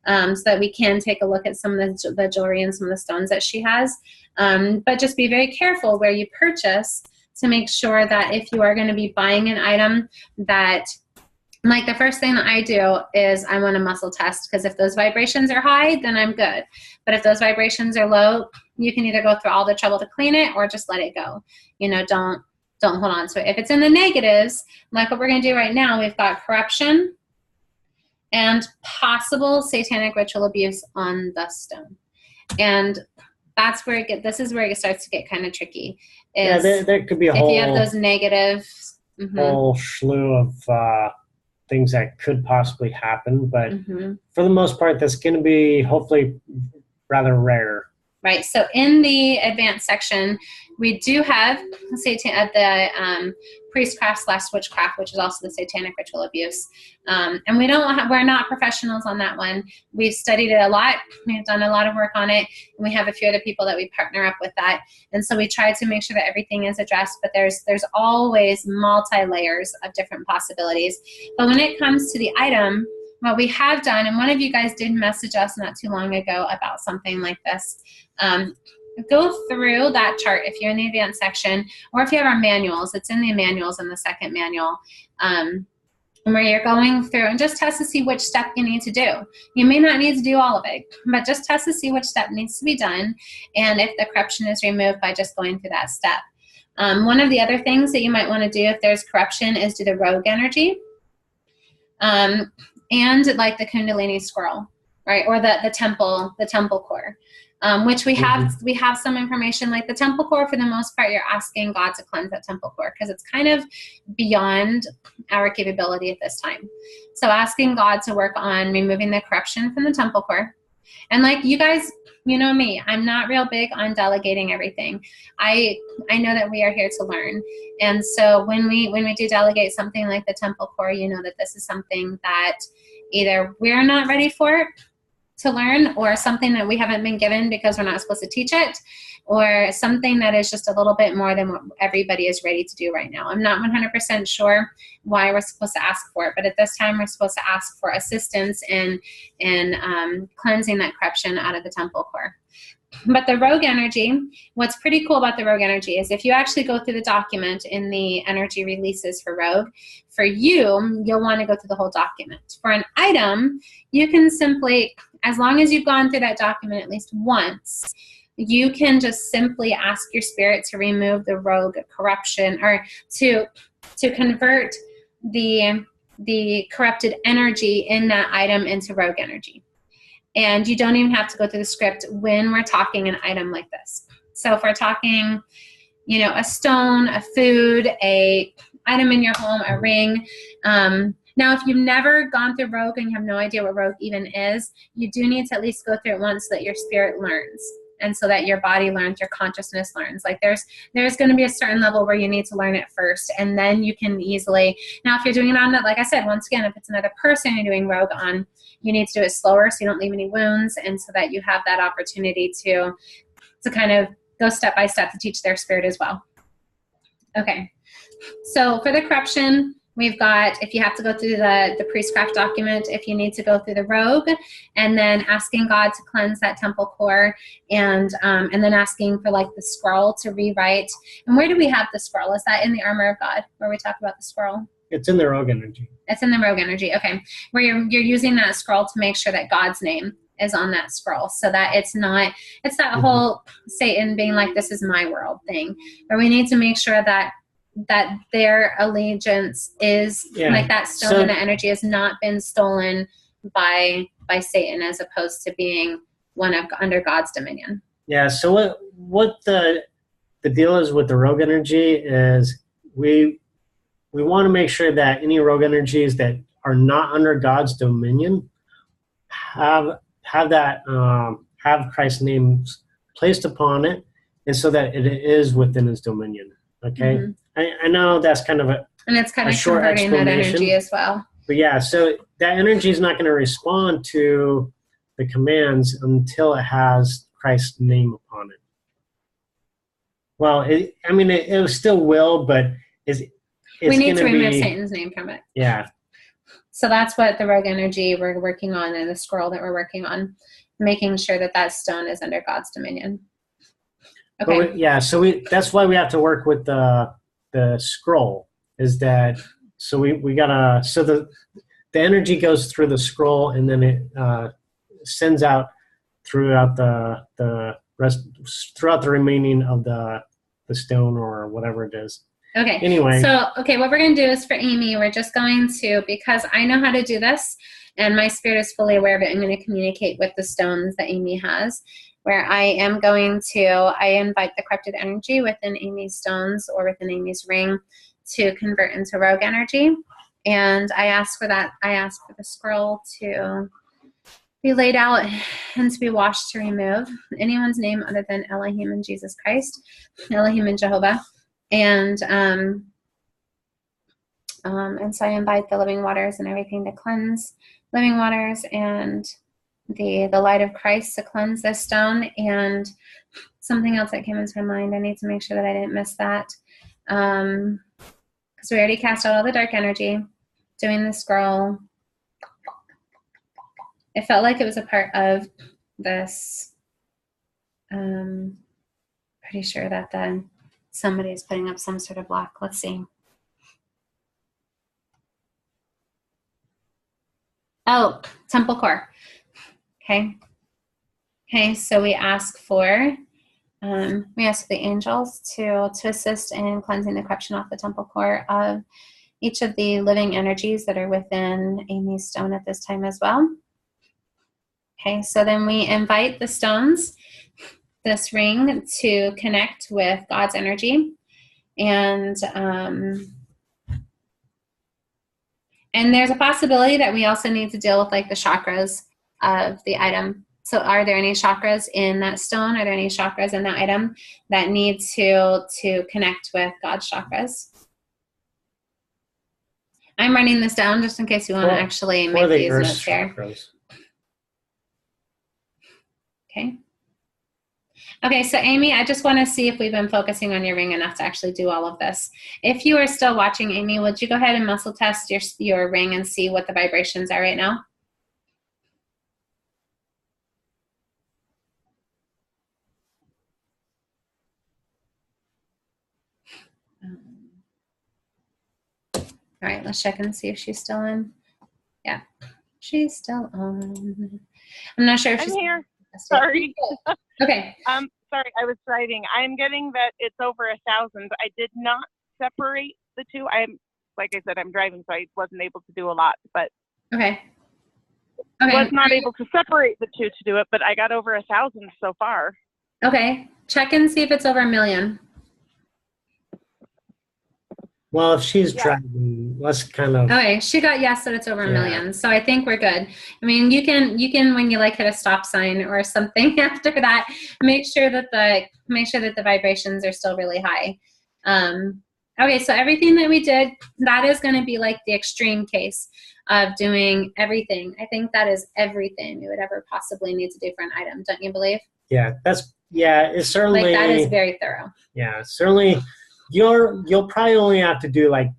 so that we can take a look at some of the jewelry and some of the stones that she has. But just be very careful where you purchase to make sure that if you are going to be buying an item, that, like, the first thing that I do is I want to muscle test, because if those vibrations are high, then I'm good. But if those vibrations are low, you can either go through all the trouble to clean it or just let it go. You know, don't hold on to it. If it's in the negatives, like what we're going to do right now, we've got corruption and possible satanic ritual abuse on the stone. And that's where this is where it starts to get kind of tricky. Yeah, there could be a if you have those negatives. whole slew of things that could possibly happen. But for the most part, that's going to be hopefully rather rare. Right. So in the advanced section, we do have the priestcraft/witchcraft, which is also the satanic ritual abuse. And we're not professionals on that one. We've studied it a lot. We've done a lot of work on it. And we have a few other people that we partner up with that. And so we try to make sure that everything is addressed, but there's always multi-layers of different possibilities. But when it comes to the item, what we have done, and one of you guys did message us not too long ago about something like this. Go through that chart if you're in the advanced section, or if you have our manuals. It's in the manuals in the second manual, where you're going through and just test to see which step you need to do. You may not need to do all of it, but just test to see which step needs to be done, and if the corruption is removed by just going through that step. One of the other things that you might want to do if there's corruption is do the rogue energy. And like the Kundalini squirrel, right? Or the temple core, which we have some information. Like the temple core, for the most part, you're asking God to cleanse that temple core, because it's kind of beyond our capability at this time. So asking God to work on removing the corruption from the temple core. And like you guys, you know me, I'm not real big on delegating everything. I know that we are here to learn. And so when we do delegate something like the temple core, you know that this is something that either we're not ready for to learn, or something that we haven't been given because we're not supposed to teach it, or something that is just a little bit more than what everybody is ready to do right now. I'm not 100% sure why we're supposed to ask for it, but at this time we're supposed to ask for assistance in cleansing that corruption out of the temple core. But the rogue energy, what's pretty cool about the rogue energy is if you actually go through the document in the energy releases for rogue, for you'll want to go through the whole document. For an item, you can simply, as long as you've gone through that document at least once, you can just simply ask your spirit to remove the rogue corruption, or to convert the corrupted energy in that item into rogue energy. And you don't even have to go through the script when we're talking an item like this. So if we're talking, you know, a stone, a food, a item in your home, a ring, Now, if you've never gone through Rogue and you have no idea what Rogue even is, you do need to at least go through it once so that your spirit learns and so that your body learns, your consciousness learns. Like there's going to be a certain level where you need to learn it first, and then you can easily, now if you're doing it on, like I said, once again, if it's another person you're doing Rogue on, you need to do it slower so you don't leave any wounds, and so that you have that opportunity to kind of go step by step to teach their spirit as well. Okay, so for the corruption, we've got, if you have to go through the priestcraft document, if you need to go through the Rogue, and then asking God to cleanse that temple core, and then asking for like the scroll to rewrite. And where do we have the scroll? Is that in the armor of God, where we talk about the scroll? It's in the Rogue energy. It's in the Rogue energy, okay. Where you're using that scroll to make sure that God's name is on that scroll, so that it's that whole Satan being like, this is my world thing. But we need to make sure that their allegiance is like that stone and that energy has not been stolen by Satan, as opposed to being under God's dominion. Yeah. So what the deal is with the Rogue energy is we want to make sure that any Rogue energies that are not under God's dominion have Christ's name placed upon it, and so that it is within His dominion. Okay. Mm-hmm. I know that's kind of and it's kind of converting that energy as well. But yeah, so that energy is not going to respond to the commands until it has Christ's name upon it. Well, it still will, but it's we need to remove Satan's name from it. Yeah. So that's what the Rogue energy we're working on, and the scroll that we're working on, making sure that stone is under God's dominion. Okay. So that's why we have to work with the scroll, is that so we gotta, so the energy goes through the scroll, and then it sends out throughout the remaining of the stone or whatever it is. Okay. Anyway. So, what we're going to do is for Amy, we're just going to, because I know how to do this and my spirit is fully aware of it, I'm going to communicate with the stones that Amy has, where I invite the corrupted energy within Amy's stones or within Amy's ring to convert into Rogue energy. And I ask for the scroll to be laid out and to be washed to remove anyone's name other than Elohim and Jesus Christ, Elohim and Jehovah. And so I invite the living waters and everything to cleanse, living waters and the light of Christ to cleanse this stone. And something else that came into my mind, I need to make sure that I didn't miss that. Because we already cast out all the dark energy, doing the scroll. It felt like it was a part of this. Pretty sure that somebody's putting up some sort of block. Let's see. Oh, temple core. Okay, so we ask for the angels to assist in cleansing the corruption off the temple core of each of the living energies that are within Amy's stone at this time as well. Okay, so then we invite the stones, this ring, to connect with God's energy, and there's a possibility that we also need to deal with like the chakras of the item. So are there any chakras in that stone? Are there any chakras in that item that need to connect with God's chakras? I'm writing this down just in case you want to actually make these notes here. Okay, so Amy, I just want to see if we've been focusing on your ring enough to actually do all of this. If you are still watching, Amy, would you go ahead and muscle test your ring and see what the vibrations are right now? All right, let's check and see if she's still in. Yeah, she's still on. I'm not sure if she's here. Sorry. Okay. Sorry, I was driving. I'm getting that it's over 1,000. I did not separate the two. Like I said, I'm driving, so I wasn't able to do a lot. But okay. Was not able to separate the two to do it. But I got over 1,000 so far. Okay. Check and see if it's over 1 million. Well, if she's Yeah. driving, let's kind of. Okay, she got yes that it's over a Yeah. million. So I think we're good. I mean, you can when you like hit a stop sign or something after that, make sure that the vibrations are still really high. Okay, so everything that we did, that is going to be like the extreme case of doing everything. I think that is everything we would ever possibly need to do for an item. Don't you believe? Yeah, it's certainly. Like that is very thorough. Yeah, certainly. You'll probably only have to do like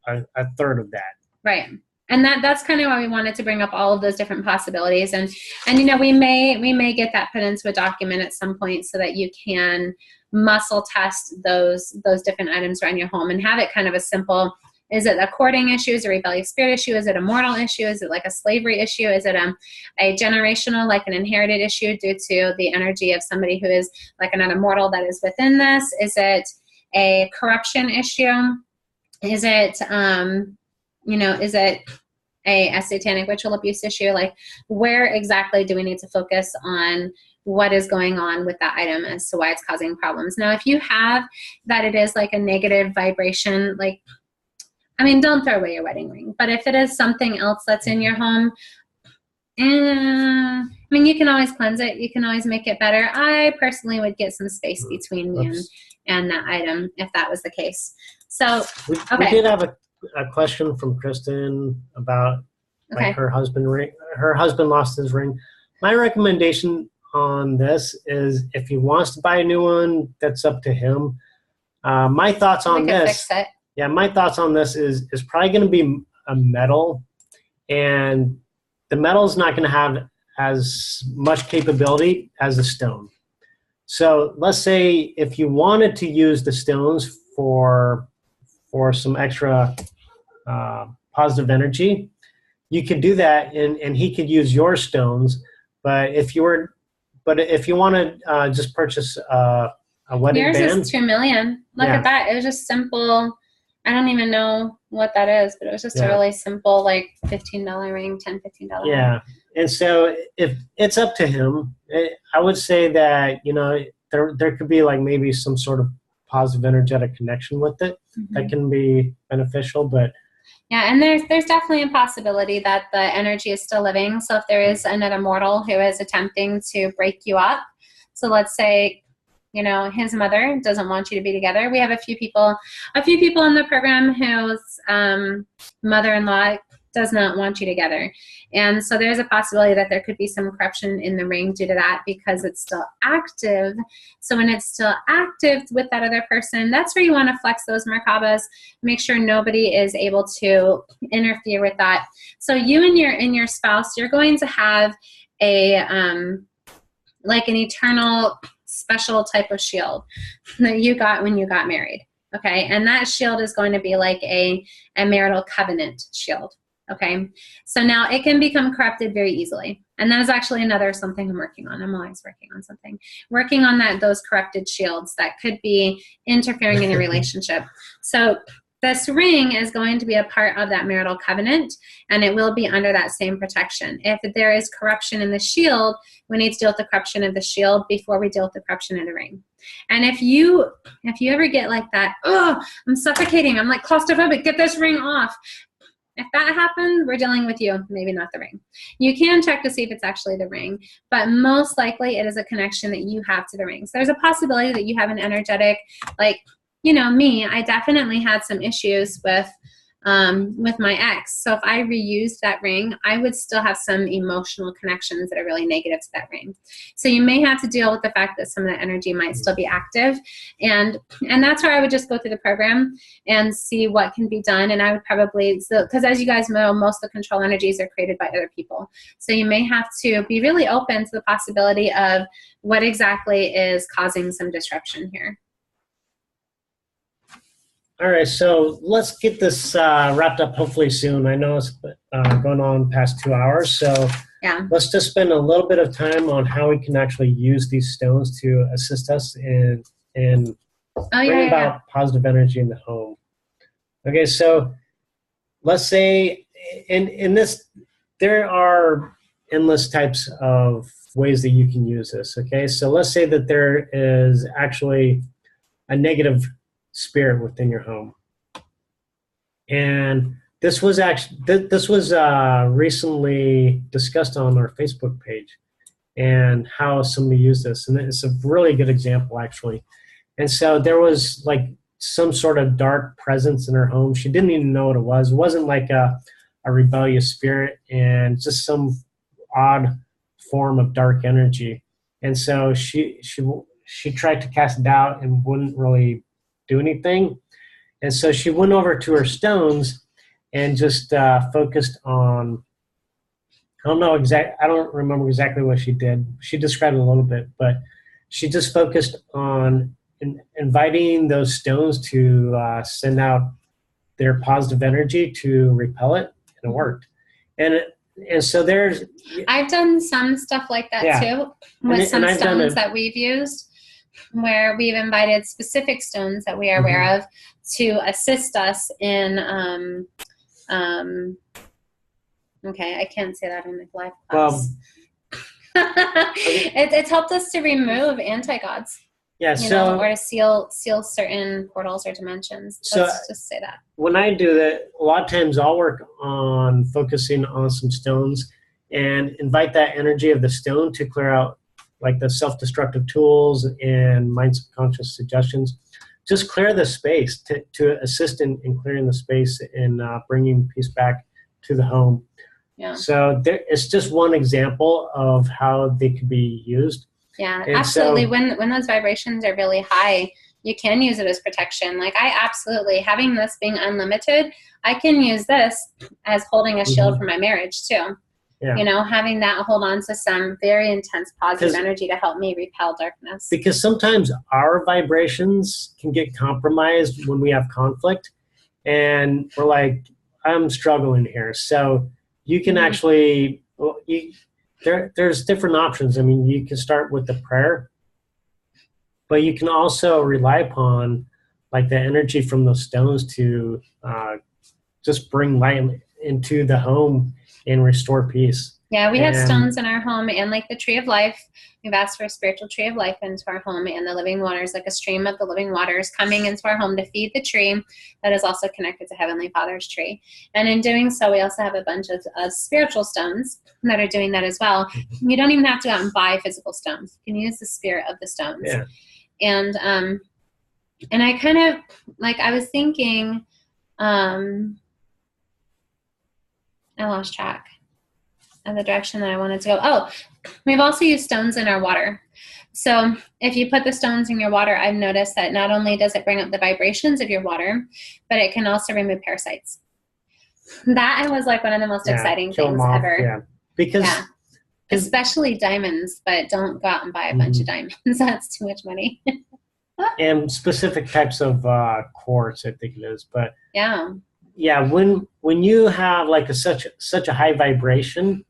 a third of that. Right. And that's kind of why we wanted to bring up all of those different possibilities. And we may get that put into a document at some point so that you can muscle test those different items around your home and have it kind of a simple, is it a courting issue? Is it a rebellious spirit issue? Is it a mortal issue? Is it like a slavery issue? Is it a generational, like an inherited issue due to the energy of somebody who is like another mortal that is within this? Is it a corruption issue? Is it, is it a satanic ritual abuse issue? Like, where exactly do we need to focus on what is going on with that item as to why it's causing problems? Now, if you have that it is like a negative vibration, like, I mean, don't throw away your wedding ring. But if it is something else that's in your home, I mean, you can always cleanse it. You can always make it better. I personally would get some space between me and that item if that was the case. So, We okay. did have a question from Kristen about Okay. like her husband lost his ring. My recommendation on this is if he wants to buy a new one, that's up to him. My thoughts on We could this. fix it. Yeah, my thoughts on this is probably going to be a metal, and the metal is not going to have as much capability as a stone. So let's say if you wanted to use the stones for some extra positive energy, you could do that, and he could use your stones. But if you want to just purchase a wedding Yours band, is $2 million. Look Yeah. at that. It was just simple. I don't even know what that is, but it was just a Yeah. really simple, like $15 ring, $15 ring. yeah. And so if it's up to him, I would say that there could be like maybe some sort of positive energetic connection with it that can be beneficial. But Yeah, and there's definitely a possibility that the energy is still living. So if there is another mortal who is attempting to break you up, so let's say, his mother doesn't want you to be together. We have a few people in the program whose mother-in-law does not want you together. And so there's a possibility that there could be some corruption in the ring due to that because it's still active. So when it's still active with that other person, that's where you want to flex those Merkabas. Make sure nobody is able to interfere with that. So you and your spouse, you're going to have like an eternal special type of shield that you got when you got married. Okay. And that shield is going to be like a marital covenant shield. Okay. So now it can become corrupted very easily. And that is actually something I'm working on. I'm always working on something. Working on those corrupted shields that could be interfering in a relationship. So this ring is going to be a part of that marital covenant, and it will be under that same protection. If there is corruption in the shield, we need to deal with the corruption of the shield before we deal with the corruption of the ring. And if you ever get like that, oh, I'm suffocating, I'm like claustrophobic, get this ring off. If that happens, we're dealing with you, maybe not the ring. You can check to see if it's actually the ring, but most likely it is a connection that you have to the ring. So there's a possibility that you have an energetic, like, me, I definitely had some issues with my ex. So if I reused that ring, I would still have some emotional connections that are really negative to that ring. So you may have to deal with the fact that some of that energy might still be active. And that's where I would just go through the program and see what can be done. And I would probably, because as you guys know, most of the control energies are created by other people. So you may have to be really open to the possibility of what exactly is causing some disruption here. all right, so let's get this wrapped up hopefully soon. I know it's going on past 2 hours, so Yeah. let's just spend a little bit of time on how we can actually use these stones to assist us in bringing about positive energy in the home. Okay, so let's say in this, there are endless types of ways that you can use this. Okay, so let's say that there is actually a negative spirit within your home. And this was actually this was recently discussed on our Facebook page, and how somebody used this, and it's a really good example actually. And so there was like some sort of dark presence in her home. She didn't even know what it was. It wasn't like a rebellious spirit, and just some odd form of dark energy. And so she tried to cast it out and wouldn't really do anything. And so she went over to her stones and just focused on, I don't remember exactly what she did. She described it a little bit, but she just focused on inviting those stones to send out their positive energy to repel it, and it worked. And so I've done some stuff like that too, with some stones that we've used, where we've invited specific stones that we are aware of to assist us in okay, I can't say that in the live class. It's helped us to remove anti-gods. Yeah, or to seal certain portals or dimensions. Let's just say that. When I do that, a lot of times I'll work on focusing on some stones and invite that energy of the stone to clear out like the self-destructive tools and mind subconscious suggestions. Just clear the space to assist in clearing the space and bringing peace back to the home. Yeah. So it's just one example of how they could be used. Yeah, and absolutely. So, when those vibrations are really high, you can use it as protection. Like I absolutely, having this being unlimited, I can use this as holding a shield for my marriage too. Yeah. Having that hold on to some very intense positive energy to help me repel darkness. Because sometimes our vibrations can get compromised when we have conflict, and we're like, I'm struggling here. So you can actually, there's different options. I mean, you can start with the prayer, but you can also rely upon like the energy from those stones to just bring light into the home and restore peace. Yeah, we have stones in our home, and like the tree of life, we've asked for a spiritual tree of life into our home, and the living waters, like a stream of the living waters coming into our home to feed the tree that is also connected to Heavenly Father's tree. And in doing so, we also have a bunch of spiritual stones that are doing that as well. You don't even have to go out and buy physical stones. You can use the spirit of the stones. Yeah. And I kind of, like, I was thinking, I lost track of the direction that I wanted to go. Oh, we've also used stones in our water. So if you put the stones in your water, I've noticed that not only does it bring up the vibrations of your water, but it can also remove parasites. That was like one of the most exciting things ever. Yeah, because especially diamonds, but don't go out and buy a bunch of diamonds. That's too much money. And specific types of quartz, I think it is. But yeah, when you have like such a high vibration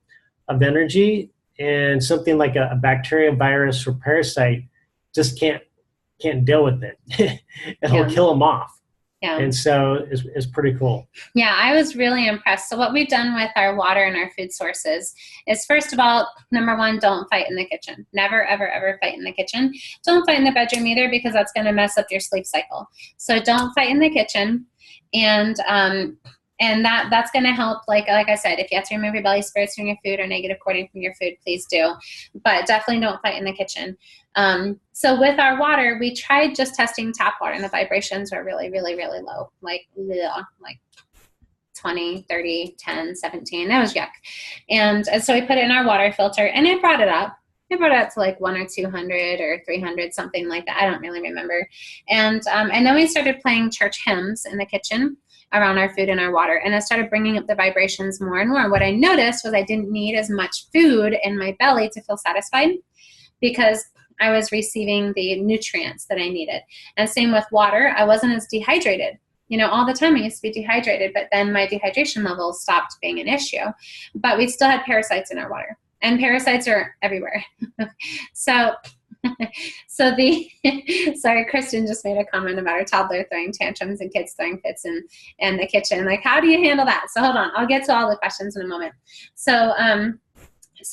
of energy, and something like a bacteria, virus, or parasite just can't deal with it. It'll kill them off. Yeah. And so it's pretty cool. Yeah, I was really impressed. So what we've done with our water and our food sources is, first of all, number one, don't fight in the kitchen. Never, ever, ever fight in the kitchen. Don't fight in the bedroom either, because that's going to mess up your sleep cycle. So don't fight in the kitchen. And that's going to help, like I said, if you have to remove rebellious spirits from your food or negative cording from your food, please do. But definitely don't fight in the kitchen. So with our water, we tried just testing tap water, and the vibrations were really, really, really low, like 20, 30, 10, 17. That was yuck. And so we put it in our water filter, and it brought it up. It brought it up to like 100 or 200 or 300, something like that. I don't really remember. And then we started playing church hymns in the kitchen around our food and our water, and I started bringing up the vibrations more and more. What I noticed was I didn't need as much food in my belly to feel satisfied, because I was receiving the nutrients that I needed. And same with water. I wasn't as dehydrated. All the time I used to be dehydrated, but then my dehydration levels stopped being an issue. But we still had parasites in our water, and parasites are everywhere. So sorry, Kristen just made a comment about her toddler throwing tantrums and kids throwing fits in the kitchen. Like, how do you handle that? So hold on, I'll get to all the questions in a moment. So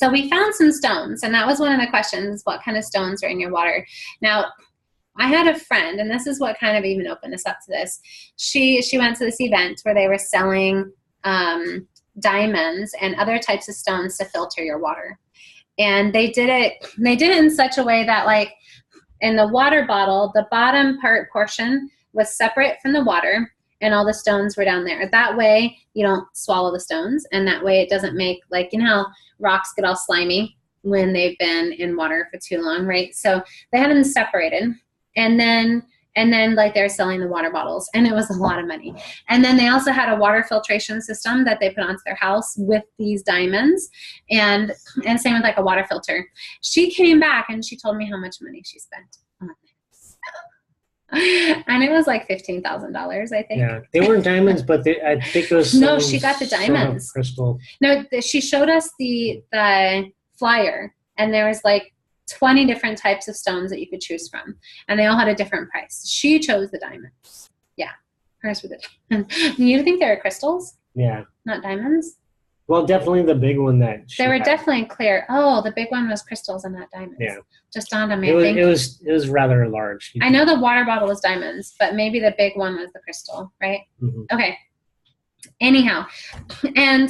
we found some stones, and that was one of the questions: what kind of stones are in your water? Now, I had a friend, and this is what kind of even opened us up to this. She went to this event where they were selling diamonds and other types of stones to filter your water. And they did it in such a way that, like, in the water bottle, the bottom portion was separate from the water, and all the stones were down there. That way you don't swallow the stones, and that way it doesn't make, like, you know how rocks get all slimy when they've been in water for too long, right? So they had them separated, and then like they're selling the water bottles, and it was a lot of money. And then they also had a water filtration system that they put onto their house with these diamonds, and same with like a water filter. She came back and she told me how much money she spent on this. And it was like $15,000, I think. Yeah, they weren't diamonds, but I think it was no, she got the diamonds. Crystal. No, she showed us the flyer, and there was like 20 different types of stones that you could choose from, and they all had a different price. She chose the diamonds. Yeah, hers were the diamonds. You think they were crystals? Yeah. Not diamonds? Well, definitely the big one that she They were had. definitely clear. Oh, the big one was crystals and not diamonds. Yeah. Just dawned on me. It was rather large. I know the water bottle was diamonds, but maybe the big one was the crystal, right? Mhm. Okay. Anyhow, and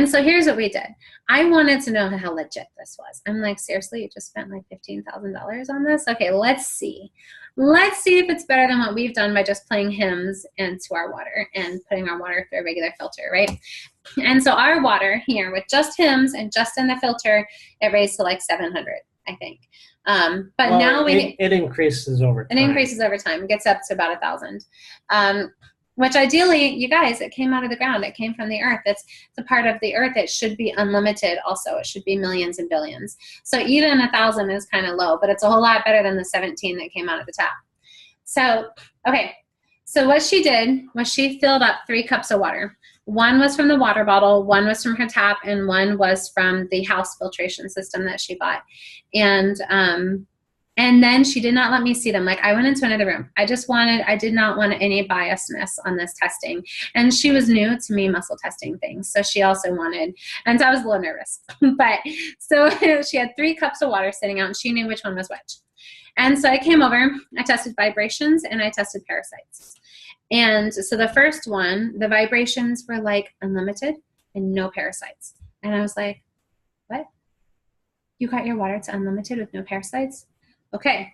so here's what we did. I wanted to know how legit this was. I'm like, seriously, you just spent like $15,000 on this? Okay, let's see. Let's see if it's better than what we've done by just playing hymns into our water and putting our water through a regular filter, right? And so our water here with just hymns and just in the filter, it raised to like 700, I think. But Well, now it increases over time. it increases over time. It gets up to about 1,000. Which ideally, you guys, it came out of the ground. It came from the earth. It's a part of the earth. It should be unlimited also. It should be millions and billions. So even 1,000 is kind of low, but it's a whole lot better than the 17 that came out of the tap. So, okay. So what she did was she filled up 3 cups of water. One was from the water bottle, one was from her tap, and one was from the house filtration system that she bought. And then she did not let me see them. Like, I went into another room. I did not want any biasness on this testing. And she was new to me muscle testing things. So she also wanted, and so I was a little nervous. But so she had 3 cups of water sitting out, and she knew which one was which. And so I came over, I tested vibrations, and I tested parasites. And so the first one, the vibrations were like unlimited and no parasites. And I was like, what? You got your water to unlimited with no parasites? Okay.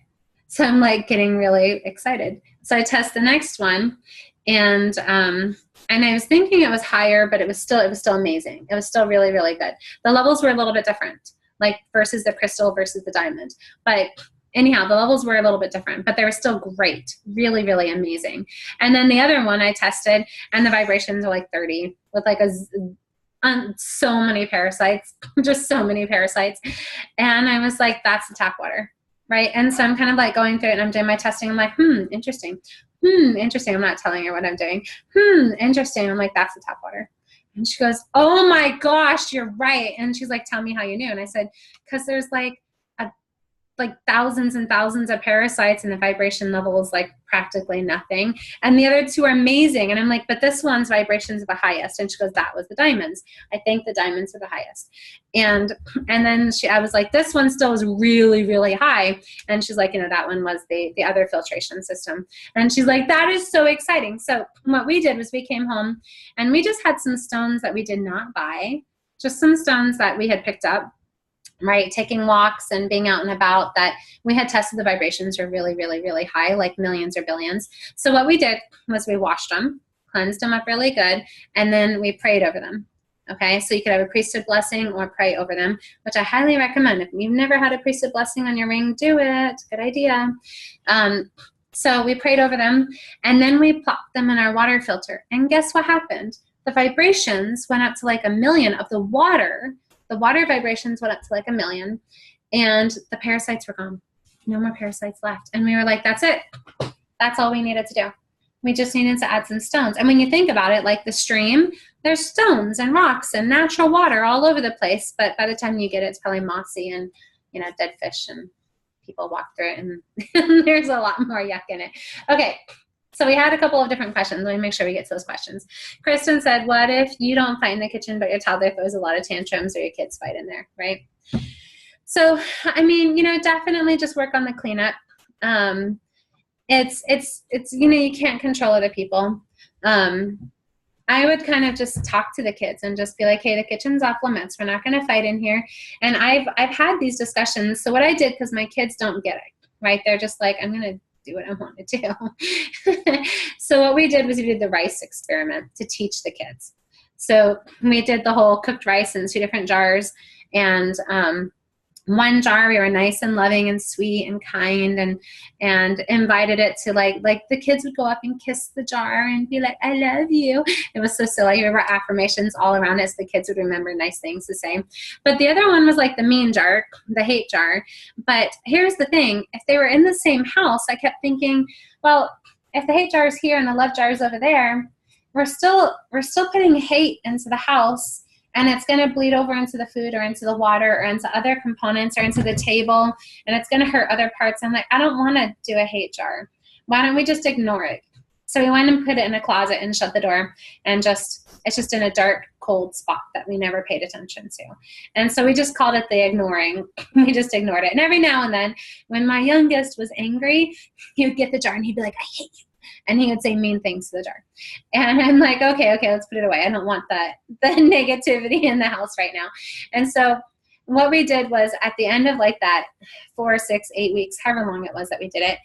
So I'm like getting really excited. So I test the next one, and I was thinking it was higher, but it was still amazing. It was still really, really good. The levels were a little bit different, like versus the crystal versus the diamond. But anyhow, the levels were a little bit different, but they were still great. Really, really amazing. And then the other one I tested, and the vibrations were like 30 with like so many parasites, just so many parasites. And I was like, that's the tap water. Right. And so I'm kind of like going through it, and I'm doing my testing. I'm like, interesting. Interesting. I'm not telling her what I'm doing. Interesting. I'm like, that's the tap water. And she goes, oh my gosh, you're right. And she's like, tell me how you knew. And I said, because there's like thousands and thousands of parasites, and the vibration level is like practically nothing. And the other 2 are amazing. And I'm like, but this one's vibrations are the highest. And she goes, that was the diamonds. I think the diamonds are the highest. And then I was like, this one still is really, really high. And she's like, that one was the other filtration system. And she's like, that is so exciting. So what we did was we came home, and we just had some stones that we did not buy, just some stones that we had picked up, right, taking walks and being out and about, that we had tested the vibrations were really, really, really high, like millions or billions. So what we did was we washed them, cleansed them up really good, and then we prayed over them. Okay, so you could have a priesthood blessing or pray over them, which I highly recommend. If you've never had a priesthood blessing on your ring, do it. Good idea. So we prayed over them, and then we plopped them in our water filter. And guess what happened? The vibrations went up to like 1 million of the water. The water vibrations went up to like 1 million, and the parasites were gone. No more parasites left. And we were like, that's it. That's all we needed to do. We just needed to add some stones. And when you think about it, like the stream, there's stones and rocks and natural water all over the place. But by the time you get it, it's probably mossy and, dead fish, and people walk through it, and there's a lot more yuck in it. Okay. So we had a couple of different questions. Let me make sure we get to those questions. Kristen said, what if you don't fight in the kitchen, but your toddler throws a lot of tantrums, or your kids fight in there, right? So, I mean, definitely just work on the cleanup. it's you can't control other people. I would kind of just talk to the kids and just be like, hey, the kitchen's off limits. We're not going to fight in here. And I've had these discussions. So what I did, because my kids don't get it, right? They're just like, I'm going to do what I want to do. So what we did was we did the rice experiment to teach the kids. So we did the whole cooked rice in 2 different jars, and one jar we were nice and loving and sweet and kind, and invited it to like the kids would go up and kiss the jar and be like, I love you. It was so silly. We were affirmations all around it so the kids would remember nice things to say. But the other one was like the mean jar, the hate jar. But here's the thing, if they were in the same house, I kept thinking, well, if the hate jar is here and the love jar is over there, we're still putting hate into the house, and it's going to bleed over into the food or into the water or into other components or into the table, and it's going to hurt other parts. I'm like, I don't want to do a hate jar. Why don't we just ignore it? So we went and put it in a closet and shut the door, and it's just in a dark, cold spot that we never paid attention to. And so we just called it the ignoring. We just ignored it. And every now and then, when my youngest was angry, he would get the jar and he'd be like, I hate you. And he would say mean things to the jar. And I'm like, okay, let's put it away. I don't want the negativity in the house right now. And so what we did was, at the end of like that 4, 6, 8 weeks, however long it was that we did it,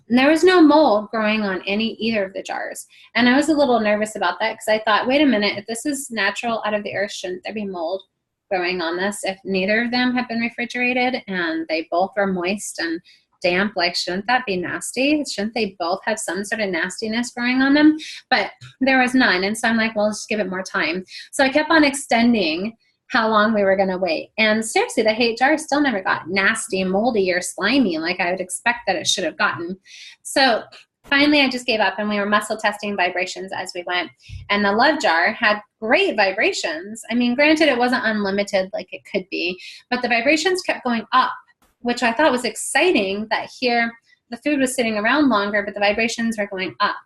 there was no mold growing on either of the jars. And I was a little nervous about that, because I thought, wait a minute, if this is natural out of the earth, shouldn't there be mold growing on this? If neither of them have been refrigerated and they both are moist and damp, like, shouldn't that be nasty? Shouldn't they both have some sort of nastiness growing on them? But there was none. And so I'm like, well, let's just give it more time. So I kept on extending how long we were going to wait. And seriously, the hate jar still never got nasty, moldy, or slimy like I would expect that it should have gotten. So finally, I just gave up, and we were muscle testing vibrations as we went. And the love jar had great vibrations. I mean, granted, it wasn't unlimited like it could be, but the vibrations kept going up, which I thought was exciting, that here the food was sitting around longer, but the vibrations were going up.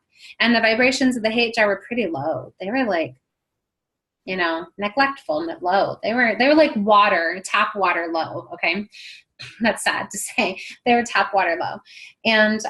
And the vibrations of the hate jar were pretty low. They were like, neglectful, low. They were like water, tap water low, okay? That's sad to say. They were tap water low. And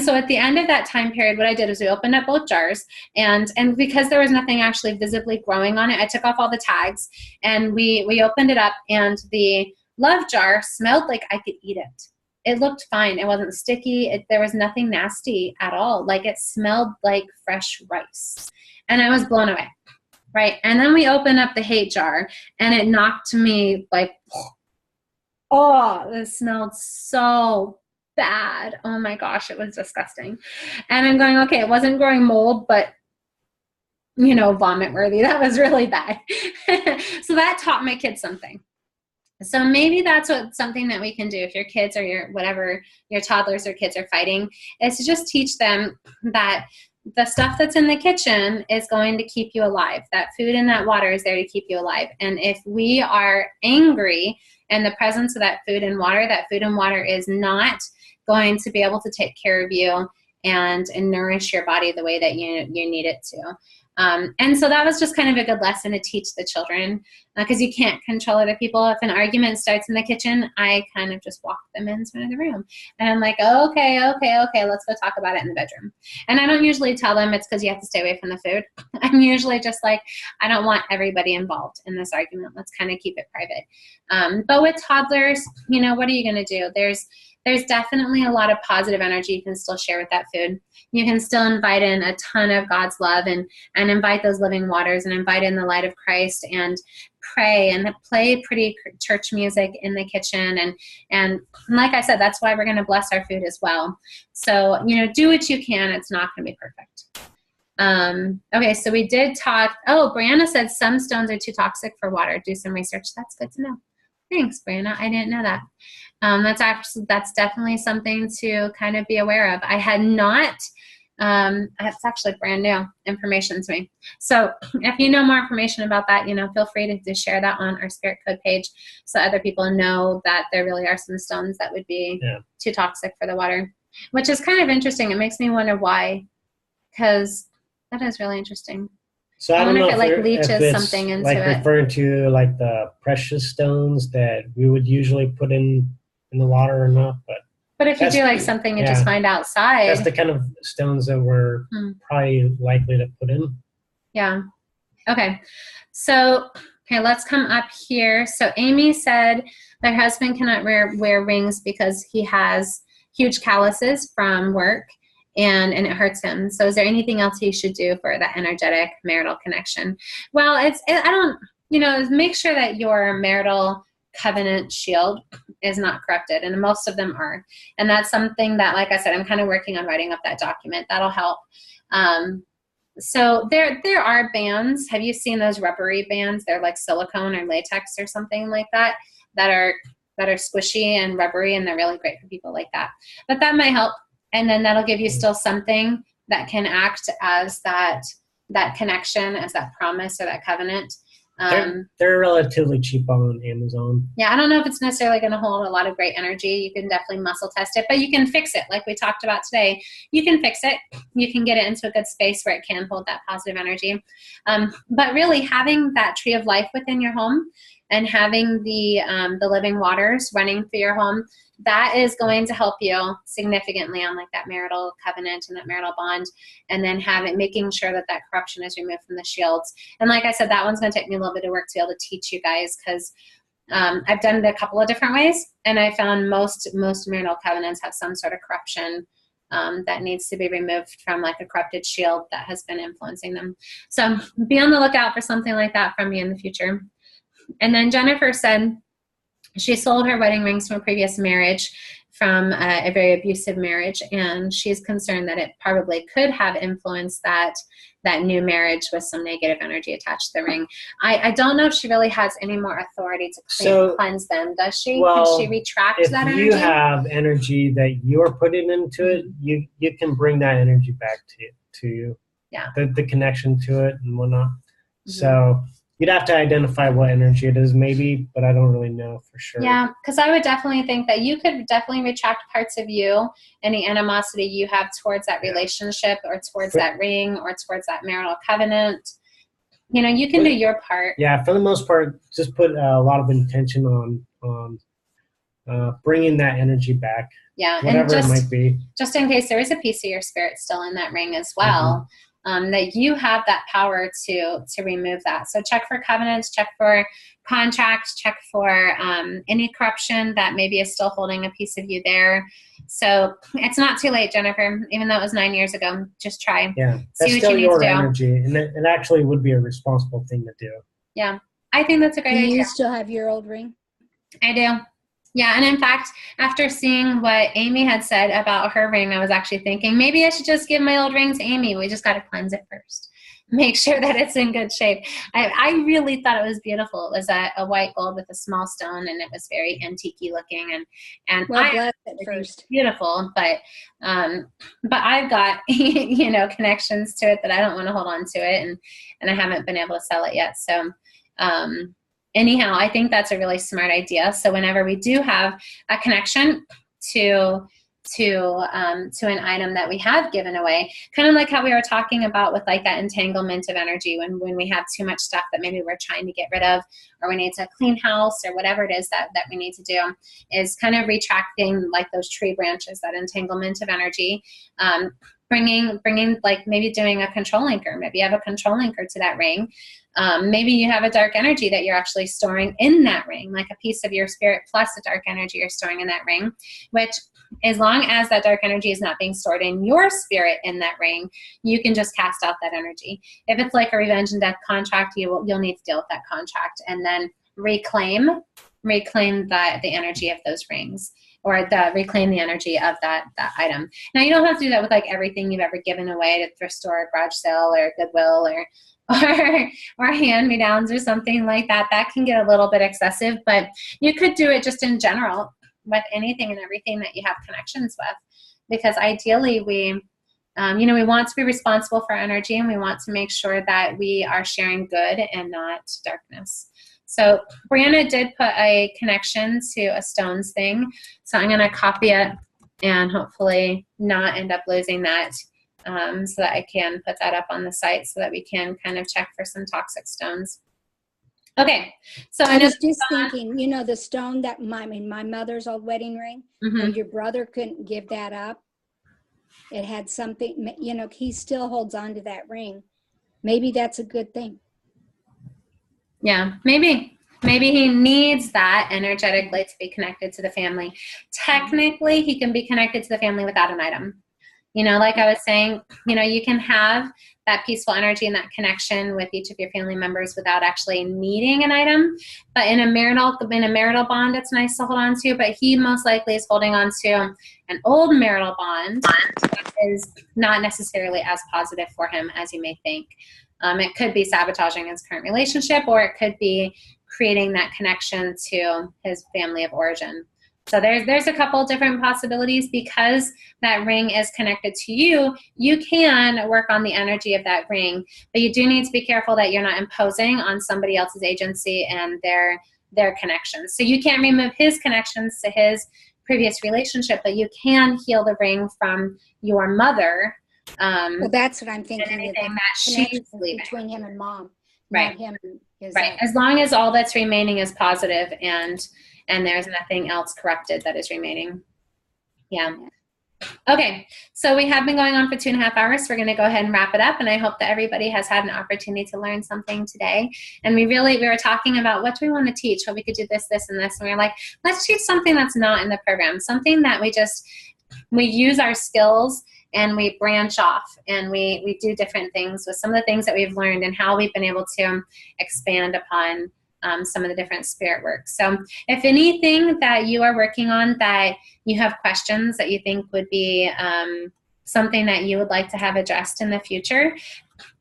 so at the end of that time period, what I did was we opened up both jars, and because there was nothing actually visibly growing on it, I took off all the tags, and we opened it up, and the love jar smelled like I could eat it. It looked fine. It wasn't sticky. There was nothing nasty at all. Like, it smelled like fresh rice. And I was blown away, right? And then we opened up the hate jar, and it knocked me like, oh, it smelled so bad. Oh my gosh, it was disgusting. And I'm going, okay, it wasn't growing mold, but vomit worthy. That was really bad. So that taught my kids something. So maybe that's something that we can do if your kids or your toddlers or kids are fighting, is to just teach them that the stuff that's in the kitchen is going to keep you alive. That food and that water is there to keep you alive. And if we are angry in the presence of that food and water is not going to be able to take care of you and nourish your body the way that you need it to. And so that was just kind of a good lesson to teach the children, because you can't control other people. If an argument starts in the kitchen, I kind of just walk them into another room. And I'm like, okay, let's go talk about it in the bedroom. And I don't usually tell them it's because you have to stay away from the food. I'm usually just like, I don't want everybody involved in this argument. Let's kind of keep it private. But with toddlers, what are you going to do? There's definitely a lot of positive energy you can still share with that food. You can still invite in a ton of God's love and invite those living waters and invite in the light of Christ and pray and play pretty church music in the kitchen. And like I said, that's why we're going to bless our food as well. So, do what you can. It's not going to be perfect. Okay, so we did talk. Oh, Brianna said some stones are too toxic for water. Do some research. That's good to know. Thanks, Brianna. I didn't know that. That's definitely something to kind of be aware of. I had not, it's actually brand new information to me. So if you know more information about that, feel free to share that on our Spirit Code page so other people know that there really are some stones that would be too toxic for the water, which is kind of interesting. It makes me wonder why, because that is really interesting. So I don't know if it leaches something into it. Referring to the precious stones that we would usually put in the water or not, but But if you That's do like the- something you yeah. just find outside. That's the kind of stones that we're probably likely to put in. Yeah. Okay. So, okay, let's come up here. So Amy said that her husband cannot wear rings because he has huge calluses from work and it hurts him. So is there anything else he should do for that energetic marital connection? Well, make sure that your marital covenant shield is not corrupted, and most of them are. And that's something that, like I said, I'm kind of working on writing up that document. That'll help. So there are bands. Have you seen those rubbery bands? They're like silicone or latex or something like that are squishy and rubbery, and they're really great for people like that. But that might help, and then that'll give you still something that can act as that connection, as that promise or that covenant. They're relatively cheap on Amazon. Yeah, I don't know if it's necessarily going to hold a lot of great energy. You can definitely muscle test it, but you can fix it like we talked about today. You can fix it. You can get it into a good space where it can hold that positive energy. But really having that tree of life within your home and having the living waters running through your home, that is going to help you significantly on like that marital covenant and that marital bond, and then making sure that corruption is removed from the shields. And like I said, that one's going to take me a little bit of work to be able to teach you guys, because I've done it a couple of different ways, and I found most marital covenants have some sort of corruption that needs to be removed from like a corrupted shield that has been influencing them. So be on the lookout for something like that from me in the future. And then Jennifer said she sold her wedding rings from a previous marriage, from a very abusive marriage, and she's concerned that it probably could have influenced that new marriage with some negative energy attached to the ring. I don't know if she really has any more authority to cleanse them, does she? Well, can she retract that energy? If you have energy that you're putting into it, you can bring that energy back to you. Yeah. The connection to it and whatnot. Mm-hmm. So you'd have to identify what energy it is, maybe, but I don't really know for sure. Yeah, because I would definitely think that you could definitely retract parts of you, any animosity you have towards that relationship or towards that ring or towards that marital covenant. You know, you can do your part. Yeah, for the most part, just put a lot of intention on bringing that energy back. Yeah, whatever it might be. Just in case there is a piece of your spirit still in that ring as well. Mm-hmm. That you have that power to remove that. So check for covenants, check for contracts, check for any corruption that maybe is still holding a piece of you there. So it's not too late, Jennifer, even though it was 9 years ago. Just try. Yeah, that's still your energy, and it actually would be a responsible thing to do. Yeah, I think that's a great idea. Do you still have your old ring? I do. Yeah, and in fact, after seeing what Amy had said about her ring, I was actually thinking maybe I should just give my old ring to Amy. We just got to cleanse it first. Make sure that it's in good shape. I really thought it was beautiful. It was a white gold with a small stone, and it was very antique-y looking. And well, bless it first. Beautiful, but I've got connections to it that I don't want to hold on to it, and I haven't been able to sell it yet. So. Anyhow, I think that's a really smart idea. So whenever we do have a connection to an item that we have given away, kind of like how we were talking about with like that entanglement of energy, when we have too much stuff that maybe we're trying to get rid of, or we need to clean house, or whatever it is that we need to do, is kind of retracting like those tree branches, that entanglement of energy, bringing like maybe doing a control linker. Maybe you have a control linker to that ring. Maybe you have a dark energy that you're actually storing in that ring, like a piece of your spirit plus a dark energy you're storing in that ring, which as long as that dark energy is not being stored in your spirit in that ring, you can just cast out that energy. If it's like a revenge and death contract, you'll need to deal with that contract and then reclaim the energy of those rings, or reclaim the energy of that item. Now, you don't have to do that with like everything you've ever given away to thrift store, garage sale, or Goodwill, or hand-me-downs or something like that. That can get a little bit excessive, but you could do it just in general with anything and everything that you have connections with, because ideally we want to be responsible for energy, and we want to make sure that we are sharing good and not darkness. So Brianna did put a connection to a stones thing, so I'm going to copy it and hopefully not end up losing that, so that I can put that up on the site so that we can kind of check for some toxic stones. Okay, so I I know. was just thinking, you know, the stone that my mother's old wedding ring, Mhm. and your brother couldn't give that up. It had something, you know, he still holds on to that ring. Maybe that's a good thing. Yeah, maybe he needs that energetically to be connected to the family. Technically, he can be connected to the family without an item. You know, like I was saying, you know, you can have that peaceful energy and that connection with each of your family members without actually needing an item. But in a marital bond, it's nice to hold on to. But he most likely is holding on to an old marital bond that is not necessarily as positive for him as you may think. It could be sabotaging his current relationship, or it could be creating that connection to his family of origin. So there's a couple different possibilities. Because that ring is connected to you, you can work on the energy of that ring, but you do need to be careful that you're not imposing on somebody else's agency and their connections. So you can't remove his connections to his previous relationship, but you can heal the ring from your mother. Well, that's what I'm thinking. Anything The that connection she's leaving. between him and mom, Right. not him and his Right. ex. As long as all that's remaining is positive and there's nothing else corrupted that is remaining. Yeah. Okay. So we have been going on for 2.5 hours. We're going to go ahead and wrap it up. And I hope that everybody has had an opportunity to learn something today. And we were talking about what do we want to teach? Well, we could do this, this, and this. And we were like, let's teach something that's not in the program, something that we use our skills and we branch off and we do different things with some of the things that we've learned and how we've been able to expand upon some of the different spirit work. So if anything that you are working on that you have questions that you think would be something that you would like to have addressed in the future,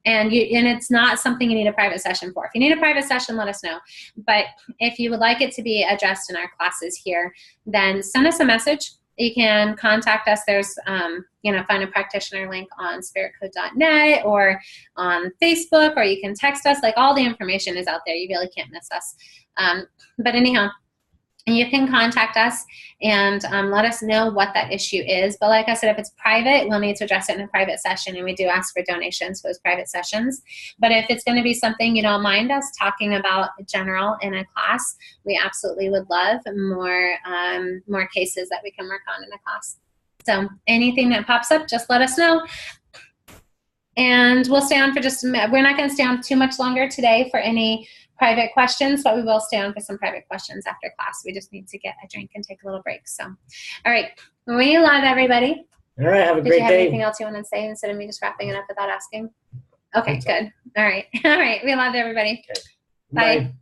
and it's not something you need a private session for. If you need a private session, let us know. But if you would like it to be addressed in our classes here, then send us a message. You can contact us. There's, find a practitioner link on spiritcode.net or on Facebook, or you can text us. Like, all the information is out there. You really can't miss us. But anyhow, you can contact us and let us know what that issue is. But like I said, if it's private, we'll need to address it in a private session, and we do ask for donations for those private sessions. But if it's going to be something you don't mind us talking about general in a class, we absolutely would love more cases that we can work on in a class. So anything that pops up, just let us know. And we'll stay on for just a minute. We're not going to stay on too much longer today for any private questions, but we will stay on for some private questions after class. We just need to get a drink and take a little break. So, all right. We love everybody. All right. Have a Did great you have day. anything else you want to say instead of me just wrapping it up without asking? Okay, good. All right. All right. We love everybody. Okay. Bye. Bye.